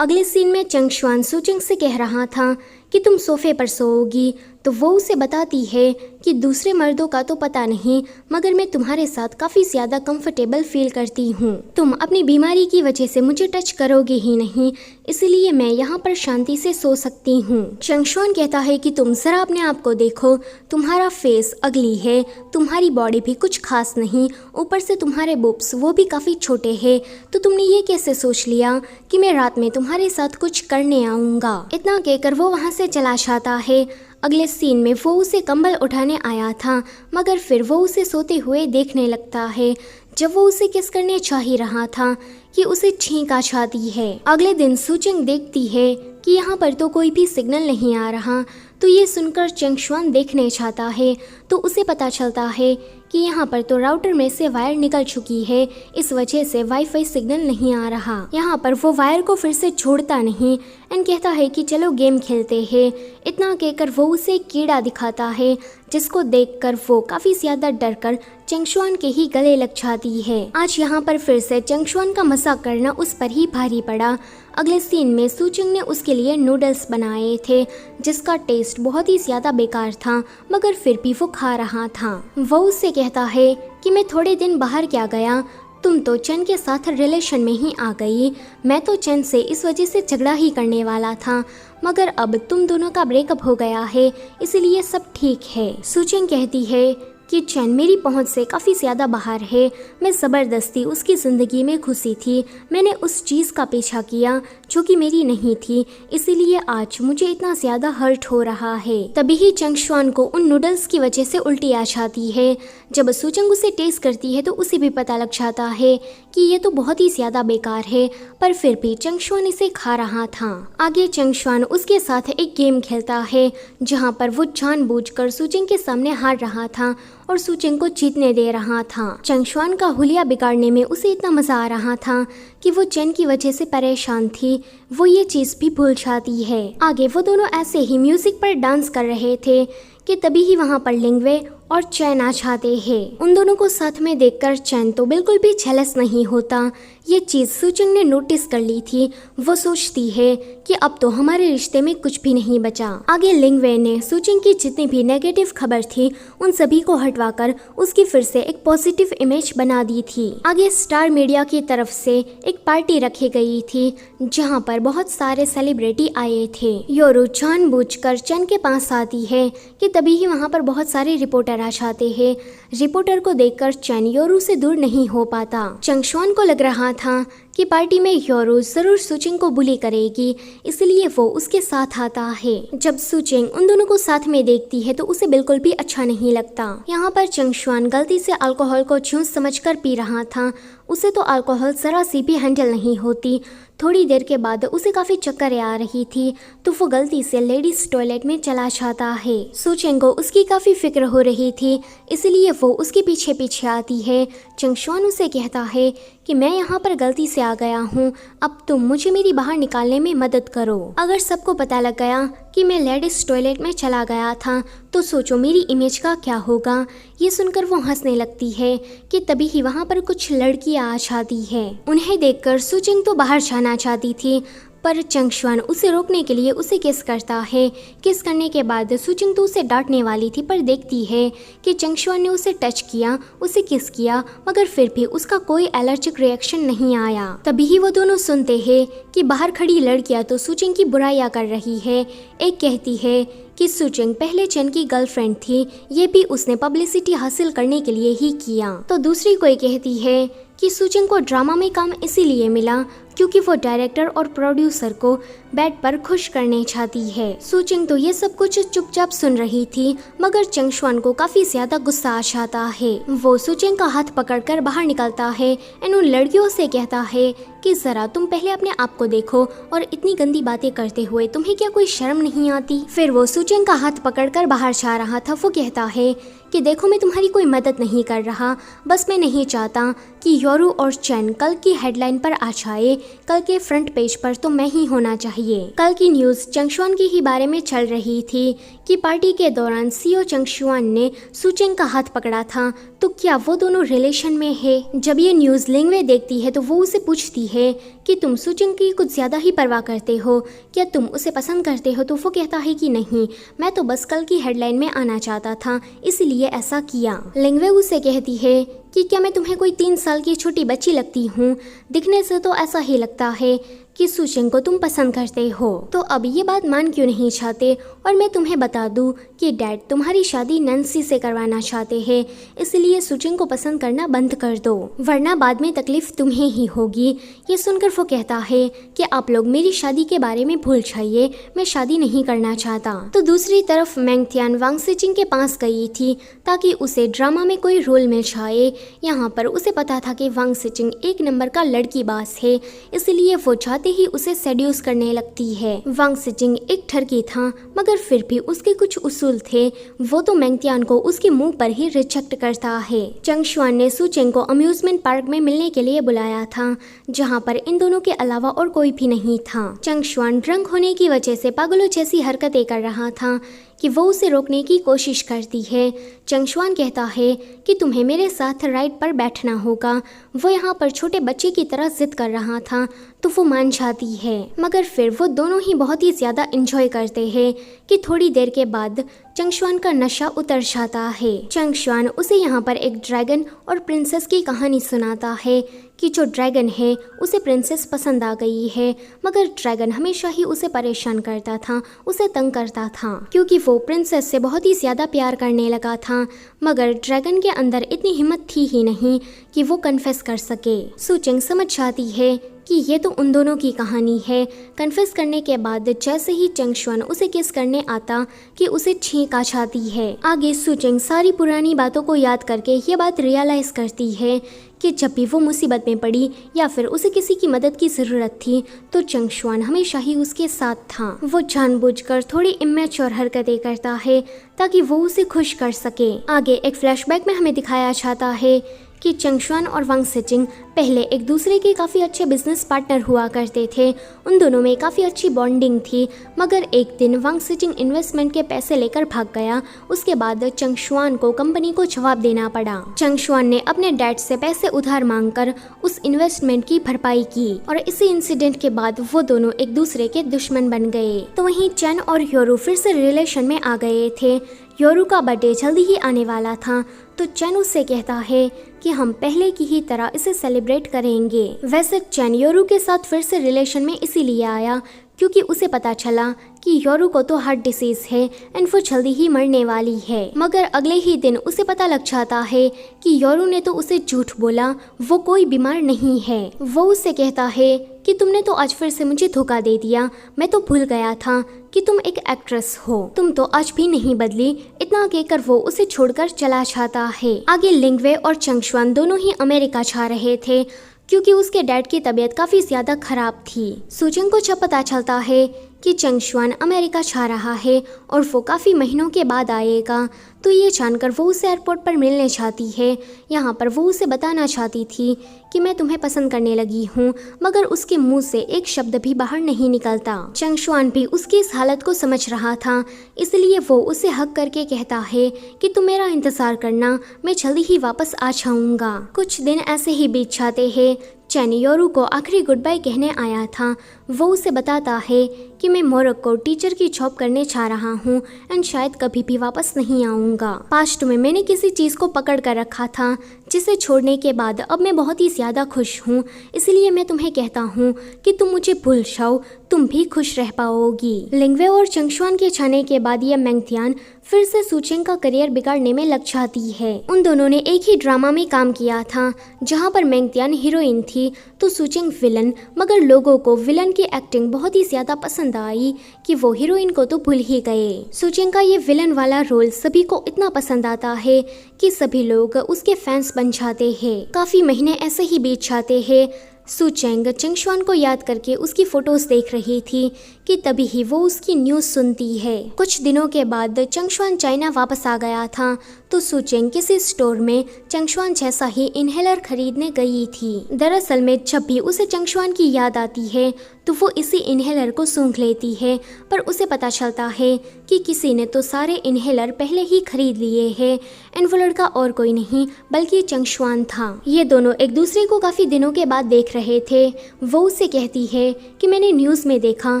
अगले सीन में चंगशुआन सुचिंग से कह रहा था कि तुम सोफे पर सोओगी, तो वो उसे बताती है कि दूसरे मर्दों का तो पता नहीं, मगर मैं तुम्हारे साथ काफ़ी ज़्यादा कंफर्टेबल फील करती हूँ। तुम अपनी बीमारी की वजह से मुझे टच करोगे ही नहीं, इसलिए मैं यहाँ पर शांति से सो सकती हूँ। चंगशुआन कहता है कि तुम ज़रा अपने आप को देखो, तुम्हारा फेस अगली है, तुम्हारी बॉडी भी कुछ खास नहीं, ऊपर से तुम्हारे बुब्स वो भी काफ़ी छोटे हैं, तो तुमने ये कैसे सोच लिया कि मैं रात में तुम्हारे साथ कुछ करने आऊँगा? इतना कहकर वो वहाँ से चला जाता है। अगले सीन में वो उसे कंबल उठाने आया था, मगर फिर वो उसे सोते हुए देखने लगता है। जब वो उसे किस करने चाह ही रहा था कि उसे छींक आ जाती है। अगले दिन सुचिंग देखती है कि यहाँ पर तो कोई भी सिग्नल नहीं आ रहा, तो ये सुनकर चंगशुआन देखने जाता है तो उसे पता चलता है कि यहाँ पर तो राउटर में से वायर निकल चुकी है, इस वजह से वाईफाई सिग्नल नहीं आ रहा। यहाँ पर वो वायर को फिर से छोड़ता नहीं एंड कहता है कि चलो गेम खेलते हैं। इतना कहकर वो उसे एक कीड़ा दिखाता है, जिसको देखकर वो काफ़ी ज़्यादा डर कर चंगशुआन के ही गले लग जाती है। आज यहाँ पर फिर से चंगशुआन का मजाक करना उस पर ही भारी पड़ा। अगले सीन में सुचिंग ने उसके लिए नूडल्स बनाए थे, जिसका टेस्ट बहुत ही ज़्यादा बेकार था, मगर फिर भी वो खा रहा था। वो उससे कहता है कि मैं थोड़े दिन बाहर क्या गया, तुम तो चैन के साथ रिलेशन में ही आ गई। मैं तो चैन से इस वजह से झगड़ा ही करने वाला था, मगर अब तुम दोनों का ब्रेकअप हो गया है, इसलिए सब ठीक है। सुचिंग कहती है कि चैन मेरी पहुंच से काफ़ी ज़्यादा बाहर है, मैं ज़बरदस्ती उसकी ज़िंदगी में घुसी थी, मैंने उस चीज़ का पीछा किया जो कि मेरी नहीं थी, इसीलिए आज मुझे इतना ज़्यादा हर्ट हो रहा है। तभी ही चंगशुआन को उन नूडल्स की वजह से उल्टी आ जाती है। जब सुचिंग उसे टेस्ट करती है तो उसे भी पता लग जाता है कि ये तो बहुत ही ज़्यादा बेकार है, पर फिर भी चंगशुआन इसे खा रहा था। आगे चंगशुआन उसके साथ एक गेम खेलता है, जहाँ पर वो जानबूझकर सुचिंग के सामने हार रहा था और सुचिंग को जीतने दे रहा था। चंगशुआन का हुलिया बिगाड़ने में उसे इतना मजा आ रहा था कि वो चैन की वजह से परेशान थी, वो ये चीज भी भूल जाती है। आगे वो दोनों ऐसे ही म्यूजिक पर डांस कर रहे थे कि तभी ही वहाँ पर लिंगवे और चैन आ जाते हैं। उन दोनों को साथ में देखकर चैन तो बिल्कुल भी जेलस नहीं होता। ये चीज़ सुचिंग ने नोटिस कर ली थी। वो सोचती है कि अब तो हमारे रिश्ते में कुछ भी नहीं बचा। आगे लिंगवे ने सुचिंग की जितनी भी नेगेटिव खबर थी उन सभी को हटवाकर उसकी फिर से एक पॉजिटिव इमेज बना दी थी। आगे स्टार मीडिया की तरफ से एक पार्टी रखी गई थी, जहाँ पर बहुत सारे सेलिब्रिटी आए थे। योरू जानबूझकर चैन के पास आती है कि तभी ही वहाँ पर बहुत सारे रिपोर्टर आ जाते हैं। रिपोर्टर को देखकर चैन योरू से दूर नहीं हो पाता। चंगशुआन को लग रहा था कि पार्टी में योरू जरूर सुचिंग को बुली करेगी, इसलिए वो उसके साथ आता है। जब सुचिंग उन दोनों को साथ में देखती है तो उसे बिल्कुल भी अच्छा नहीं लगता। यहाँ पर चंगशुआन गलती से अल्कोहल को जूस समझकर पी रहा था। उसे तो अल्कोहल जरा सी भी हैंडल नहीं होती। थोड़ी देर के बाद उसे काफी चक्कर आ रही थी, तो वो गलती से लेडीज टॉयलेट में चला जाता है। सुचिंग को उसकी काफी फिक्र हो रही थी, इसलिए वो उसके पीछे पीछे आती है। चंगशुआन उसे कहता है कि मैं यहाँ पर गलती से आ गया हूँ, अब तुम मुझे मेरी बाहर निकालने में मदद करो। अगर सबको पता लग गया कि मैं लेडीज टॉयलेट में चला गया था तो सोचो मेरी इमेज का क्या होगा। ये सुनकर वो हंसने लगती है कि तभी ही वहाँ पर कुछ लड़कियाँ आ जाती है। उन्हें देखकर सुचिंग तो बाहर जाना चाहती थी, पर चंगशुआन उसे रोकने के लिए उसे किस करता है। किस करने के बाद सुचिंग तो उसे डांटने वाली थी, पर देखती है कि चंगशुआन ने उसे टच किया, उसे किस किया, मगर फिर भी उसका कोई एलर्जिक रिएक्शन नहीं आया। तभी ही वो दोनों सुनते हैं कि बाहर खड़ी लड़कियां तो सुचिंग की बुराइयां कर रही है। एक कहती है कि सुचिंग पहले चैन की गर्लफ्रेंड थी, ये भी उसने पब्लिसिटी हासिल करने के लिए ही किया। तो दूसरी कोई कहती है कि सुचेंग को ड्रामा में काम इसीलिए मिला क्योंकि वो डायरेक्टर और प्रोड्यूसर को बेड पर खुश करने चाहती है। सुचेंग तो ये सब कुछ चुपचाप सुन रही थी, मगर चंगशुआन को काफी ज्यादा गुस्सा आ जाता है। वो सुचेंग का हाथ पकड़कर बाहर निकलता है और उन लड़कियों से कहता है कि जरा तुम पहले अपने आप को देखो और इतनी गंदी बातें करते हुए तुम्हें क्या कोई शर्म नहीं आती। फिर वो सुचेंग का हाथ पकड़कर बाहर जा रहा था। वो कहता है कि देखो मैं तुम्हारी कोई मदद नहीं कर रहा, बस मैं नहीं चाहता कि योरू और चैन कल की हेडलाइन पर आ जाए। कल के फ्रंट पेज पर तो मैं ही होना चाहिए। कल की न्यूज चंगशुआन की ही बारे में चल रही थी कि पार्टी के दौरान सीईओ चंगशुआन ने सुचेंग का हाथ पकड़ा था, तो क्या वो दोनों रिलेशन में है। जब ये न्यूज लिंगवे देखती है तो वो उसे पूछती है कि तुम सुचेंग की कुछ ज्यादा ही परवाह करते हो, क्या तुम उसे पसंद करते हो। तो वो कहता है कि नहीं, मैं तो बस कल की हेडलाइन में आना चाहता था, इसलिए ऐसा किया। लिंगवे उसे कहती है कि क्या मैं तुम्हें कोई 3 साल की छोटी बच्ची लगती हूँ, दिखने से तो ऐसा ही लगता है कि सुचेंग को तुम पसंद करते हो, तो अब ये बात मान क्यों नहीं चाहते। और मैं तुम्हें बता दूं कि डैड तुम्हारी शादी नैन्सी से करवाना चाहते हैं, इसलिए सुचेंग को पसंद करना बंद कर दो, वरना बाद में तकलीफ तुम्हें ही होगी। ये सुनकर वो कहता है कि आप लोग मेरी शादी के बारे में भूल जाइए, मैं शादी नहीं करना चाहता। तो दूसरी तरफ मैंगथियान वांग सिचिंग के पास गई थी ताकि उसे ड्रामा में कोई रोल मिल जाए। यहाँ पर उसे पता था कि वांग सिचिंग एक नंबर का लड़की बास है, इसलिए वो ही उसे सेड्यूस करने लगती है। वांग सिचिंग एक ठरकी था, मगर फिर भी उसके कुछ उसूल थे। वो तो मैंगथियान को उसके मुंह पर ही रिजेक्ट करता है। चंगशुआन ने सुचेंग को अम्यूजमेंट पार्क में मिलने के लिए बुलाया था, जहां पर इन दोनों के अलावा और कोई भी नहीं था। चंगशुआन ड्रंक होने की वजह से पागलों जैसी हरकतें कर रहा था कि वो उसे रोकने की कोशिश करती है। चंगशुआन कहता है कि तुम्हें मेरे साथ राइड पर बैठना होगा। वो यहाँ पर छोटे बच्चे की तरह जिद कर रहा था, तो वो मान जाती है। मगर फिर वो दोनों ही बहुत ही ज्यादा एंजॉय करते हैं कि थोड़ी देर के बाद चंगशुआन का नशा उतर जाता है। चंगशुआन उसे यहाँ पर एक ड्रैगन और प्रिंसेस की कहानी सुनाता है कि जो ड्रैगन है उसे प्रिंसेस पसंद आ गई है, मगर ड्रैगन हमेशा ही उसे परेशान करता था, उसे तंग करता था, क्योंकि वो प्रिंसेस से बहुत ही ज्यादा प्यार करने लगा था। मगर ड्रैगन के अंदर इतनी हिम्मत थी ही नहीं कि वो कन्फेस कर सके। सुचेंग समझ जाती है कि ये तो उन दोनों की कहानी है। कन्फेस करने के बाद जैसे ही चंगशुआन उसे किस करने आता कि उसे छींक आ जाती है। आगे सुचेंग सारी पुरानी बातों को याद करके ये बात रियलाइज करती है कि जब भी वो मुसीबत में पड़ी या फिर उसे किसी की मदद की ज़रूरत थी तो चंगशुआन हमेशा ही उसके साथ था। वो जानबूझकर थोड़ी इमेच्योर हरकतें करता है ताकि वो उसे खुश कर सके। आगे एक फ्लैशबैक में हमें दिखाया जाता है कि चंगशुआन और वांग सिचिंग पहले एक दूसरे के काफ़ी अच्छे बिजनेस पार्टनर हुआ करते थे। उन दोनों में काफ़ी अच्छी बॉन्डिंग थी, मगर एक दिन वांग सिचिंग इन्वेस्टमेंट के पैसे लेकर भाग गया। उसके बाद चंगशुआन को कंपनी को जवाब देना पड़ा। चंगशुआन ने अपने डैड से पैसे उधार मांगकर उस इन्वेस्टमेंट की भरपाई की और इसी इंसिडेंट के बाद वो दोनों एक दूसरे के दुश्मन बन गए। तो वहीं चैन और योरू फिर से रिलेशन में आ गए थे। योरू का बर्थडे जल्दी ही आने वाला था, तो चैन उससे कहता है कि हम पहले की ही तरह इसे सेलिब्रेट करेंगे। वैसे चैन योरू के साथ फिर से रिलेशन में इसीलिए आया क्योंकि उसे पता चला कि योरू को तो हार्ट डिसीज है एंड वो जल्दी ही मरने वाली है। मगर अगले ही दिन उसे पता लग जाता है कि योरू ने तो उसे झूठ बोला, वो कोई बीमार नहीं है। वो उससे कहता है कि तुमने तो आज फिर से मुझे धोखा दे दिया, मैं तो भूल गया था कि तुम एक एक्ट्रेस हो, तुम तो आज भी नहीं बदली। इतना कहकर वो उसे छोड़कर चला जाता है। आगे लिंगवे और चंगशुआन दोनों ही अमेरिका जा रहे थे क्योंकि उसके डैड की तबीयत काफी ज्यादा खराब थी। सुचेंग को जब पता चलता है कि चंगशुआन अमेरिका जा रहा है और वो काफ़ी महीनों के बाद आएगा, तो ये जानकर वो उसे एयरपोर्ट पर मिलने चाहती है। यहाँ पर वो उसे बताना चाहती थी कि मैं तुम्हें पसंद करने लगी हूँ, मगर उसके मुंह से एक शब्द भी बाहर नहीं निकलता। चंगशुआन भी उसकी इस हालत को समझ रहा था, इसलिए वो उसे हक करके कहता है कि तुम मेरा इंतज़ार करना, मैं जल्दी ही वापस आ जाऊँगा। कुछ दिन ऐसे ही बीत जाते हैं। चैन योरू को आखिरी गुड बाय कहने आया था। वो उसे बताता है कि मैं मोरक्को टीचर की जॉब करने जा रहा हूँ एंड शायद कभी भी वापस नहीं आऊँगा। पास्ट में मैंने किसी चीज़ को पकड़ कर रखा था जिसे छोड़ने के बाद अब मैं बहुत ही ज़्यादा खुश हूँ, इसलिए मैं तुम्हें कहता हूँ कि तुम मुझे भूल जाओ, तुम भी खुश रह पाओगी। लिंगवे और चंगशुआन के जाने के बाद ये मेंगटियान फिर से सुचेंग का करियर बिगाड़ने में लग जाती है। उन दोनों ने एक ही ड्रामा में काम किया था जहाँ पर मेंगटियान हीरोइन थी तो सुचेंग विलन, मगर लोगों को विलन की एक्टिंग बहुत ही ज्यादा पसंद आई कि वो हीरोइन को तो भूल ही गए। सुचेंग का ये विलन वाला रोल सभी को इतना पसंद आता है कि सभी लोग उसके फैंस बन जाते हैं। काफी महीने ऐसे ही बीत जाते हैं। सुचेंग चंगशुआन को याद करके उसकी फोटोज देख रही थी कि तभी ही वो उसकी न्यूज़ सुनती है। कुछ दिनों के बाद चंगशुआन चाइना वापस आ गया था तो सुचेंग किसी स्टोर में चंगशुआन जैसा ही इनहेलर खरीदने गई थी। दरअसल में जब भी उसे चंगशुआन की याद आती है तो वो इसी इनहेलर को सूंघ लेती है, पर उसे पता चलता है कि किसी ने तो सारे इनहेलर पहले ही खरीद लिए हैं एंड वो लड़का और कोई नहीं बल्कि चंगशुआन था। ये दोनों एक दूसरे को काफ़ी दिनों के बाद देख रहे थे। वो उसे कहती है कि मैंने न्यूज़ में देखा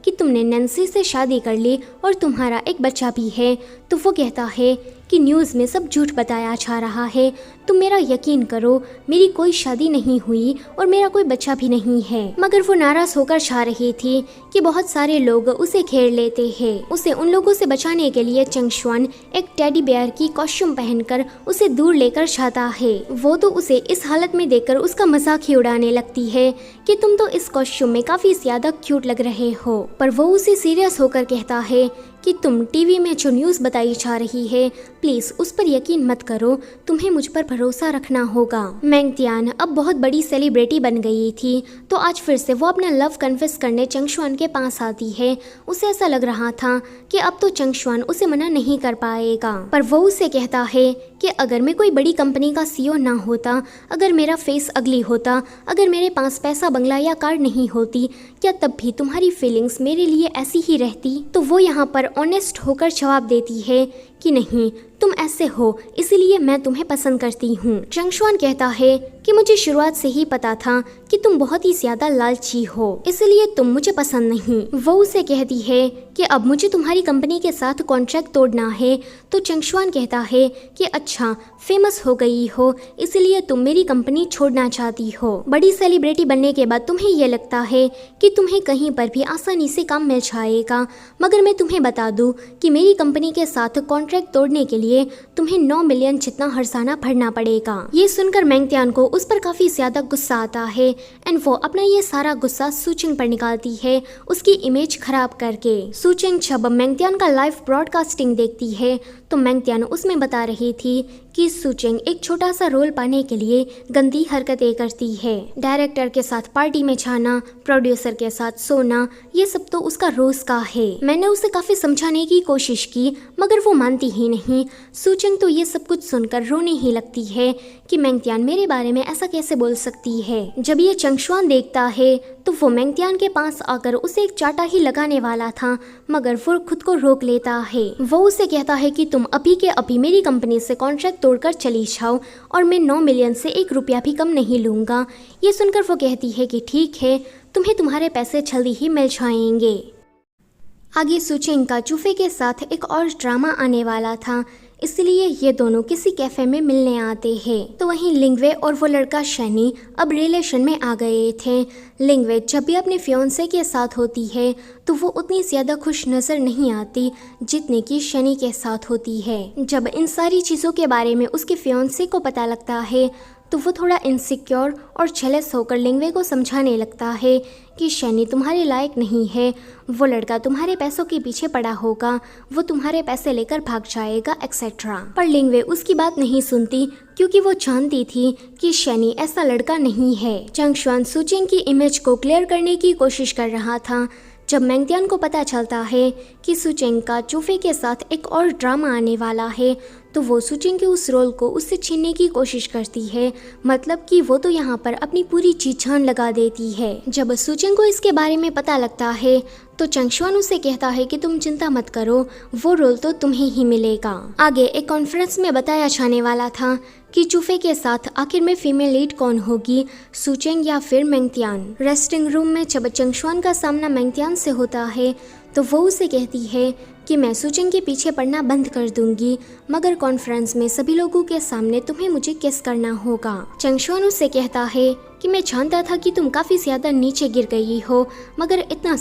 कि तुमने नैन्सी से शादी कर ली और तुम्हारा एक बच्चा भी है। तो वो कहता है कि न्यूज़ में सब झूठ बताया जा रहा है, तुम मेरा यकीन करो, मेरी कोई शादी नहीं हुई और मेरा कोई बच्चा भी नहीं है। मगर वो नाराज होकर जा रही थी कि बहुत सारे लोग उसे घेर लेते हैं। उसे उन लोगों से बचाने के लिए चंगशुआन एक टेडी बेयर की कॉस्ट्यूम पहनकर उसे दूर लेकर जाता है। वो तो उसे इस हालत में देखकर उसका मजाक ही उड़ाने लगती है कि तुम तो इस कॉस्ट्यूम में काफी ज्यादा क्यूट लग रहे हो, पर वो उसे सीरियस होकर कहता है कि तुम टीवी में जो न्यूज़ बताई जा रही है प्लीज उस पर यकीन मत करो, तुम्हें मुझ पर भरोसा रखना होगा। मेंगटियान अब बहुत बड़ी सेलिब्रिटी बन गई थी तो आज फिर से वो अपना लव कन्फेस करने चंगशुआन के पास आती है। उसे ऐसा लग रहा था कि अब तो चंगशुआन उसे मना नहीं कर पाएगा, पर वो उसे कहता है कि अगर मैं कोई बड़ी कंपनी का सीईओ ना होता, अगर मेरा फेस अगली होता, अगर मेरे पास पैसा, बंगला या कार नहीं होती, क्या तब भी तुम्हारी फीलिंग्स मेरे लिए ऐसी ही रहती? तो वो यहाँ पर ऑनेस्ट होकर जवाब देती है कि नहीं, तुम ऐसे हो इसलिए मैं तुम्हें पसंद करती हूँ। चंगशुआन कहता है कि मुझे शुरुआत से ही पता था कि तुम बहुत ही ज्यादा लालची हो, इसलिए तुम मुझे पसंद नहीं। वो उसे कहती है कि अब मुझे तुम्हारी कंपनी के साथ कॉन्ट्रैक्ट तोड़ना है। तो चंगशुआन कहता है कि अच्छा, फेमस हो गई हो इसलिए तुम मेरी कंपनी छोड़ना चाहती हो। बड़ी सेलिब्रिटी बनने के बाद तुम्हें यह लगता है कि तुम्हें कहीं पर भी आसानी से काम मिल जाएगा, मगर मैं तुम्हें बता दूं कि मेरी कंपनी के साथ कॉन्ट्रैक्ट तोड़ने के लिए तुम्हें 9 मिलियन जितना हर्जाना भरना पड़ेगा। ये सुनकर मेंगटियान को उस पर काफी ज्यादा गुस्सा आता है एंड वो अपना ये सारा गुस्सा सुचेंग पर निकालती है, उसकी इमेज खराब करके। सुचेंग जब मेंगटियान का लाइव ब्रॉडकास्टिंग देखती है तो मेंगटियान उसमें बता रही थी कि सुचेंग एक छोटा सा रोल पाने के लिए गंदी हरकतें करती है। डायरेक्टर के साथ पार्टी में जाना, प्रोड्यूसर के साथ सोना, ये सब तो उसका रोज का है। मैंने उसे काफी समझाने की कोशिश की मगर वो मानती ही नहीं। सुचेंग तो ये सब कुछ सुनकर रोने ही लगती है कि मेंगटियान मेरे बारे में ऐसा कैसे बोल सकती है। जब ये चंगशुआन देखता है तो वो मेंगटियान के पास आकर उसे एक चाटा ही लगाने वाला था मगर वो खुद को रोक लेता है। वो उसे कहता है कि तुम अभी के अभी मेरी कंपनी से कॉन्ट्रैक्ट तोड़कर चली जाओ और मैं 9 मिलियन से 1 रुपया भी कम नहीं लूंगा। ये सुनकर वो कहती है कि ठीक है, तुम्हें तुम्हारे पैसे जल्दी ही मिल जाएंगे। आगे सुचेंग का चूफे के साथ एक और ड्रामा आने वाला था, इसलिए ये दोनों किसी कैफे में मिलने आते हैं। तो वहीं लिंगवे और वो लड़का शनी अब रिलेशन में आ गए थे। लिंगवे जब भी अपने फियोंसे के साथ होती है तो वो उतनी ज़्यादा खुश नज़र नहीं आती जितने कि शनी के साथ होती है। जब इन सारी चीज़ों के बारे में उसके फियोंसे को पता लगता है तो वो थोड़ा इनसिक्योर और जेलस होकर लिंगवे को समझाने लगता है कि शनी तुम्हारे लायक नहीं है, वो लड़का तुम्हारे पैसों के पीछे पड़ा होगा, वो तुम्हारे पैसे लेकर भाग जाएगा एक्सेट्रा। पर लिंगवे उसकी बात नहीं सुनती क्योंकि वो जानती थी कि शनी ऐसा लड़का नहीं है। चंगशुआन सुचेंग की इमेज को क्लियर करने की कोशिश कर रहा था। जब मेंगटियान को पता चलता है कि सुचेंग का चूफे के साथ एक और ड्रामा आने वाला है तो तो वो सुचिंग के उस रोल को उससे छीनने की कोशिश करती है, मतलब कि वो तो यहाँ पर अपनी पूरी जी जान लगा देती है। जब सुचिंग को इसके बारे में पता लगता है तो चंगशुआन उसे कहता है कि तुम चिंता मत करो, वो रोल तो तुम्हें ही मिलेगा। आगे एक कॉन्फ्रेंस में बताया जाने वाला था कि चूफे के साथ आखिर में फीमेल लीड कौन होगी, सुचेंग या फिर मेंगतियान। रेस्टिंग रूम में जब चंगशुआन का सामना मेंगतियान से होता है तो वो उसे कहती है कि मैं सुचेंग के पीछे पड़ना बंद कर दूंगी, मगर कॉन्फ्रेंस में सभी लोगों के सामने तुम्हें मुझे किस करना होगा। चंगशुआन उससे कहता है कि मैं जानता था कि तुम काफी ज्यादा नीचे गिर गई हो, मगर इतना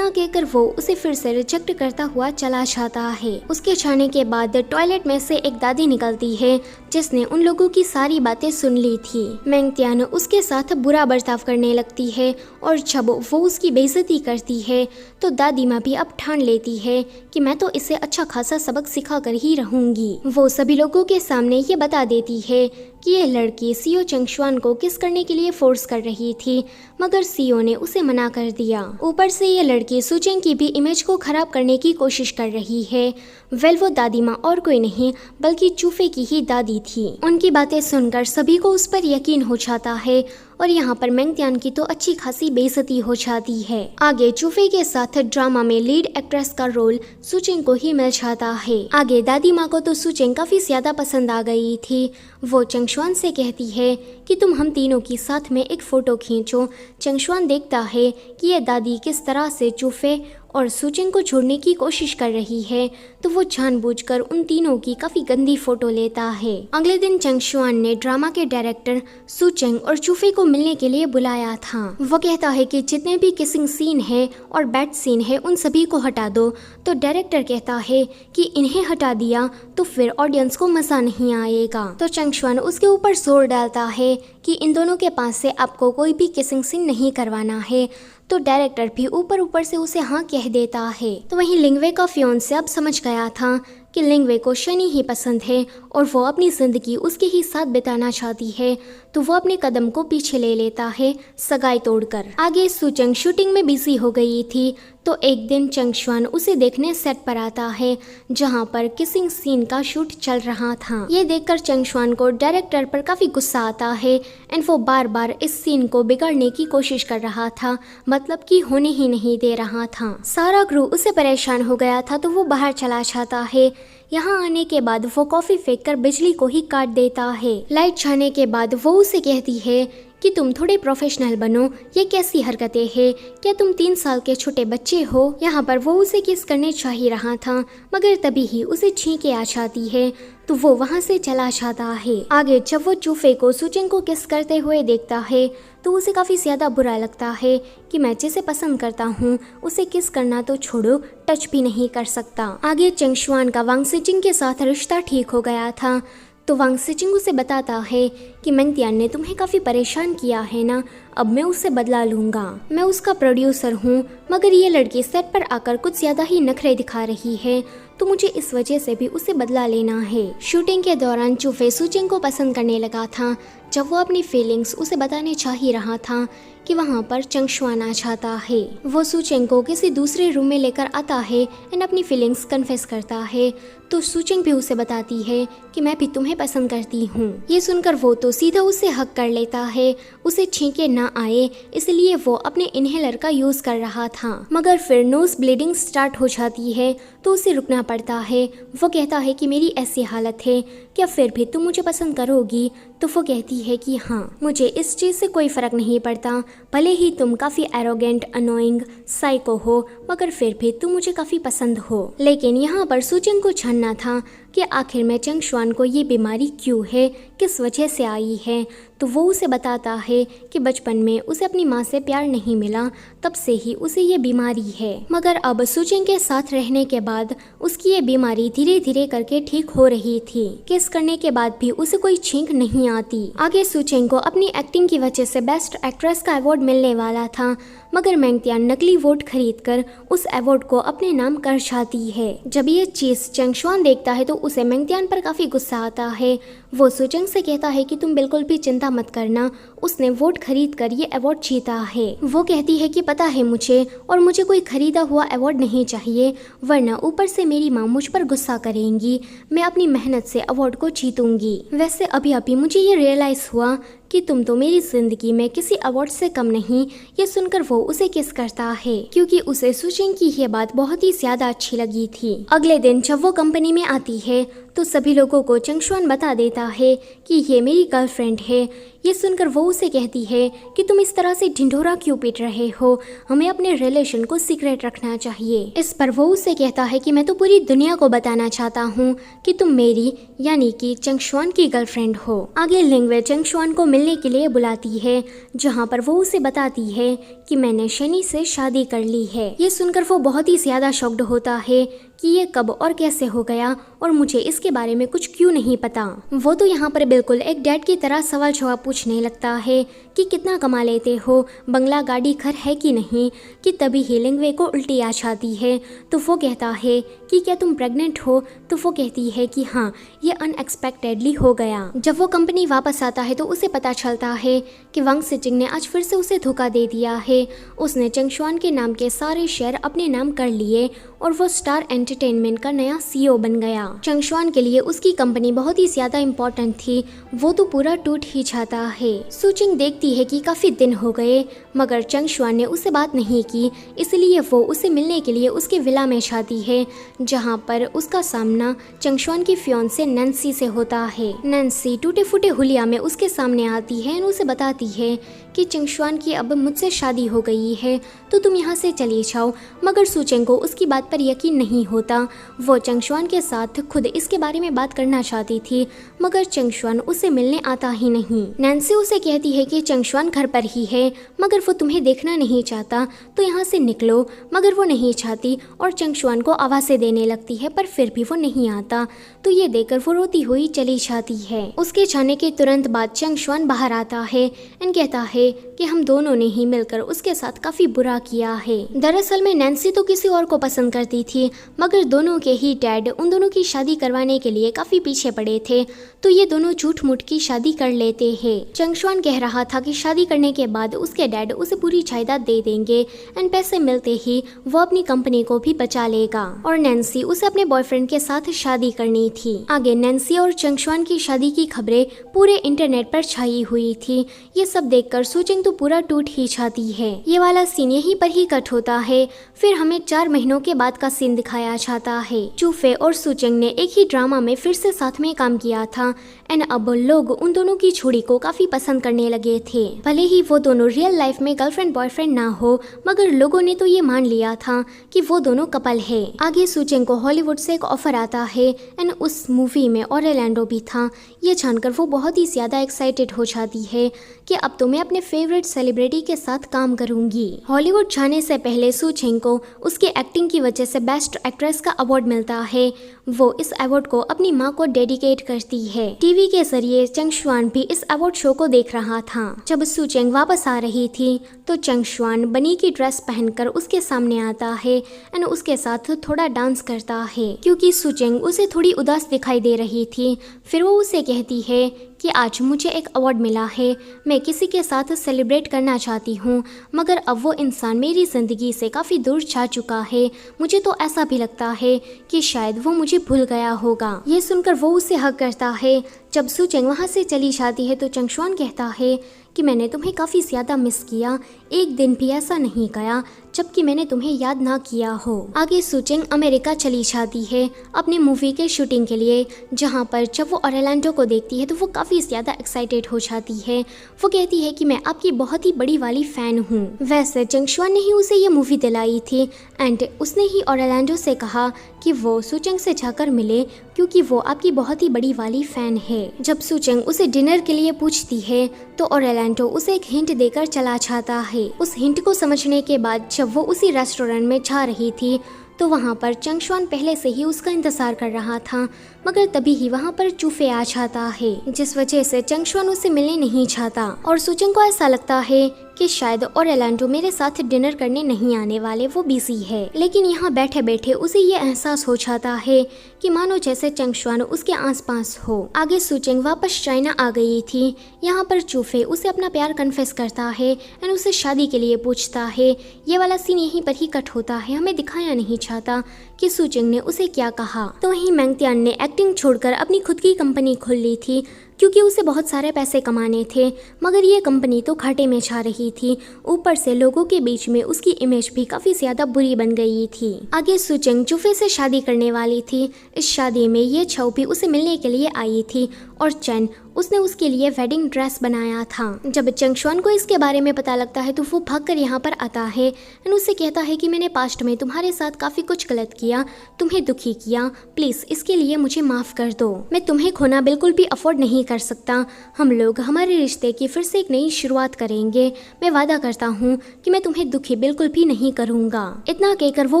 कहकर वो उसे फिर से रिजेक्ट करता हुआ चला जाता है। उसके जाने के बाद टॉयलेट में से एक दादी निकलती है जिसने उन लोगों की सारी बातें सुन ली थी। मेंगतियान उसके साथ बुरा बर्ताव करने लगती है और जब वो उसकी बेइज्जती करती है तो दादी माँ भी अब ठान लेती है कि मैं तो इसे अच्छा खासा सबक सिखा कर ही रहूंगी। वो सभी लोगों के सामने ये बता देती है कि ये लड़की सीओ चंगशुआन को किस करने के लिए फोर्स कर रही थी, मगर सीओ ने उसे मना कर दिया। ऊपर से ये लड़की सुचेंग की भी इमेज को खराब करने की कोशिश कर रही है। वो दादी माँ और कोई नहीं बल्कि चूफे की ही दादी थी। उनकी बातें सुनकर सभी को उस पर यकीन हो जाता है और यहाँ पर मेंगतियान की तो अच्छी खासी बेइज्जती हो जाती है। आगे चूफे के साथ ड्रामा में लीड एक्ट्रेस का रोल सुचेंग को ही मिल जाता है। आगे दादी माँ को तो सुचेंग काफी ज्यादा पसंद आ गई थी। वो चंगशुआन से कहती है कि तुम हम तीनों की साथ में एक फोटो खींचो। चंगशुआन देखता है कि ये दादी किस तरह से चूफे और सुचेंग को छोड़ने की कोशिश कर रही है, तो वो जानबूझकर उन तीनों की काफी गंदी फोटो लेता है। अगले दिन चंगशुआन ने ड्रामा के डायरेक्टर सुचेंग और चूफे को मिलने के लिए बुलाया था। वो कहता है कि जितने भी किसिंग सीन है और बैड सीन है उन सभी को हटा दो, तो डायरेक्टर कहता है कि इन्हें हटा दिया तो फिर ऑडियंस को मजा नहीं आएगा। तो चंगशुआन उसके ऊपर जोर डालता है कि इन दोनों के पास से आपको कोई भी किसिंग सीन नहीं करवाना है, तो डायरेक्टर भी ऊपर से उसे हाँ कह देता है। तो वहीं लिंगवे का फियोंसे अब समझ गया था कि लिंगवे को शनी ही पसंद है और वो अपनी जिंदगी उसके ही साथ बिताना चाहती है, तो वो अपने कदम को पीछे ले लेता है सगाई तोड़कर। आगे सुचेंग शूटिंग में बिजी हो गई थी, तो एक दिन चंगशुआन उसे देखने सेट पर आता है जहां पर किसिंग सीन का शूट चल रहा था। ये देखकर चंगशुआन को डायरेक्टर पर काफी गुस्सा आता है एंड वो बार बार इस सीन को बिगाड़ने की कोशिश कर रहा था, मतलब कि होने ही नहीं दे रहा था। सारा क्रू उसे परेशान हो गया था, तो वो बाहर चला जाता है। यहाँ आने के बाद वो कॉफी फेंक कर बिजली को ही काट देता है। लाइट जाने के बाद वो उसे कहती है कि तुम थोड़े प्रोफेशनल बनो, ये कैसी हरकतें हैं, क्या तुम 3 साल के छोटे बच्चे हो। यहाँ पर वो उसे किस करने चाह ही रहा था, मगर तभी ही उसे छींके आ जाती है, तो वो वहाँ से चला जाता है। आगे जब वो चूफे को सुचेंग को किस करते हुए देखता है तो उसे काफी ज्यादा बुरा लगता है कि मैं जिसे पसंद करता हूँ उसे किस करना तो छोड़ो, टच भी नहीं कर सकता। आगे चंगशुआन का वांग सिचिंग के साथ रिश्ता ठीक हो गया था, तो वांग सिचिंग उसे बताता है कि मेंगतियान ने तुम्हें काफी परेशान किया है ना, अब मैं उससे बदला लूंगा। मैं उसका प्रोड्यूसर हूँ, मगर ये लड़की सेट पर आकर कुछ ज्यादा ही नखरे दिखा रही है, तो मुझे इस वजह से भी उसे बदला लेना है। शूटिंग के दौरान चूफे सुचेंग को पसंद करने लगा था। जब वो अपनी फीलिंग्स उसे बताने चाह ही रहा था कि वहाँ पर चंगशुआन आ जाता है। वो सुचेंग को किसी दूसरे रूम में लेकर आता है एंड अपनी फीलिंग्स कन्फेस करता है, तो सुचेंग भी उसे बताती है कि मैं भी तुम्हें पसंद करती हूँ। ये सुनकर वो तो सीधा उसे हक कर लेता है, उसे छींके ना आए इसलिए वो अपने इनहेलर का यूज कर रहा था, मगर फिर नोज ब्लीडिंग स्टार्ट हो जाती है, तो उसे रुकना पड़ता है। वो कहता है कि मेरी ऐसी हालत है, क्या फिर भी तुम मुझे पसंद करोगी। तो वो कहती है कि हाँ, मुझे इस चीज़ से कोई फर्क नहीं पड़ता, भले ही तुम काफ़ी एरोगेंट, अनोइंग, साइको हो, मगर फिर भी तुम मुझे काफ़ी पसंद हो। लेकिन यहाँ पर सुचेंग को जानना था कि आखिर में चंगशुआन को ये बीमारी क्यों है, किस वजह से आई है। तो वो उसे बताता है कि बचपन में उसे अपनी माँ से प्यार नहीं मिला, तब से ही उसे ये बीमारी है, मगर अब सुचेंग के साथ रहने के बाद उसकी ये बीमारी धीरे धीरे करके ठीक हो रही थी। किस करने के बाद भी उसे कोई छींक नहीं आती। आगे सुचेंग को अपनी एक्टिंग की वजह से बेस्ट एक्ट्रेस का अवार्ड मिलने वाला था, मगर मेंगतियान नकली वोट खरीदकर उस अवार्ड को अपने नाम कर जाती है। जब ये चीज चंगशुआन देखता है तो उसे मेंगतियान पर काफी गुस्सा आता है। वो सुचेंग से कहता है कि तुम बिल्कुल भी चिंता मत करना उसने वोट खरीद कर ये अवार्ड जीता है। वो कहती है कि पता है मुझे, और मुझे कोई खरीदा हुआ अवार्ड नहीं चाहिए, वरना ऊपर से मेरी माँ मुझ पर गुस्सा करेंगी। मैं अपनी मेहनत से अवार्ड को जीतूंगी। वैसे अभी अभी मुझे ये रियलाइज हुआ कि तुम तो मेरी जिंदगी में किसी अवार्ड से कम नहीं। ये सुनकर वो उसे किस करता है, क्योंकि उसे सुचिंग की ये बात बहुत ही ज्यादा अच्छी लगी थी। अगले दिन जब वो कंपनी में आती है तो सभी लोगों को चंगशुआन बता देता है कि ये मेरी गर्लफ्रेंड है। ये सुनकर वो उसे कहती है कि तुम इस तरह से ढिंढोरा क्यों पीट रहे हो, हमें अपने रिलेशन को सीक्रेट रखना चाहिए। इस पर वो उसे कहता है कि मैं तो पूरी दुनिया को बताना चाहता हूँ कि तुम मेरी यानी कि चंगशुआन की गर्लफ्रेंड हो। आगे लिंगवे चंगशुआन को मिलने के लिए बुलाती है, जहाँ पर वो उसे बताती है कि मैंने शनि से शादी कर ली है। ये सुनकर वो बहुत ही ज्यादा शॉक्ड होता है कि ये कब और कैसे हो गया और मुझे इसके बारे में कुछ क्यों नहीं पता। वो तो यहाँ पर बिल्कुल एक डैड की तरह सवाल जवाब पूछने लगता है कि कितना कमा लेते हो, बंगला गाड़ी घर है कि नहीं, कि तभी ही लिंगवे को उल्टी आ जाती है। तो वो कहता है कि क्या तुम प्रेग्नेंट हो, तो वो कहती है कि हाँ, ये अनएक्सपेक्टेडली हो गया। जब वो कंपनी वापस आता है तो उसे पता चलता है कि वांग सिचिंग ने आज फिर से उसे धोखा दे दिया है। उसने चंगशुआन के नाम के सारे शेयर अपने नाम कर लिए और वो स्टार एंटरटेनमेंट का नया सीईओ बन गया। चंगशुआन के लिए उसकी कंपनी बहुत ही ज्यादा इम्पोर्टेंट थी, वो तो पूरा टूट ही जाता है। सुचिंग देखती है कि काफी दिन हो गए मगर चंगशुआन ने उससे बात नहीं की, इसलिए वो उसे मिलने के लिए उसके विला में जाती है, जहाँ पर उसका सामना चंगशुआन की फियांसे नैन्सी से होता है। नैन्सी टूटे फूटे हुलिया में उसके सामने आती है और उसे बताती है कि चंगशुआन की अब मुझसे शादी हो गई है तो तुम यहाँ से चली जाओ। मगर सुचिंग को उसकी बात पर यकीन नहीं होता। वो चंगशुआन के साथ खुद इसके बारे में बात करना चाहती थी मगर चंगशुआन उसे मिलने आता ही नहीं। नैन्सी उसे कहती है कि चंगशुआन घर पर ही है मगर वो तुम्हें देखना नहीं चाहता तो यहाँ से निकलो, मगर वो नहीं चाहती और चंगशुआन को आवाज़ें देने लगती है पर फिर भी वो नहीं आता। तो ये देखकर वो रोती हुई चली जाती है। उसके जाने के तुरंत बाद चंगशुआन बाहर आता है एंड कहता है कि हम दोनों ने ही मिलकर उसके साथ काफी बुरा किया है। दरअसल में नैन्सी तो किसी और को पसंद करती थी मगर दोनों के ही डैड उन दोनों की शादी करवाने के लिए काफी पीछे पड़े थे, तो ये दोनों झूठ मूठ की शादी कर लेते हैं। चंगशुआन कह रहा था कि शादी करने के बाद उसके डैड उसे पूरी जायदाद दे देंगे एंड पैसे मिलते ही वो अपनी कंपनी को भी बचा लेगा, और नैन्सी उसे अपने बॉयफ्रेंड के साथ शादी करनी थी। आगे नैन्सी और चंगशुआन की शादी की खबरें पूरे इंटरनेट पर छाई हुई थी। ये सब देखकर सुचिंग तो पूरा टूट ही जाती है। ये वाला सीन यहीं पर ही कट होता है। फिर हमें 4 महीनों के बाद का सीन दिखाया जाता है। चूफे और सुचिंग ने एक ही ड्रामा में फिर से साथ में काम किया था एंड अब लोग उन दोनों की जोड़ी को काफी पसंद करने लगे थे। भले ही वो दोनों रियल लाइफ में गर्लफ्रेंड बॉयफ्रेंड ना हो मगर लोगों ने तो ये मान लिया था कि वो दोनों कपल है। आगे सुचिंग को हॉलीवुड से एक ऑफर आता है एंड उस मूवी में ऑरलैंडो भी था। ये जानकर वो बहुत ही ज्यादा एक्साइटेड हो जाती है कि अब तो मैं अपने फेवरेट सेलिब्रिटी के साथ काम करूंगी। हॉलीवुड जाने से पहले सुचिंग को उसकी एक्टिंग की वजह से बेस्ट एक्ट्रेस का अवार्ड मिलता है। वो इस अवार्ड को अपनी माँ को डेडिकेट करती है। टीवी के जरिए चंगशुआन भी इस अवार्ड शो को देख रहा था। जब सुचिंग वापस आ रही थी तो चंगशुआन बनी की ड्रेस पहनकर उसके सामने आता है एंड उसके साथ थोड़ा डांस करता है, क्योंकि सुचिंग उसे थोड़ी उदास दिखाई दे रही थी। फिर वो उसे कहती है कि आज मुझे एक अवार्ड मिला है, मैं किसी के साथ सेलिब्रेट करना चाहती हूँ मगर अब वो इंसान मेरी ज़िंदगी से काफ़ी दूर जा चुका है। मुझे तो ऐसा भी लगता है कि शायद वो मुझे भूल गया होगा। ये सुनकर वो उसे हक करता है। जब सुचिंग वहाँ से चली जाती है तो चंगशुआन कहता है कि मैंने तुम्हें काफ़ी ज़्यादा मिस किया, एक दिन भी ऐसा नहीं गया जबकि मैंने तुम्हें याद ना किया हो। आगे सुचिंग अमेरिका चली जाती है अपने मूवी के शूटिंग के लिए, जहाँ पर जब वो ऑरलैंडो को देखती है तो वो काफ़ी ज़्यादा एक्साइटेड हो जाती है। वो कहती है कि मैं आपकी बहुत ही बड़ी वाली फ़ैन हूँ। वैसे चंगशुआन ने ही उसे ये मूवी दिलाई थी एंड उसने ही ऑरलैंडो से कहा कि वो सुचिंग से जाकर मिले क्योंकि वो आपकी बहुत ही बड़ी वाली फ़ैन है। जब सुचिंग उसे डिनर के लिए पूछती है तो ऑरलैंडो उसे एक हिंट देकर चला जाता है। उस हिंट को समझने के बाद जब वो उसी रेस्टोरेंट में जा रही थी तो वहाँ पर चंगशुआन पहले से ही उसका इंतजार कर रहा था मगर तभी ही वहाँ पर चूफे आ जाता है, जिस वजह से चंगशुआन उससे मिलने नहीं चाहता और सुचिंग को ऐसा लगता है कि शायद ऑरलैंडो मेरे साथ डिनर करने नहीं आने वाले, वो बिजी है। लेकिन यहाँ बैठे बैठे उसे ये एहसास हो जाता है कि मानो जैसे चंग शुआन उसके आसपास हो। आगे सुचेंग वापस चाइना आ गई थी। यहाँ पर चूफे उसे अपना प्यार कन्फेस करता है एंड उसे शादी के लिए पूछता है। ये वाला सीन यहीं पर ही कट होता है। हमें दिखाया नहीं चाहता कि सुचेंग ने उसे क्या कहा। तो वहीं मैंगतियान ने एक्टिंग छोड़कर अपनी खुद की कंपनी खोल ली थी क्योंकि उसे बहुत सारे पैसे कमाने थे, मगर ये कंपनी तो घाटे में जा रही थी। ऊपर से लोगों के बीच में उसकी इमेज भी काफी ज्यादा बुरी बन गई थी। आगे सुचेंग चूफे से शादी करने वाली थी। इस शादी में ये छाओ भी उसे मिलने के लिए आई थी और चेन उसने उसके लिए वेडिंग ड्रेस बनाया था। जब चंग शुआन को इसके बारे में पता लगता है तो वो भागकर यहाँ पर आता है एंड उससे कहता है कि मैंने पास्ट में तुम्हारे साथ काफी कुछ गलत किया, तुम्हें दुखी किया, प्लीज इसके लिए मुझे माफ कर दो। मैं तुम्हें खोना बिल्कुल भी अफोर्ड नहीं कर सकता। हम लोग हमारे रिश्ते की फिर से एक नई शुरुआत करेंगे। मैं वादा करता हूँ कि मैं तुम्हें दुखी बिल्कुल भी नहीं करूँगा। इतना कहकर वो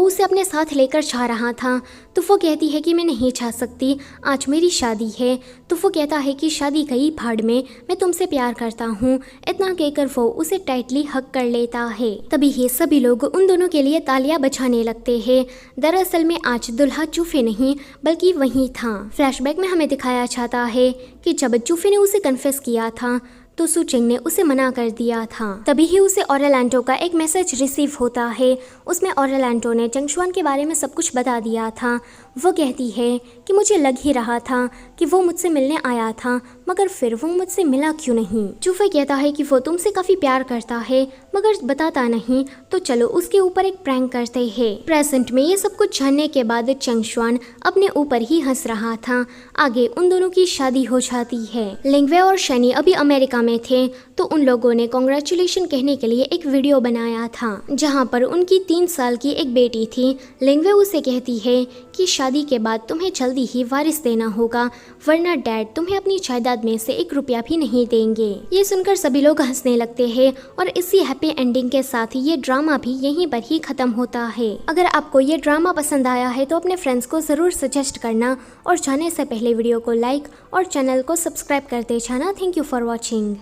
उसे अपने साथ लेकर जा रहा था तो वो कहती है कि मैं नहीं जा सकती, आज मेरी शादी है। तो वो कहता है कि शादी गई भाड़ में, मैं तुमसे प्यार करता हूँ। इतना कहकर वो उसे टाइटली हक कर लेता है। तभी ये सभी लोग उन दोनों के लिए तालियां बजाने लगते हैं। दरअसल में आज दुल्हा चूफे नहीं बल्कि वही था। फ्लैशबैक में हमें दिखाया जाता है कि जब चूफे ने उसे कन्फेस किया था तो सुचेंग ने उसे मना कर दिया था। तभी ही उसे ओरलैंडो का एक मैसेज रिसीव होता है। उसमें ओरलैंडो ने चंग शुआन के बारे में सब कुछ बता दिया था। वो कहती है कि मुझे लग ही रहा था कि वो मुझसे मिलने आया था, मगर फिर वो मुझसे मिला क्यों नहीं। चूफे कहता है कि वो तुमसे काफी प्यार करता है मगर बताता नहीं, तो चलो उसके ऊपर एक प्रैंक करते हैं। प्रेजेंट में ये सब कुछ जानने के बाद चंग शुआन अपने ऊपर ही हंस रहा था। आगे उन दोनों की शादी हो जाती है। लिंगवे और शनी अभी अमेरिका में थे तो उन लोगों ने कांग्रेचुलेशन कहने के लिए एक वीडियो बनाया था जहां पर उनकी 3 साल की एक बेटी थी। लिंगवे उसे कहती है कि शादी के बाद तुम्हें जल्दी ही वारिस देना होगा, वरना डैड तुम्हें अपनी जायदाद में से 1 रुपया भी नहीं देंगे। ये सुनकर सभी लोग हंसने लगते हैं और इसी हैप्पी एंडिंग के साथ ये ड्रामा भी यहीं पर ही खत्म होता है। अगर आपको ये ड्रामा पसंद आया है तो अपने फ्रेंड्स को जरूर सजेस्ट करना और जाने से पहले वीडियो को लाइक और चैनल को सब्सक्राइब करते जाना। Thank you for watching.